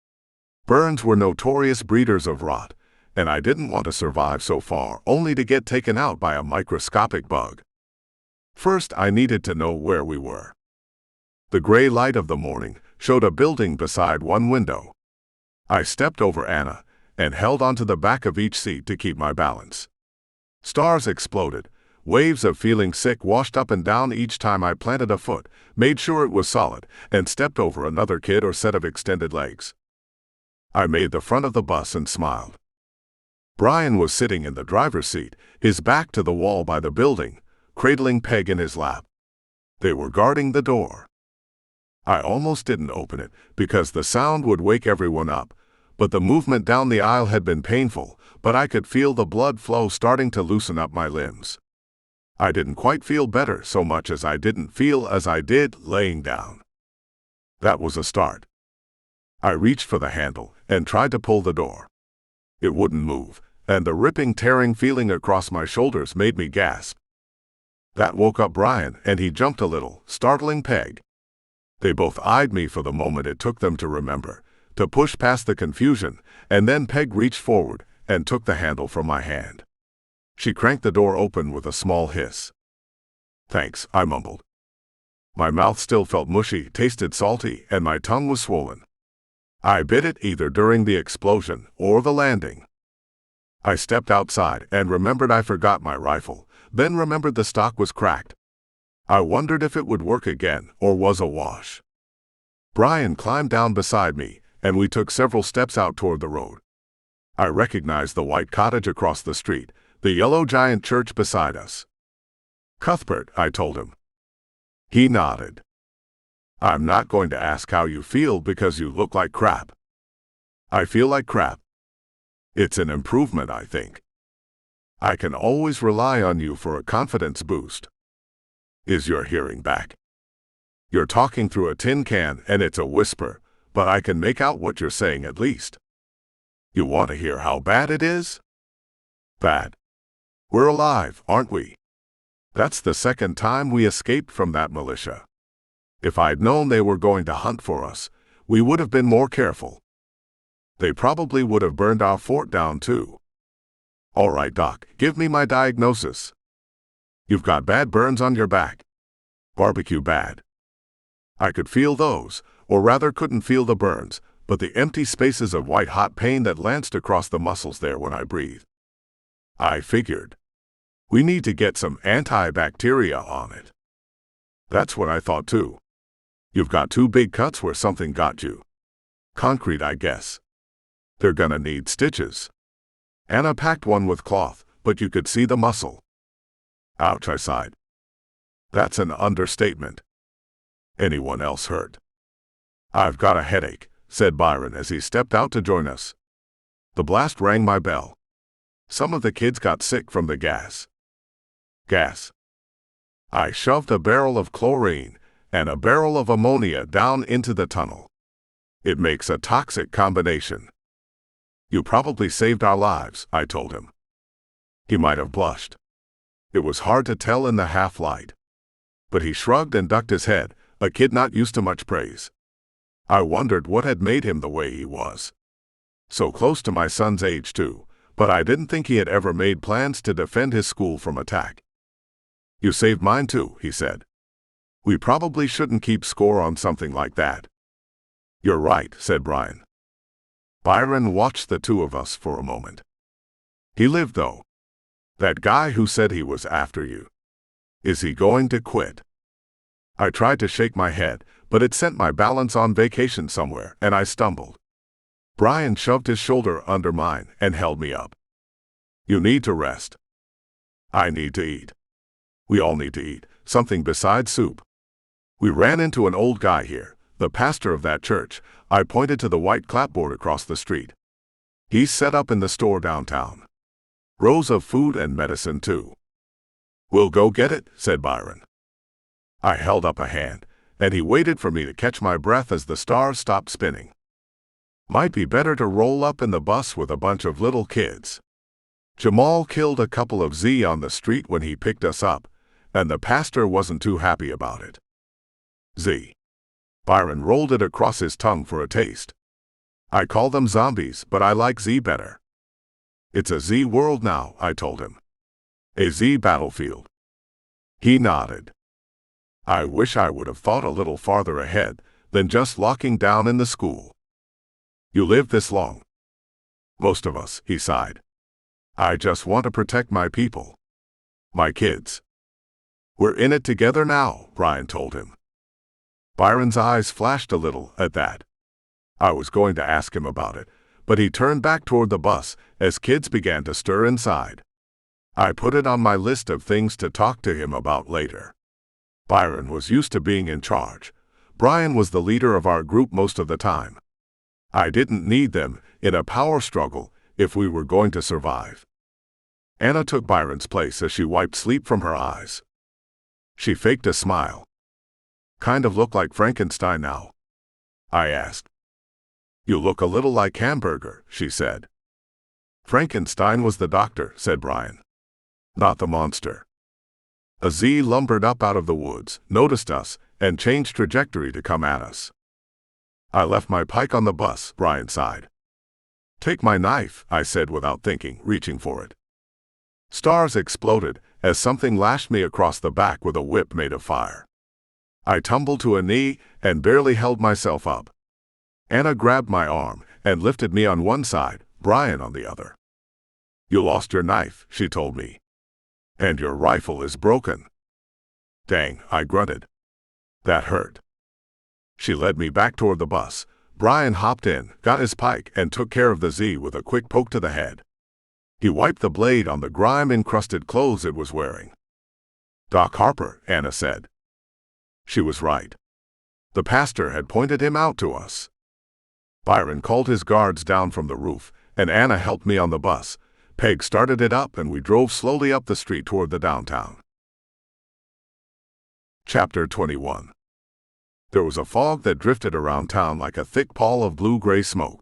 Burns were notorious breeders of rot, and I didn't want to survive so far only to get taken out by a microscopic bug. First, I needed to know where we were. The gray light of the morning showed a building beside one window. I stepped over Anna and held onto the back of each seat to keep my balance. Stars exploded. Waves of feeling sick washed up and down each time I planted a foot, made sure it was solid, and stepped over another kid or set of extended legs. I made the front of the bus and smiled. Brian was sitting in the driver's seat, his back to the wall by the building, cradling Peg in his lap. They were guarding the door. I almost didn't open it because the sound would wake everyone up, but the movement down the aisle had been painful, but I could feel the blood flow starting to loosen up my limbs. I didn't quite feel better so much as I didn't feel as I did laying down. That was a start. I reached for the handle and tried to pull the door. It wouldn't move, and the ripping, tearing feeling across my shoulders made me gasp. That woke up Brian, and he jumped a little, startling Peg. They both eyed me for the moment it took them to remember, to push past the confusion, and then Peg reached forward and took the handle from my hand. She cranked the door open with a small hiss. "Thanks," I mumbled. My mouth still felt mushy, tasted salty, and my tongue was swollen. I bit it either during the explosion or the landing. I stepped outside and remembered I forgot my rifle, then remembered the stock was cracked. I wondered if it would work again or was awash. Brian climbed down beside me, and we took several steps out toward the road. I recognized the white cottage across the street, the yellow giant church beside us. "Cuthbert," I told him. He nodded. "I'm not going to ask how you feel because you look like crap." "I feel like crap." "It's an improvement, I think. I can always rely on you for a confidence boost." "Is your hearing back?" "You're talking through a tin can and it's a whisper, but I can make out what you're saying at least." "You want to hear how bad it is?" "Bad. We're alive, aren't we? That's the second time we escaped from that militia. If I'd known they were going to hunt for us, we would have been more careful. They probably would have burned our fort down too." "All right, Doc, give me my diagnosis." "You've got bad burns on your back. Barbecue bad." I could feel those, or rather couldn't feel the burns, but the empty spaces of white-hot pain that lanced across the muscles there when I breathed. I figured. We need to get some antibacteria on it. That's what I thought too. You've got 2 big cuts where something got you. Concrete, I guess. They're gonna need stitches. Anna packed one with cloth, but you could see the muscle. Ouch, I sighed. That's an understatement. Anyone else hurt? "I've got a headache," said Byron as he stepped out to join us. The blast rang my bell. Some of the kids got sick from the gas. Gas. I shoved a barrel of chlorine and a barrel of ammonia down into the tunnel. It makes a toxic combination. You probably saved our lives, I told him. He might have blushed. It was hard to tell in the half-light. But he shrugged and ducked his head, a kid not used to much praise. I wondered what had made him the way he was. So close to my son's age, too, but I didn't think he had ever made plans to defend his school from attack. You saved mine too, he said. We probably shouldn't keep score on something like that. You're right, said Brian. Byron watched the two of us for a moment. He lived, though. That guy who said he was after you. Is he going to quit? I tried to shake my head, but it sent my balance on vacation somewhere, and I stumbled. Brian shoved his shoulder under mine and held me up. You need to rest. I need to eat. We all need to eat, something besides soup. We ran into an old guy here, the pastor of that church. I pointed to the white clapboard across the street. He's set up in the store downtown. Rows of food and medicine, too. We'll go get it, said Byron. I held up a hand, and he waited for me to catch my breath as the stars stopped spinning. Might be better to roll up in the bus with a bunch of little kids. Jamal killed a couple of Z on the street when he picked us up, and the pastor wasn't too happy about it. Z. Byron rolled it across his tongue for a taste. I call them zombies, but I like Z better. It's a Z world now, I told him. A Z battlefield. He nodded. I wish I would have thought a little farther ahead than just locking down in the school. You lived this long. Most of us, he sighed. I just want to protect my people. My kids. We're in it together now, Brian told him. Byron's eyes flashed a little at that. I was going to ask him about it, but he turned back toward the bus as kids began to stir inside. I put it on my list of things to talk to him about later. Byron was used to being in charge. Brian was the leader of our group most of the time. I didn't need them in a power struggle if we were going to survive. Anna took Byron's place as she wiped sleep from her eyes. She faked a smile. Kind of look like Frankenstein now? I asked. You look a little like Hamburger, she said. Frankenstein was the doctor, said Brian. Not the monster. A Z lumbered up out of the woods, noticed us, and changed trajectory to come at us. I left my pike on the bus, Brian sighed. Take my knife, I said without thinking, reaching for it. Stars exploded as something lashed me across the back with a whip made of fire. I tumbled to a knee and barely held myself up. Anna grabbed my arm and lifted me on one side, Brian on the other. You lost your knife, she told me. And your rifle is broken. Dang, I grunted. That hurt. She led me back toward the bus. Brian hopped in, got his pike, and took care of the Z with a quick poke to the head. He wiped the blade on the grime-encrusted clothes it was wearing. Doc Harper, Anna said. She was right. The pastor had pointed him out to us. Byron called his guards down from the roof, and Anna helped me on the bus. Peg started it up and we drove slowly up the street toward the downtown. Chapter 21. There was a fog that drifted around town like a thick pall of blue-gray smoke.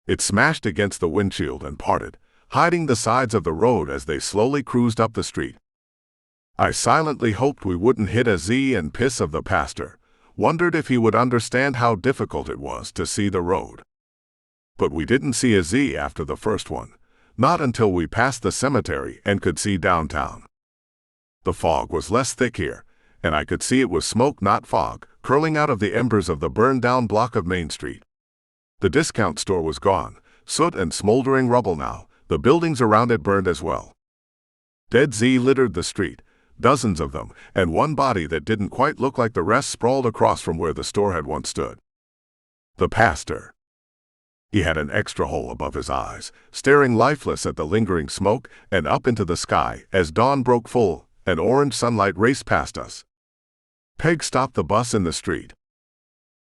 It smashed against the windshield and parted, hiding the sides of the road as they slowly cruised up the street. I silently hoped we wouldn't hit a Z and piss of the pastor, wondered if he would understand how difficult it was to see the road. But we didn't see a Z after the first one. Not until we passed the cemetery and could see downtown. The fog was less thick here, and I could see it was smoke, not fog, curling out of the embers of the burned-down block of Main Street. The discount store was gone, soot and smoldering rubble now. The buildings around it burned as well. Dead Z littered the street, dozens of them, and one body that didn't quite look like the rest sprawled across from where the store had once stood. The pastor. He had an extra hole above his eyes, staring lifeless at the lingering smoke and up into the sky as dawn broke full and orange sunlight raced past us. Peg stopped the bus in the street.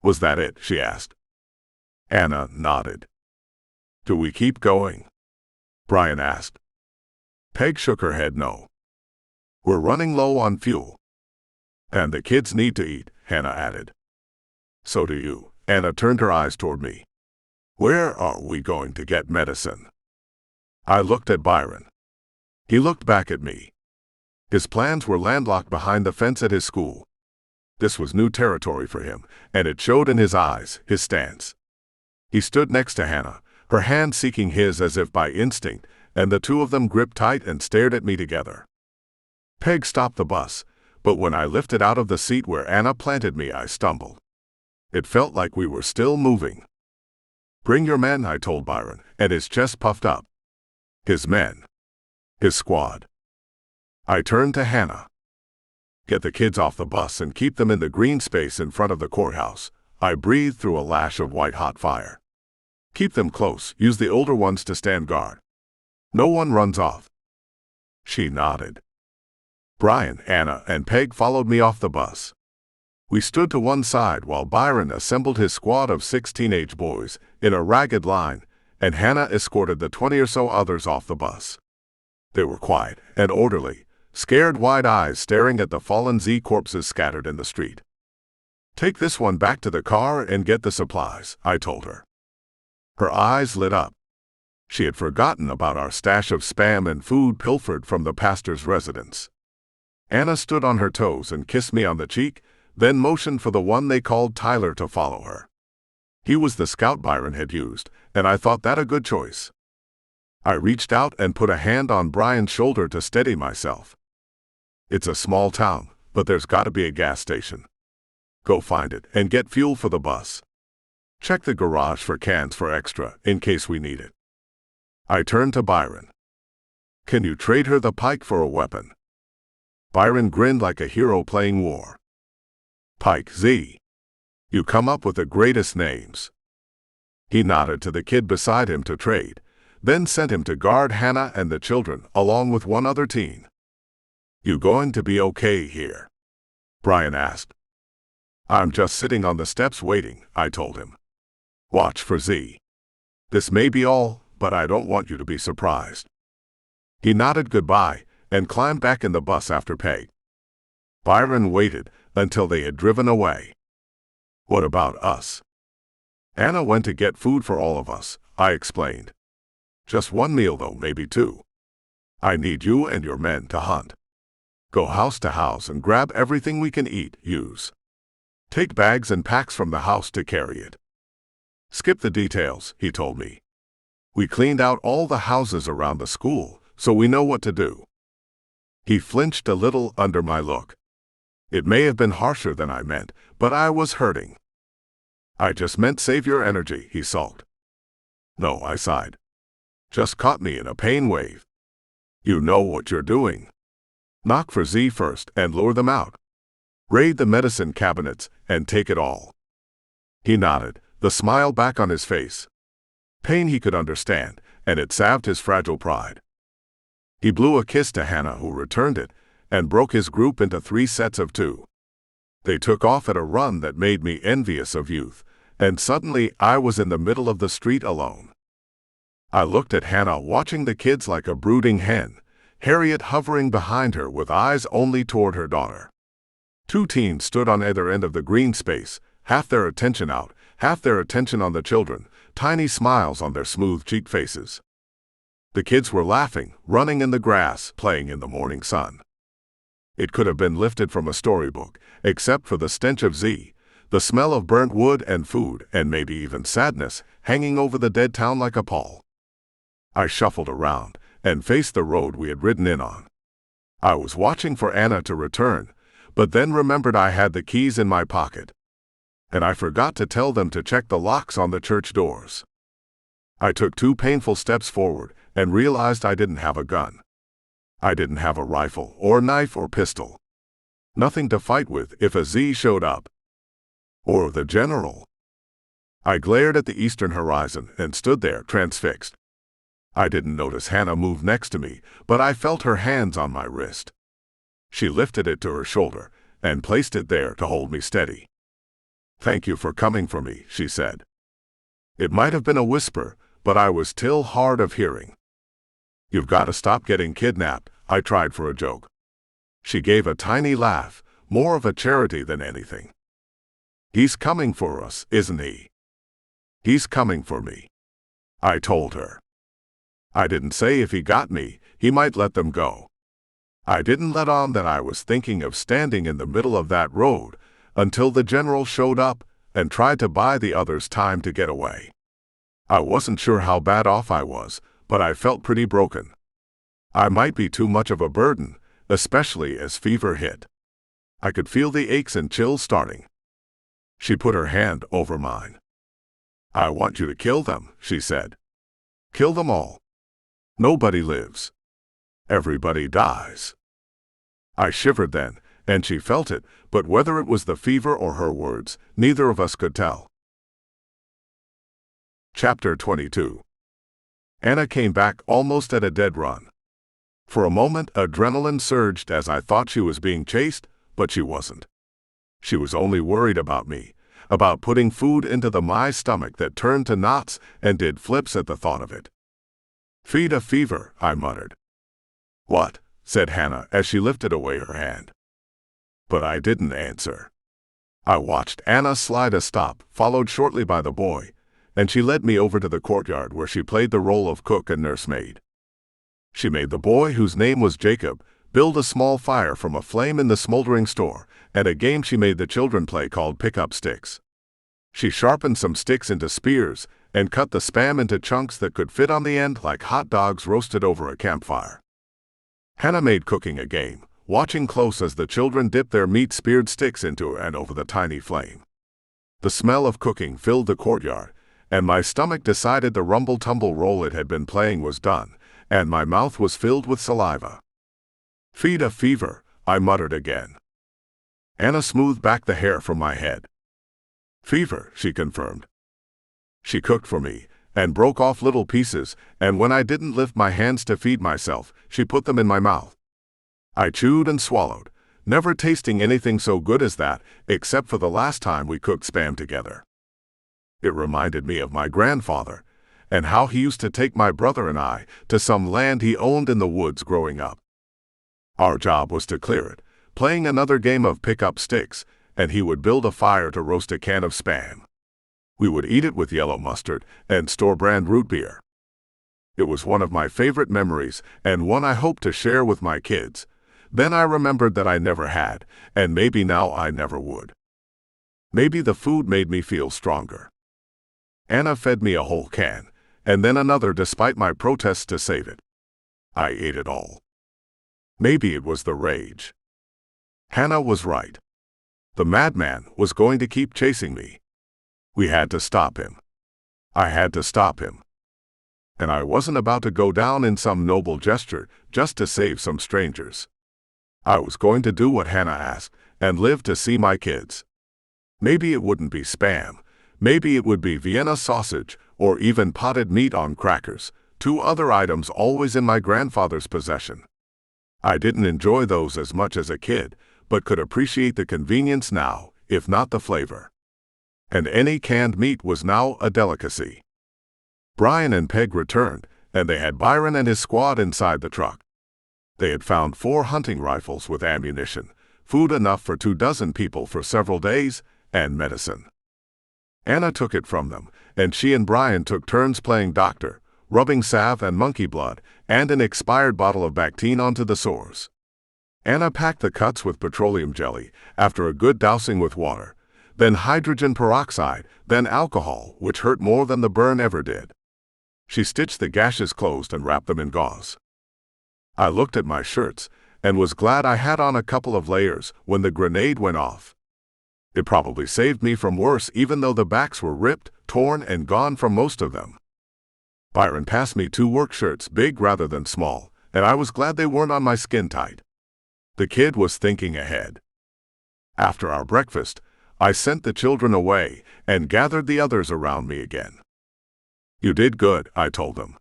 Was that it? She asked. Anna nodded. Do we keep going? Brian asked. Peg shook her head no. We're running low on fuel. And the kids need to eat, Hannah added. So do you. Anna turned her eyes toward me. Where are we going to get medicine? I looked at Byron. He looked back at me. His plans were landlocked behind the fence at his school. This was new territory for him, and it showed in his eyes, his stance. He stood next to Hannah, her hand seeking his as if by instinct, and the two of them gripped tight and stared at me together. Peg stopped the bus, but when I lifted out of the seat where Anna planted me, I stumbled. It felt like we were still moving. Bring your men, I told Byron, and his chest puffed up. His men. His squad. I turned to Hannah. Get the kids off the bus and keep them in the green space in front of the courthouse. I breathed through a lash of white-hot fire. Keep them close. Use the older ones to stand guard. No one runs off. She nodded. Brian, Anna, and Peg followed me off the bus. We stood to one side while Byron assembled his squad of 6 teenage boys in a ragged line, and Hannah escorted the 20 or so others off the bus. They were quiet and orderly, scared wide eyes staring at the fallen Z corpses scattered in the street. Take this one back to the car and get the supplies, I told her. Her eyes lit up. She had forgotten about our stash of spam and food pilfered from the pastor's residence. Anna stood on her toes and kissed me on the cheek, then motioned for the one they called Tyler to follow her. He was the scout Byron had used, and I thought that a good choice. I reached out and put a hand on Brian's shoulder to steady myself. It's a small town, but there's got to be a gas station. Go find it and get fuel for the bus. Check the garage for cans for extra, in case we need it. I turned to Byron. Can you trade her the pike for a weapon? Byron grinned like a hero playing war. Pike, Z. You come up with the greatest names. He nodded to the kid beside him to trade, then sent him to guard Hannah and the children, along with one other teen. You going to be okay here? Brian asked. I'm just sitting on the steps waiting, I told him. Watch for Z. This may be all, but I don't want you to be surprised. He nodded goodbye and climbed back in the bus after Peg. Byron waited until they had driven away. What about us? Anna went to get food for all of us, I explained. Just one meal though, maybe 2. I need you and your men to hunt. Go house to house and grab everything we can eat, use. Take bags and packs from the house to carry it. Skip the details, he told me. We cleaned out all the houses around the school, so we know what to do. He flinched a little under my look. It may have been harsher than I meant, but I was hurting. I just meant save your energy, he sulked. No, I sighed. Just caught me in a pain wave. You know what you're doing. Knock for Z first and lure them out. Raid the medicine cabinets and take it all. He nodded, the smile back on his face. Pain he could understand, and it salved his fragile pride. He blew a kiss to Hannah, who returned it, and broke his group into 3 sets of 2. They took off at a run that made me envious of youth, and suddenly I was in the middle of the street alone. I looked at Hannah watching the kids like a brooding hen, Harriet hovering behind her with eyes only toward her daughter. 2 teens stood on either end of the green space, half their attention out, half their attention on the children, tiny smiles on their smooth-cheeked faces. The kids were laughing, running in the grass, playing in the morning sun. It could have been lifted from a storybook, except for the stench of Z, the smell of burnt wood and food, and maybe even sadness, hanging over the dead town like a pall. I shuffled around and faced the road we had ridden in on. I was watching for Anna to return, but then remembered I had the keys in my pocket. And I forgot to tell them to check the locks on the church doors. I took 2 painful steps forward and realized I didn't have a gun. I didn't have a rifle or knife or pistol. Nothing to fight with if a Z showed up. Or the general. I glared at the eastern horizon and stood there transfixed. I didn't notice Hannah move next to me, but I felt her hands on my wrist. She lifted it to her shoulder and placed it there to hold me steady. Thank you for coming for me, she said. It might have been a whisper, but I was still hard of hearing. You've got to stop getting kidnapped, I tried for a joke. She gave a tiny laugh, more of a charity than anything. He's coming for us, isn't he? He's coming for me. I told her. I didn't say if he got me, he might let them go. I didn't let on that I was thinking of standing in the middle of that road until the general showed up and tried to buy the others time to get away. I wasn't sure how bad off I was, but I felt pretty broken. I might be too much of a burden, especially as fever hit. I could feel the aches and chills starting. She put her hand over mine. I want you to kill them, she said. Kill them all. Nobody lives. Everybody dies. I shivered then, and she felt it, but whether it was the fever or her words, neither of us could tell. Chapter 22. Anna came back almost at a dead run. For a moment, adrenaline surged as I thought she was being chased, but she wasn't. She was only worried about me, about putting food into my stomach that turned to knots and did flips at the thought of it. Feed a fever, I muttered. What? Said Hannah as she lifted away her hand. But I didn't answer. I watched Anna slide a stop, followed shortly by the boy, and she led me over to the courtyard where she played the role of cook and nursemaid. She made the boy, whose name was Jacob, build a small fire from a flame in the smoldering store, and a game she made the children play called Pick Up Sticks. She sharpened some sticks into spears and cut the spam into chunks that could fit on the end like hot dogs roasted over a campfire. Hannah made cooking a game, watching close as the children dipped their meat-speared sticks into and over the tiny flame. The smell of cooking filled the courtyard, and my stomach decided the rumble-tumble role it had been playing was done, and my mouth was filled with saliva. Feed a fever, I muttered again. Anna smoothed back the hair from my head. Fever, she confirmed. She cooked for me, and broke off little pieces, and when I didn't lift my hands to feed myself, she put them in my mouth. I chewed and swallowed, never tasting anything so good as that, except for the last time we cooked spam together. It reminded me of my grandfather, and how he used to take my brother and I to some land he owned in the woods growing up. Our job was to clear it, playing another game of pick up sticks, and he would build a fire to roast a can of spam. We would eat it with yellow mustard and store-brand root beer. It was one of my favorite memories and one I hoped to share with my kids. Then I remembered that I never had, and maybe now I never would. Maybe the food made me feel stronger. Anna fed me a whole can, and then another despite my protests to save it. I ate it all. Maybe it was the rage. Hannah was right. The madman was going to keep chasing me. We had to stop him. I had to stop him. And I wasn't about to go down in some noble gesture just to save some strangers. I was going to do what Hannah asked and live to see my kids. Maybe it wouldn't be spam. Maybe it would be Vienna sausage or even potted meat on crackers, two other items always in my grandfather's possession. I didn't enjoy those as much as a kid, but could appreciate the convenience now, if not the flavor. And any canned meat was now a delicacy. Brian and Peg returned, and they had Byron and his squad inside the truck. They had found 4 hunting rifles with ammunition, food enough for 24 people for several days, and medicine. Anna took it from them, and she and Brian took turns playing doctor, rubbing salve and monkey blood, and an expired bottle of Bactine onto the sores. Anna packed the cuts with petroleum jelly, after a good dousing with water, then hydrogen peroxide, then alcohol, which hurt more than the burn ever did. She stitched the gashes closed and wrapped them in gauze. I looked at my shirts, and was glad I had on a couple of layers when the grenade went off. It probably saved me from worse even though the backs were ripped, torn, and gone from most of them. Byron passed me 2 work shirts, big rather than small, and I was glad they weren't on my skin tight. The kid was thinking ahead. After our breakfast, I sent the children away and gathered the others around me again. You did good, I told them.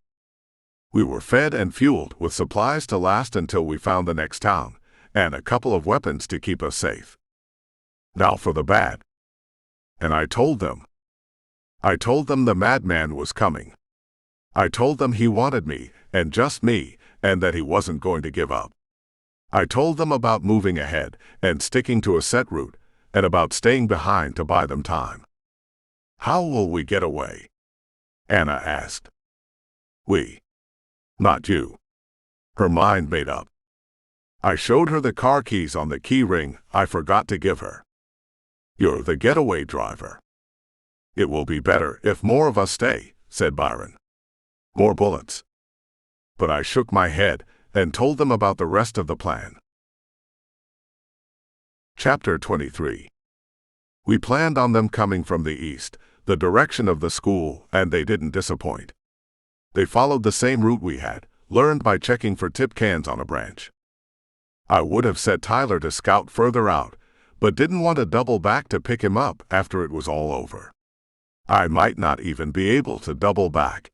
We were fed and fueled with supplies to last until we found the next town, and a couple of weapons to keep us safe. Now for the bad. And I told them. I told them the madman was coming. I told them he wanted me, and just me, and that he wasn't going to give up. I told them about moving ahead and sticking to a set route, and about staying behind to buy them time. How will we get away? Anna asked. We. Not you. Her mind made up. I showed her the car keys on the key ring I forgot to give her. You're the getaway driver. It will be better if more of us stay, said Byron. More bullets. But I shook my head and told them about the rest of the plan. Chapter 23. We planned on them coming from the east, the direction of the school, and they didn't disappoint. They followed the same route we had, learned by checking for tip cans on a branch. I would have set Tyler to scout further out, but didn't want to double back to pick him up after it was all over. I might not even be able to double back.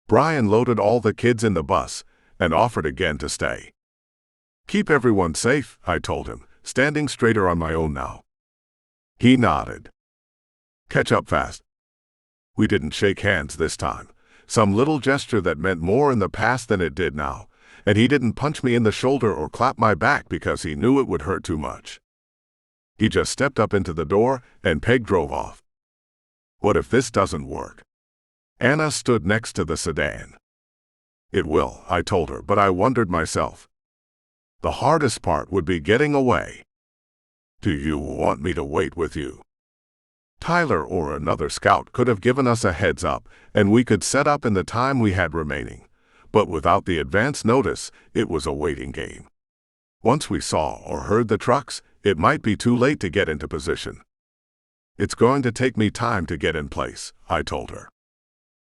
Brian loaded all the kids in the bus and offered again to stay. Keep everyone safe, I told him, standing straighter on my own now. He nodded. Catch up fast. We didn't shake hands this time, some little gesture that meant more in the past than it did now, and he didn't punch me in the shoulder or clap my back because he knew it would hurt too much. He just stepped up into the door and Peg drove off. What if this doesn't work? Anna stood next to the sedan. It will, I told her, but I wondered myself. The hardest part would be getting away. Do you want me to wait with you? Tyler or another scout could have given us a heads up, and we could set up in the time we had remaining. But without the advance notice, it was a waiting game. Once we saw or heard the trucks, it might be too late to get into position. It's going to take me time to get in place, I told her.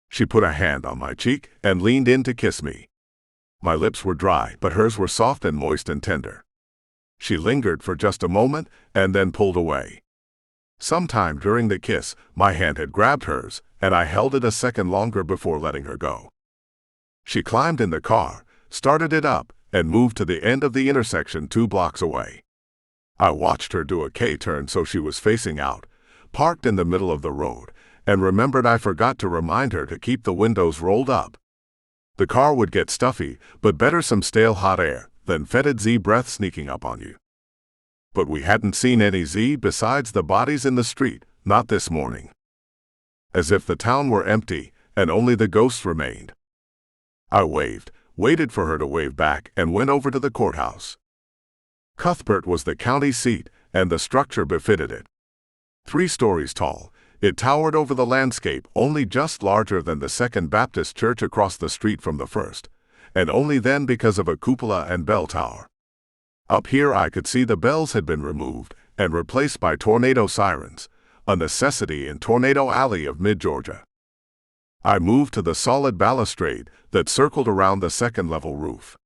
She put a hand on my cheek and leaned in to kiss me. My lips were dry, but hers were soft and moist and tender. She lingered for just a moment and then pulled away. Sometime during the kiss, my hand had grabbed hers, and I held it a second longer before letting her go. She climbed in the car, started it up, and moved to the end of the intersection 2 blocks away. I watched her do a K-turn so she was facing out, parked in the middle of the road, and remembered I forgot to remind her to keep the windows rolled up. The car would get stuffy, but better some stale hot air than fetid Z breath sneaking up on you. But we hadn't seen any Z besides the bodies in the street, not this morning. As if the town were empty, and only the ghosts remained. I waved, waited for her to wave back, and went over to the courthouse. Cuthbert was the county seat, and the structure befitted it. 3 stories tall, it towered over the landscape, only just larger than the Second Baptist Church across the street from the first, and only then because of a cupola and bell tower. Up here I could see the bells had been removed and replaced by tornado sirens, a necessity in Tornado Alley of mid-Georgia. I moved to the solid balustrade that circled around the second-level roof.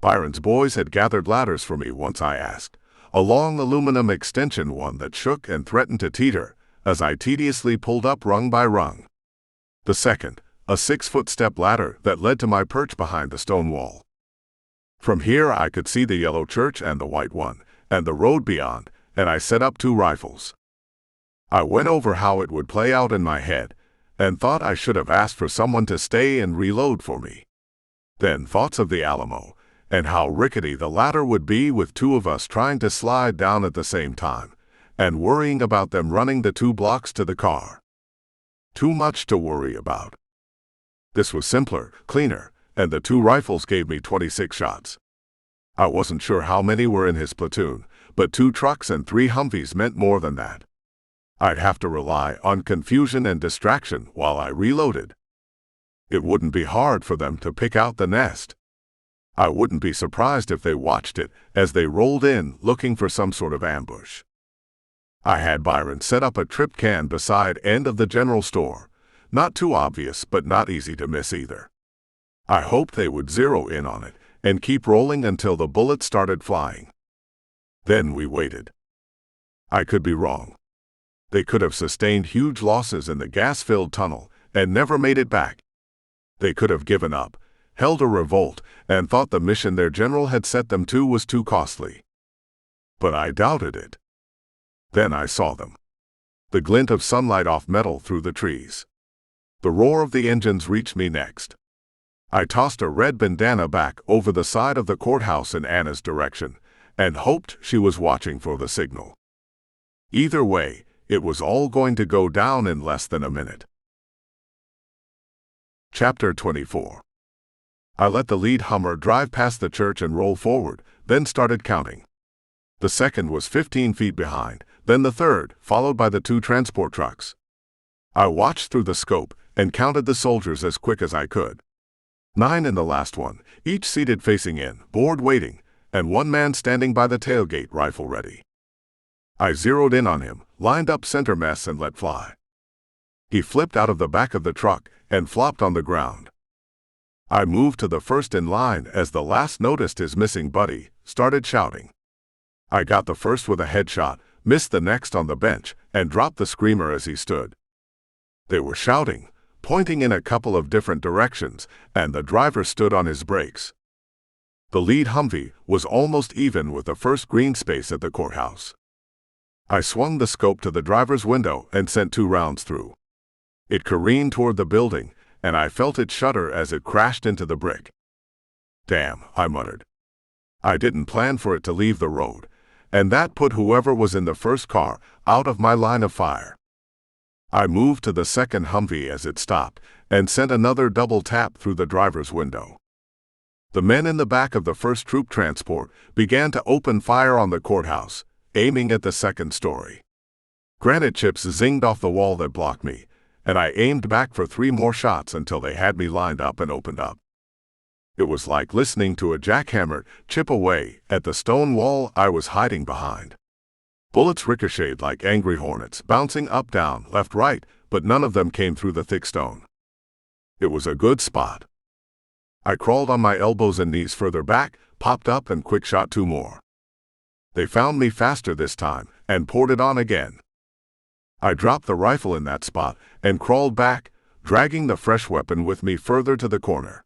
Byron's boys had gathered ladders for me once I asked, a long aluminum extension one that shook and threatened to teeter as I tediously pulled up rung by rung. The second, a 6-foot step ladder that led to my perch behind the stone wall. From here I could see the yellow church and the white one, and the road beyond, and I set up 2 rifles. I went over how it would play out in my head, and thought I should have asked for someone to stay and reload for me. Then thoughts of the Alamo, and how rickety the ladder would be with 2 of us trying to slide down at the same time, and worrying about them running the 2 blocks to the car. Too much to worry about. This was simpler, cleaner, and the 2 rifles gave me 26 shots. I wasn't sure how many were in his platoon, but 2 trucks and 3 Humvees meant more than that. I'd have to rely on confusion and distraction while I reloaded. It wouldn't be hard for them to pick out the nest. I wouldn't be surprised if they watched it as they rolled in looking for some sort of ambush. I had Byron set up a trip can beside end of the general store, not too obvious but not easy to miss either. I hoped they would zero in on it and keep rolling until the bullets started flying. Then we waited. I could be wrong. They could have sustained huge losses in the gas-filled tunnel and never made it back. They could have given up, held a revolt, and thought the mission their general had set them to was too costly. But I doubted it. Then I saw them. The glint of sunlight off metal through the trees. The roar of the engines reached me next. I tossed a red bandana back over the side of the courthouse in Anna's direction and hoped she was watching for the signal. Either way, it was all going to go down in less than a minute. Chapter 24. I let the lead Hummer drive past the church and roll forward, then started counting. The second was 15 feet behind, then the third, followed by the 2 transport trucks. I watched through the scope and counted the soldiers as quick as I could. 9 in the last one, each seated facing in, board waiting, and 1 man standing by the tailgate, rifle ready. I zeroed in on him, lined up center mess and let fly. He flipped out of the back of the truck and flopped on the ground. I moved to the first in line as the last noticed his missing buddy, started shouting. I got the first with a headshot, missed the next on the bench, and dropped the screamer as he stood. They were shouting, pointing in a couple of different directions, and the driver stood on his brakes. The lead Humvee was almost even with the first green space at the courthouse. I swung the scope to the driver's window and sent 2 rounds through. It careened toward the building, and I felt it shudder as it crashed into the brick. "Damn," I muttered. I didn't plan for it to leave the road, and that put whoever was in the first car out of my line of fire. I moved to the second Humvee as it stopped, and sent another double tap through the driver's window. The men in the back of the first troop transport began to open fire on the courthouse, aiming at the second story. Granite chips zinged off the wall that blocked me, and I aimed back for 3 more shots until they had me lined up and opened up. It was like listening to a jackhammer chip away at the stone wall I was hiding behind. Bullets ricocheted like angry hornets, bouncing up, down, left, right, but none of them came through the thick stone. It was a good spot. I crawled on my elbows and knees further back, popped up and quick shot 2 more. They found me faster this time and poured it on again. I dropped the rifle in that spot and crawled back, dragging the fresh weapon with me further to the corner.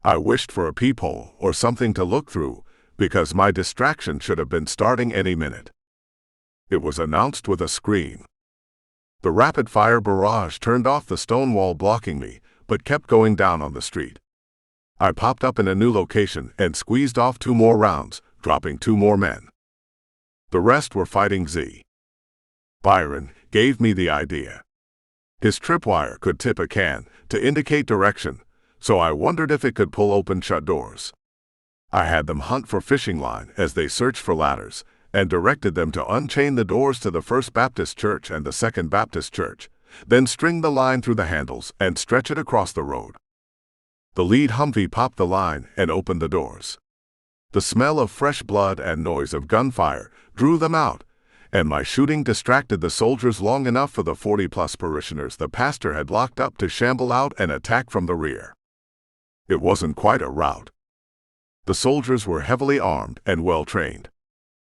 I wished for a peephole or something to look through, because my distraction should have been starting any minute. It was announced with a scream. The rapid-fire barrage turned off the stone wall blocking me, but kept going down on the street. I popped up in a new location and squeezed off 2 more rounds, dropping 2 more men. The rest were fighting Z. Byron gave me the idea. His tripwire could tip a can to indicate direction, so I wondered if it could pull open shut doors. I had them hunt for fishing line as they searched for ladders, and directed them to unchain the doors to the First Baptist Church and the Second Baptist Church, then string the line through the handles and stretch it across the road. The lead Humvee popped the line and opened the doors. The smell of fresh blood and noise of gunfire drew them out, and my shooting distracted the soldiers long enough for the 40-plus parishioners the pastor had locked up to shamble out and attack from the rear. It wasn't quite a rout. The soldiers were heavily armed and well-trained.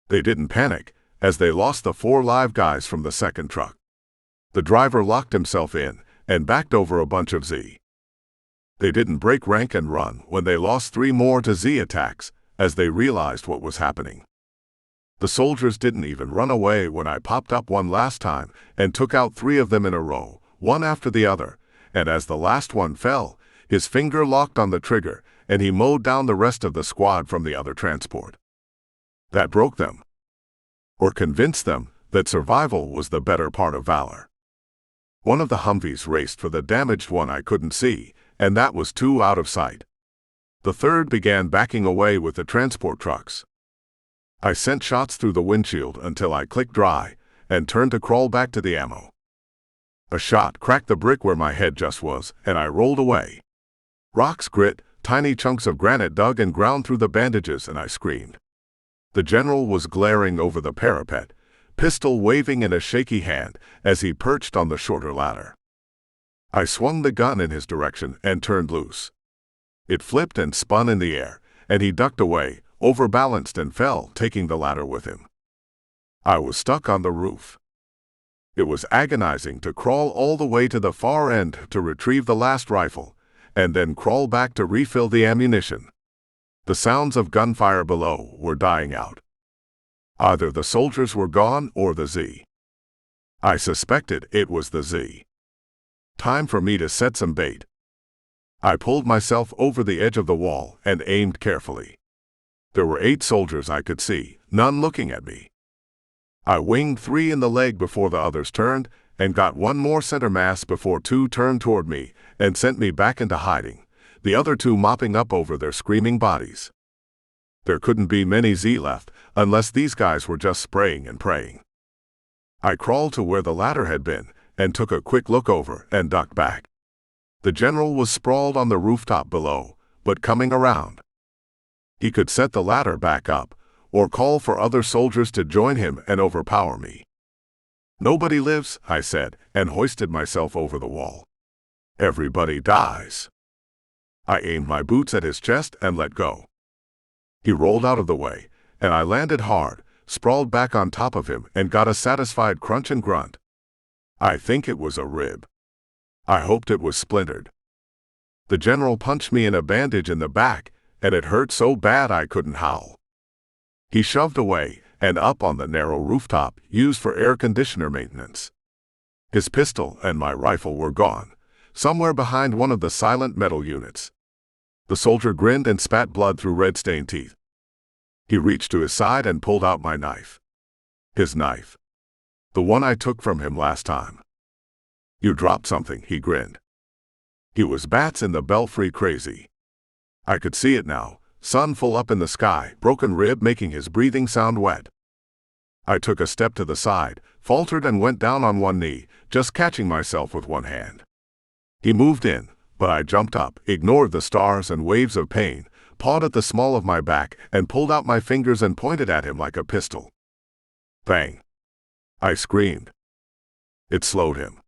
They didn't panic, as they lost the 4 live guys from the second truck. The driver locked himself in and backed over a bunch of Z. They didn't break rank and run when they lost 3 more to Z attacks, as they realized what was happening. The soldiers didn't even run away when I popped up one last time and took out 3 of them in a row, one after the other, and as the last one fell, his finger locked on the trigger, and he mowed down the rest of the squad from the other transport. That broke them, or convinced them that survival was the better part of valor. One of the Humvees raced for the damaged one I couldn't see, and that was 2 out of sight. The third began backing away with the transport trucks. I sent shots through the windshield until I clicked dry, and turned to crawl back to the ammo. A shot cracked the brick where my head just was, and I rolled away. Rocks grit, tiny chunks of granite dug and ground through the bandages, and I screamed. The general was glaring over the parapet, pistol waving in a shaky hand as he perched on the shorter ladder. I swung the gun in his direction and turned loose. It flipped and spun in the air, and he ducked away, overbalanced and fell, taking the ladder with him. I was stuck on the roof. It was agonizing to crawl all the way to the far end to retrieve the last rifle, and then crawl back to refill the ammunition. The sounds of gunfire below were dying out. Either the soldiers were gone or the Z. I suspected it was the Z. Time for me to set some bait. I pulled myself over the edge of the wall and aimed carefully. There were 8 soldiers I could see, none looking at me. I winged 3 in the leg before the others turned, and got one more center mass before two turned toward me and sent me back into hiding, the other two mopping up over their screaming bodies. There couldn't be many Z left, unless these guys were just spraying and praying. I crawled to where the ladder had been, and took a quick look over and ducked back. The general was sprawled on the rooftop below, but coming around. He could set the ladder back up, or call for other soldiers to join him and overpower me. "Nobody lives," I said, and hoisted myself over the wall. "Everybody dies." I aimed my boots at his chest and let go. He rolled out of the way, and I landed hard, sprawled back on top of him, and got a satisfied crunch and grunt. I think it was a rib. I hoped it was splintered. The general punched me in a bandage in the back, and it hurt so bad I couldn't howl. He shoved away and up on the narrow rooftop used for air conditioner maintenance. His pistol and my rifle were gone, somewhere behind one of the silent metal units. The soldier grinned and spat blood through red-stained teeth. He reached to his side and pulled out my knife. His knife. The one I took from him last time. "You dropped something," he grinned. He was bats in the belfry crazy. I could see it now, sun full up in the sky, broken rib making his breathing sound wet. I took a step to the side, faltered and went down on one knee, just catching myself with one hand. He moved in, but I jumped up, ignored the stars and waves of pain, pawed at the small of my back, and pulled out my fingers and pointed at him like a pistol. Bang! I screamed. It slowed him.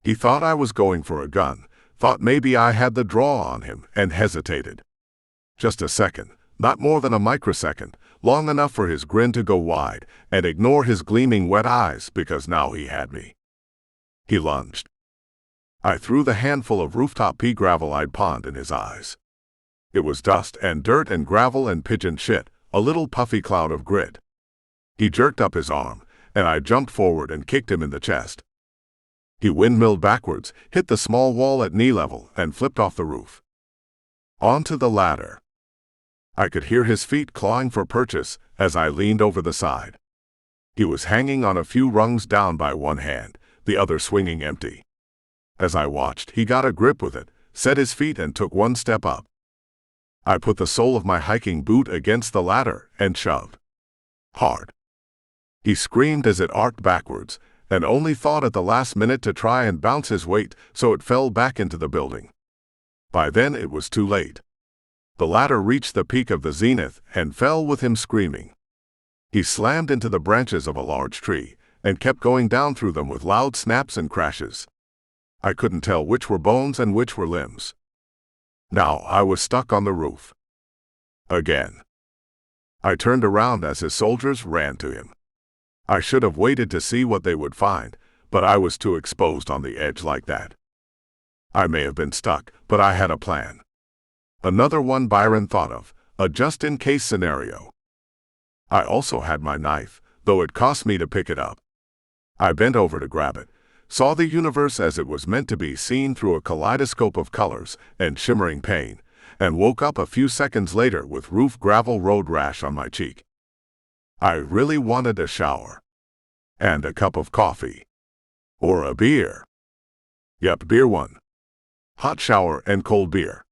He thought I was going for a gun, thought maybe I had the draw on him, and hesitated. Just a second, not more than a microsecond, long enough for his grin to go wide and ignore his gleaming wet eyes, because now he had me. He lunged. I threw the handful of rooftop pea gravel I'd pawned in his eyes. It was dust and dirt and gravel and pigeon shit, a little puffy cloud of grit. He jerked up his arm, and I jumped forward and kicked him in the chest. He windmilled backwards, hit the small wall at knee level, and flipped off the roof. Onto the ladder. I could hear his feet clawing for purchase as I leaned over the side. He was hanging on a few rungs down by one hand, the other swinging empty. As I watched, he got a grip with it, set his feet and took one step up. I put the sole of my hiking boot against the ladder and shoved. Hard. He screamed as it arced backwards, and only thought at the last minute to try and bounce his weight so it fell back into the building. By then it was too late. The ladder reached the peak of the zenith and fell with him screaming. He slammed into the branches of a large tree and kept going down through them with loud snaps and crashes. I couldn't tell which were bones and which were limbs. Now I was stuck on the roof. Again. I turned around as his soldiers ran to him. I should have waited to see what they would find, but I was too exposed on the edge like that. I may have been stuck, but I had a plan. Another one Byron thought of, a just-in-case scenario. I also had my knife, though it cost me to pick it up. I bent over to grab it, saw the universe as it was meant to be seen through a kaleidoscope of colors and shimmering pain, and woke up a few seconds later with roof gravel road rash on my cheek. I really wanted a shower. And a cup of coffee. Or a beer. Yep, beer won. Hot shower and cold beer.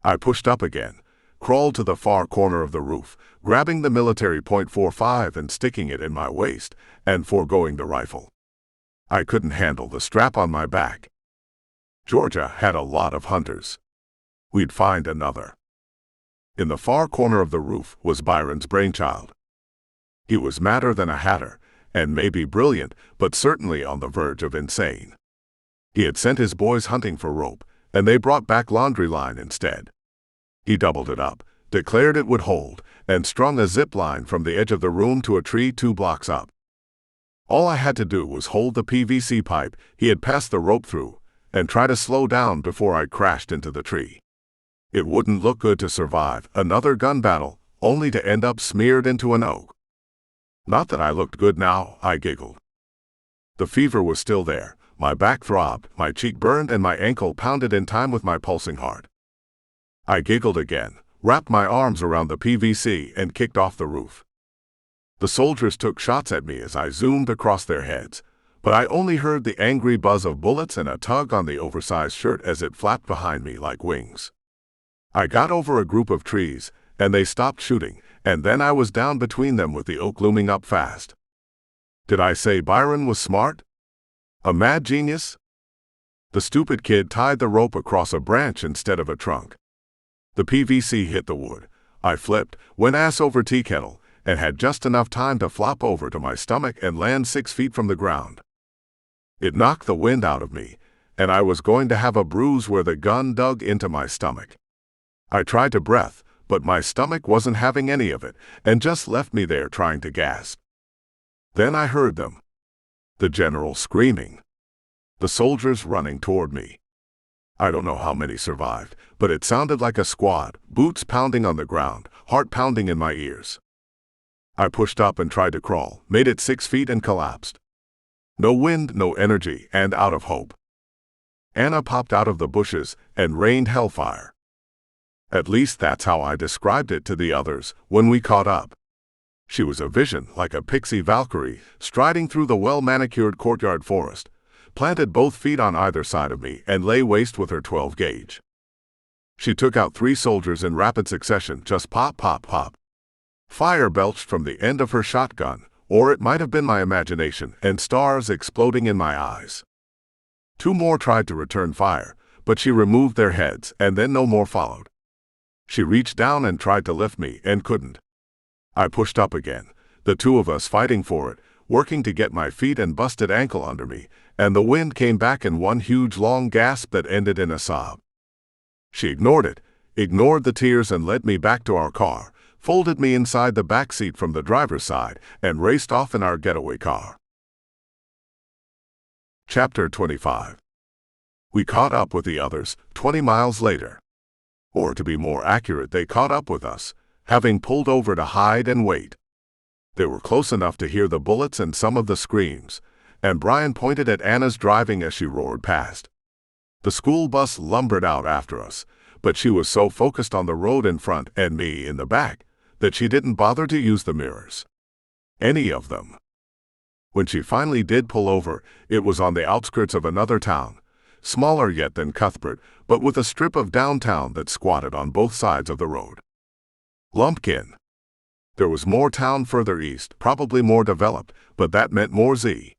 I pushed up again, crawled to the far corner of the roof, grabbing the military .45 and sticking it in my waist, and foregoing the rifle. I couldn't handle the strap on my back. Georgia had a lot of hunters. We'd find another. In the far corner of the roof was Byron's brainchild. He was madder than a hatter, and maybe brilliant, but certainly on the verge of insane. He had sent his boys hunting for rope, and they brought back laundry line instead. He doubled it up, declared it would hold, and strung a zip line from the edge of the room to a tree 2 blocks up. All I had to do was hold the PVC pipe he had passed the rope through, and try to slow down before I crashed into the tree. It wouldn't look good to survive another gun battle, only to end up smeared into an oak. Not that I looked good now, I giggled. The fever was still there, my back throbbed, my cheek burned, and my ankle pounded in time with my pulsing heart. I giggled again, wrapped my arms around the PVC, and kicked off the roof. The soldiers took shots at me as I zoomed across their heads, but I only heard the angry buzz of bullets and a tug on the oversized shirt as it flapped behind me like wings. I got over a group of trees, and they stopped shooting, and then I was down between them with the oak looming up fast. Did I say Byron was smart? A mad genius? The stupid kid tied the rope across a branch instead of a trunk. The PVC hit the wood. I flipped, went ass over tea kettle, and had just enough time to flop over to my stomach and land 6 feet from the ground. It knocked the wind out of me, and I was going to have a bruise where the gun dug into my stomach. I tried to breath, but my stomach wasn't having any of it, and just left me there trying to gasp. Then I heard them. The general screaming. The soldiers running toward me. I don't know how many survived, but it sounded like a squad, boots pounding on the ground, heart pounding in my ears. I pushed up and tried to crawl, made it 6 feet and collapsed. No wind, no energy, and out of hope. Anna popped out of the bushes and rained hellfire. At least that's how I described it to the others when we caught up. She was a vision, like a pixie Valkyrie, striding through the well-manicured courtyard forest, planted both feet on either side of me, and lay waste with her 12-gauge. She took out 3 soldiers in rapid succession, just pop, pop, pop. Fire belched from the end of her shotgun, or it might have been my imagination, and stars exploding in my eyes. 2 more tried to return fire, but she removed their heads, and then no more followed. She reached down and tried to lift me, and couldn't. I pushed up again, the 2 of us fighting for it, working to get my feet and busted ankle under me, and the wind came back in one huge long gasp that ended in a sob. She ignored it, ignored the tears, and led me back to our car, folded me inside the back seat from the driver's side, and raced off in our getaway car. Chapter 25. We caught up with the others 20 miles later. Or to be more accurate, they caught up with us, having pulled over to hide and wait. They were close enough to hear the bullets and some of the screams, and Brian pointed at Anna's driving as she roared past. The school bus lumbered out after us, but she was so focused on the road in front and me in the back that she didn't bother to use the mirrors. Any of them. When she finally did pull over, it was on the outskirts of another town, smaller yet than Cuthbert, but with a strip of downtown that squatted on both sides of the road. Lumpkin. There was more town further east, probably more developed, but that meant more Z.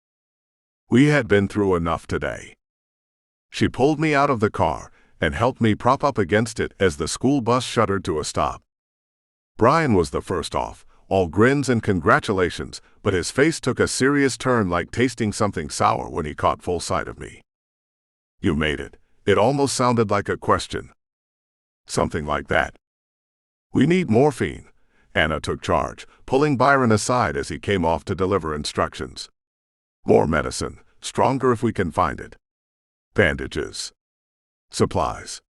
We had been through enough today. She pulled me out of the car and helped me prop up against it as the school bus shuddered to a stop. Brian was the first off, all grins and congratulations, but his face took a serious turn, like tasting something sour, when he caught full sight of me. "You made it." It almost sounded like a question. Something like that. "We need morphine." Anna took charge, pulling Byron aside as he came off to deliver instructions. "More medicine, stronger if we can find it. Bandages. Supplies."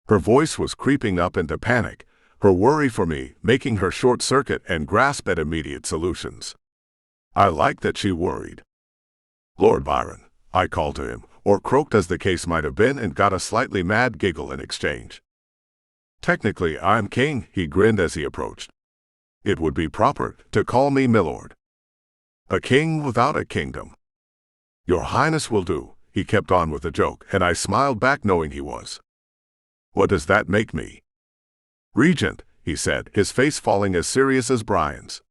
Her voice was creeping up into panic, her worry for me making her short-circuit and grasp at immediate solutions. I liked that she worried. "Lord Byron," I called to him, or croaked as the case might have been, and got a slightly mad giggle in exchange. "Technically, I'm king," he grinned as he approached. "It would be proper to call me milord. A king without a kingdom." "Your Highness will do," he kept on with a joke, and I smiled back knowing he was. "What does that make me?" "Regent," he said, his face falling as serious as Brian's.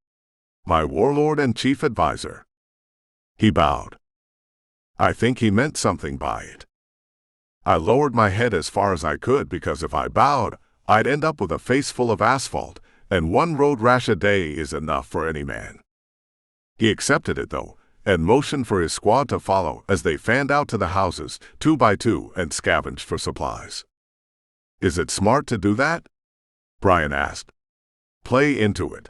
"My warlord and chief advisor." He bowed. I think he meant something by it. I lowered my head as far as I could, because if I bowed, I'd end up with a face full of asphalt, and one road rash a day is enough for any man. He accepted it, though, and motioned for his squad to follow as they fanned out to the houses, 2 by 2, and scavenged for supplies. "Is it smart to do that?" Brian asked. "Play into it."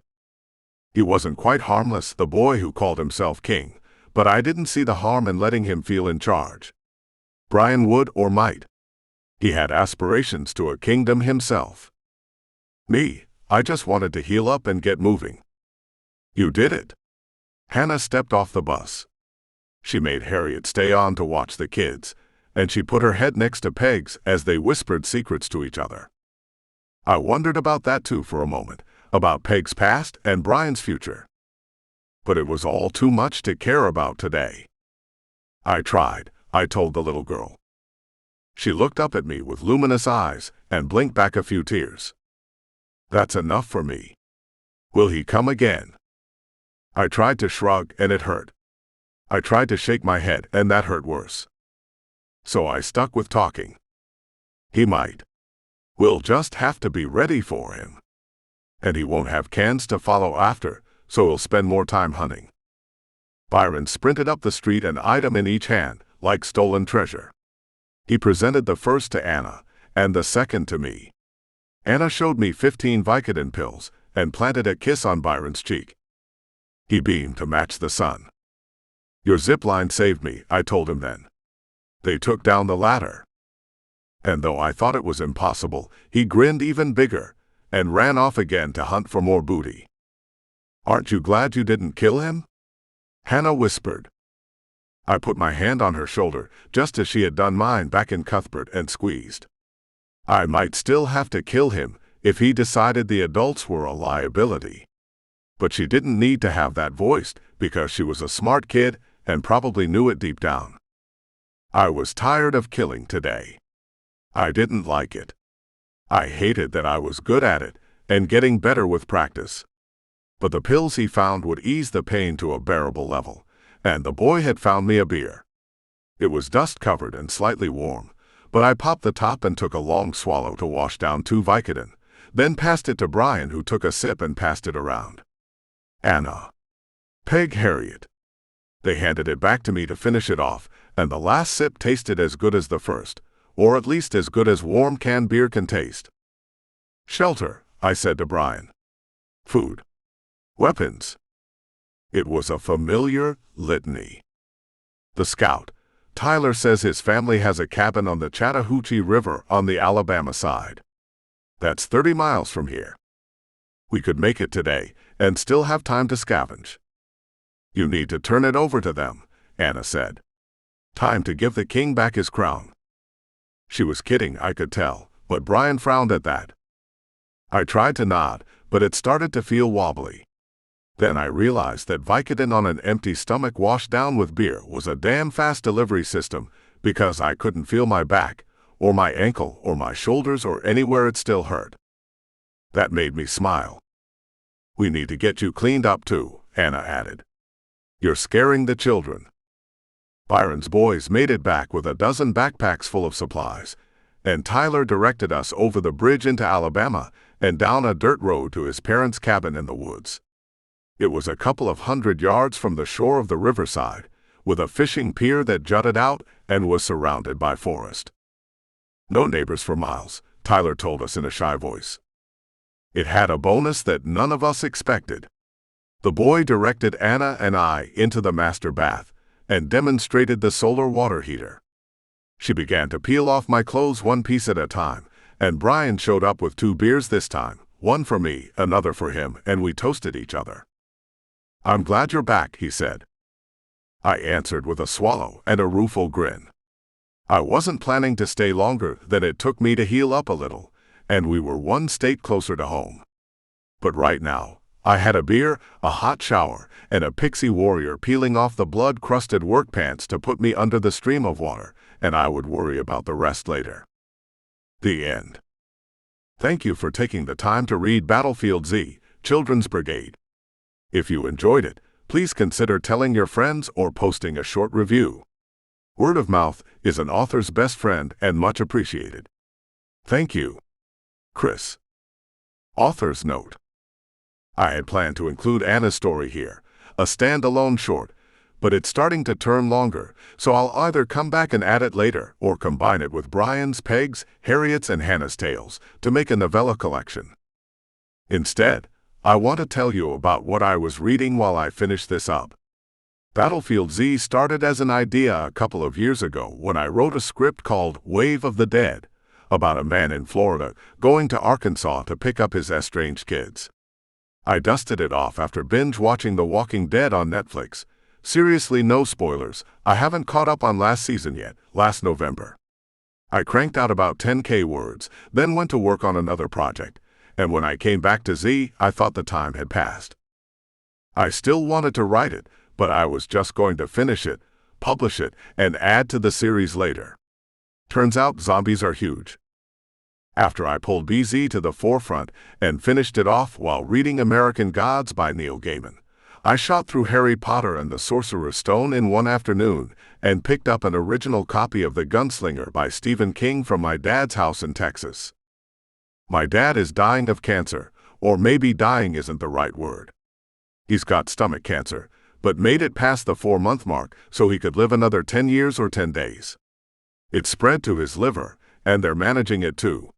He wasn't quite harmless, the boy who called himself king, but I didn't see the harm in letting him feel in charge. Brian would or might. He had aspirations to a kingdom himself. Me, I just wanted to heal up and get moving. "You did it." Hannah stepped off the bus. She made Harriet stay on to watch the kids, and she put her head next to Peg's as they whispered secrets to each other. I wondered about that too for a moment, about Peg's past and Brian's future. But it was all too much to care about today. I tried, I told the little girl. She looked up at me with luminous eyes and blinked back a few tears. That's enough for me. Will he come again? I tried to shrug and it hurt. I tried to shake my head and that hurt worse. So I stuck with talking. He might. We'll just have to be ready for him. And he won't have cans to follow after, so he'll spend more time hunting. Byron sprinted up the street, an item in each hand, like stolen treasure. He presented the first to Anna, and the second to me. Anna showed me 15 Vicodin pills, and planted a kiss on Byron's cheek. He beamed to match the sun. Your zipline saved me, I told him then. They took down the ladder. And though I thought it was impossible, he grinned even bigger, and ran off again to hunt for more booty. Aren't you glad you didn't kill him? Hannah whispered. I put my hand on her shoulder, just as she had done mine back in Cuthbert, and squeezed. I might still have to kill him if he decided the adults were a liability. But she didn't need to have that voiced, because she was a smart kid and probably knew it deep down. I was tired of killing today. I didn't like it. I hated that I was good at it and getting better with practice. But the pills he found would ease the pain to a bearable level, and the boy had found me a beer. It was dust-covered and slightly warm, but I popped the top and took a long swallow to wash down 2 Vicodin, then passed it to Brian, who took a sip and passed it around. Anna. Peg, Harriet. They handed it back to me to finish it off, and the last sip tasted as good as the first, or at least as good as warm canned beer can taste. Shelter, I said to Brian. Food. Weapons. It was a familiar litany. The scout, Tyler, says his family has a cabin on the Chattahoochee River on the Alabama side. That's 30 miles from here. We could make it today and still have time to scavenge. You need to turn it over to them, Anna said. Time to give the king back his crown. She was kidding, I could tell, but Brian frowned at that. I tried to nod, but it started to feel wobbly. Then I realized that Vicodin on an empty stomach washed down with beer was a damn fast delivery system, because I couldn't feel my back, or my ankle, or my shoulders, or anywhere it still hurt. That made me smile. We need to get you cleaned up too, Anna added. You're scaring the children. Byron's boys made it back with a dozen backpacks full of supplies, and Tyler directed us over the bridge into Alabama and down a dirt road to his parents' cabin in the woods. It was a couple of 100 yards from the shore of the riverside, with a fishing pier that jutted out and was surrounded by forest. No neighbors for miles, Tyler told us in a shy voice. It had a bonus that none of us expected. The boy directed Anna and I into the master bath and demonstrated the solar water heater. She began to peel off my clothes one piece at a time, and Brian showed up with 2 beers this time, one for me, another for him, and we toasted each other. I'm glad you're back, he said. I answered with a swallow and a rueful grin. I wasn't planning to stay longer than it took me to heal up a little, and we were one state closer to home. But right now, I had a beer, a hot shower, and a pixie warrior peeling off the blood-crusted work pants to put me under the stream of water, and I would worry about the rest later. The end. Thank you for taking the time to read Battlefield Z, Children's Brigade. If you enjoyed it, please consider telling your friends or posting a short review. Word of mouth is an author's best friend and much appreciated. Thank you. Chris. Author's note. I had planned to include Anna's story here, a standalone short, but it's starting to turn longer, so I'll either come back and add it later or combine it with Brian's, Peg's, Harriet's, and Hannah's tales to make a novella collection. Instead, I want to tell you about what I was reading while I finished this up. Battlefield Z started as an idea a couple of years ago when I wrote a script called Wave of the Dead, about a man in Florida going to Arkansas to pick up his estranged kids. I dusted it off after binge-watching The Walking Dead on Netflix. Seriously, no spoilers, I haven't caught up on last season yet, last November. I cranked out about 10,000 words, then went to work on another project, and when I came back to Z, I thought the time had passed. I still wanted to write it, but I was just going to finish it, publish it, and add to the series later. Turns out zombies are huge. After I pulled BZ to the forefront and finished it off while reading American Gods by Neil Gaiman, I shot through Harry Potter and the Sorcerer's Stone in one afternoon and picked up an original copy of The Gunslinger by Stephen King from my dad's house in Texas. My dad is dying of cancer, or maybe dying isn't the right word. He's got stomach cancer, but made it past the 4-month mark so he could live another 10 years or 10 days. It spread to his liver, and they're managing it too.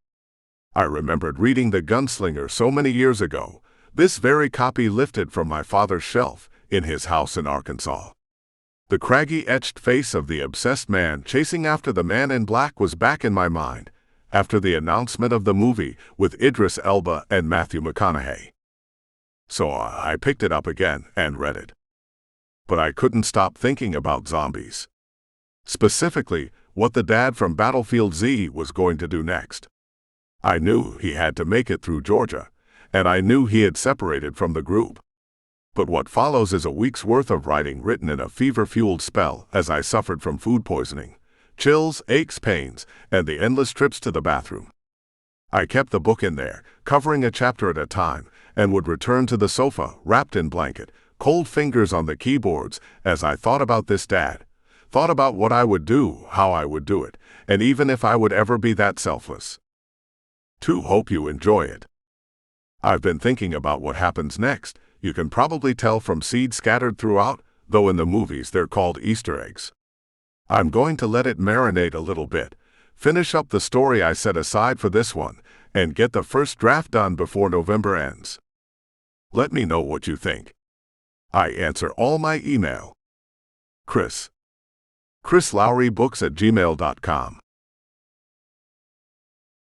I remembered reading The Gunslinger so many years ago, this very copy lifted from my father's shelf in his house in Arkansas. The craggy etched face of the obsessed man chasing after the man in black was back in my mind after the announcement of the movie with Idris Elba and Matthew McConaughey. So I picked it up again and read it. But I couldn't stop thinking about zombies. Specifically, what the dad from Battlefield Z was going to do next. I knew he had to make it through Georgia, and I knew he had separated from the group. But what follows is a week's worth of writing written in a fever-fueled spell as I suffered from food poisoning, chills, aches, pains, and the endless trips to the bathroom. I kept the book in there, covering a chapter at a time, and would return to the sofa, wrapped in blanket, cold fingers on the keyboards, as I thought about this dad, thought about what I would do, how I would do it, and even if I would ever be that selfless. Hope you enjoy it. I've been thinking about what happens next. You can probably tell from seeds scattered throughout, though in the movies they're called Easter eggs. I'm going to let it marinate a little bit, finish up the story I set aside for this one, and get the first draft done before November ends. Let me know what you think. I answer all my email. Chris. ChrisLowryBooks@gmail.com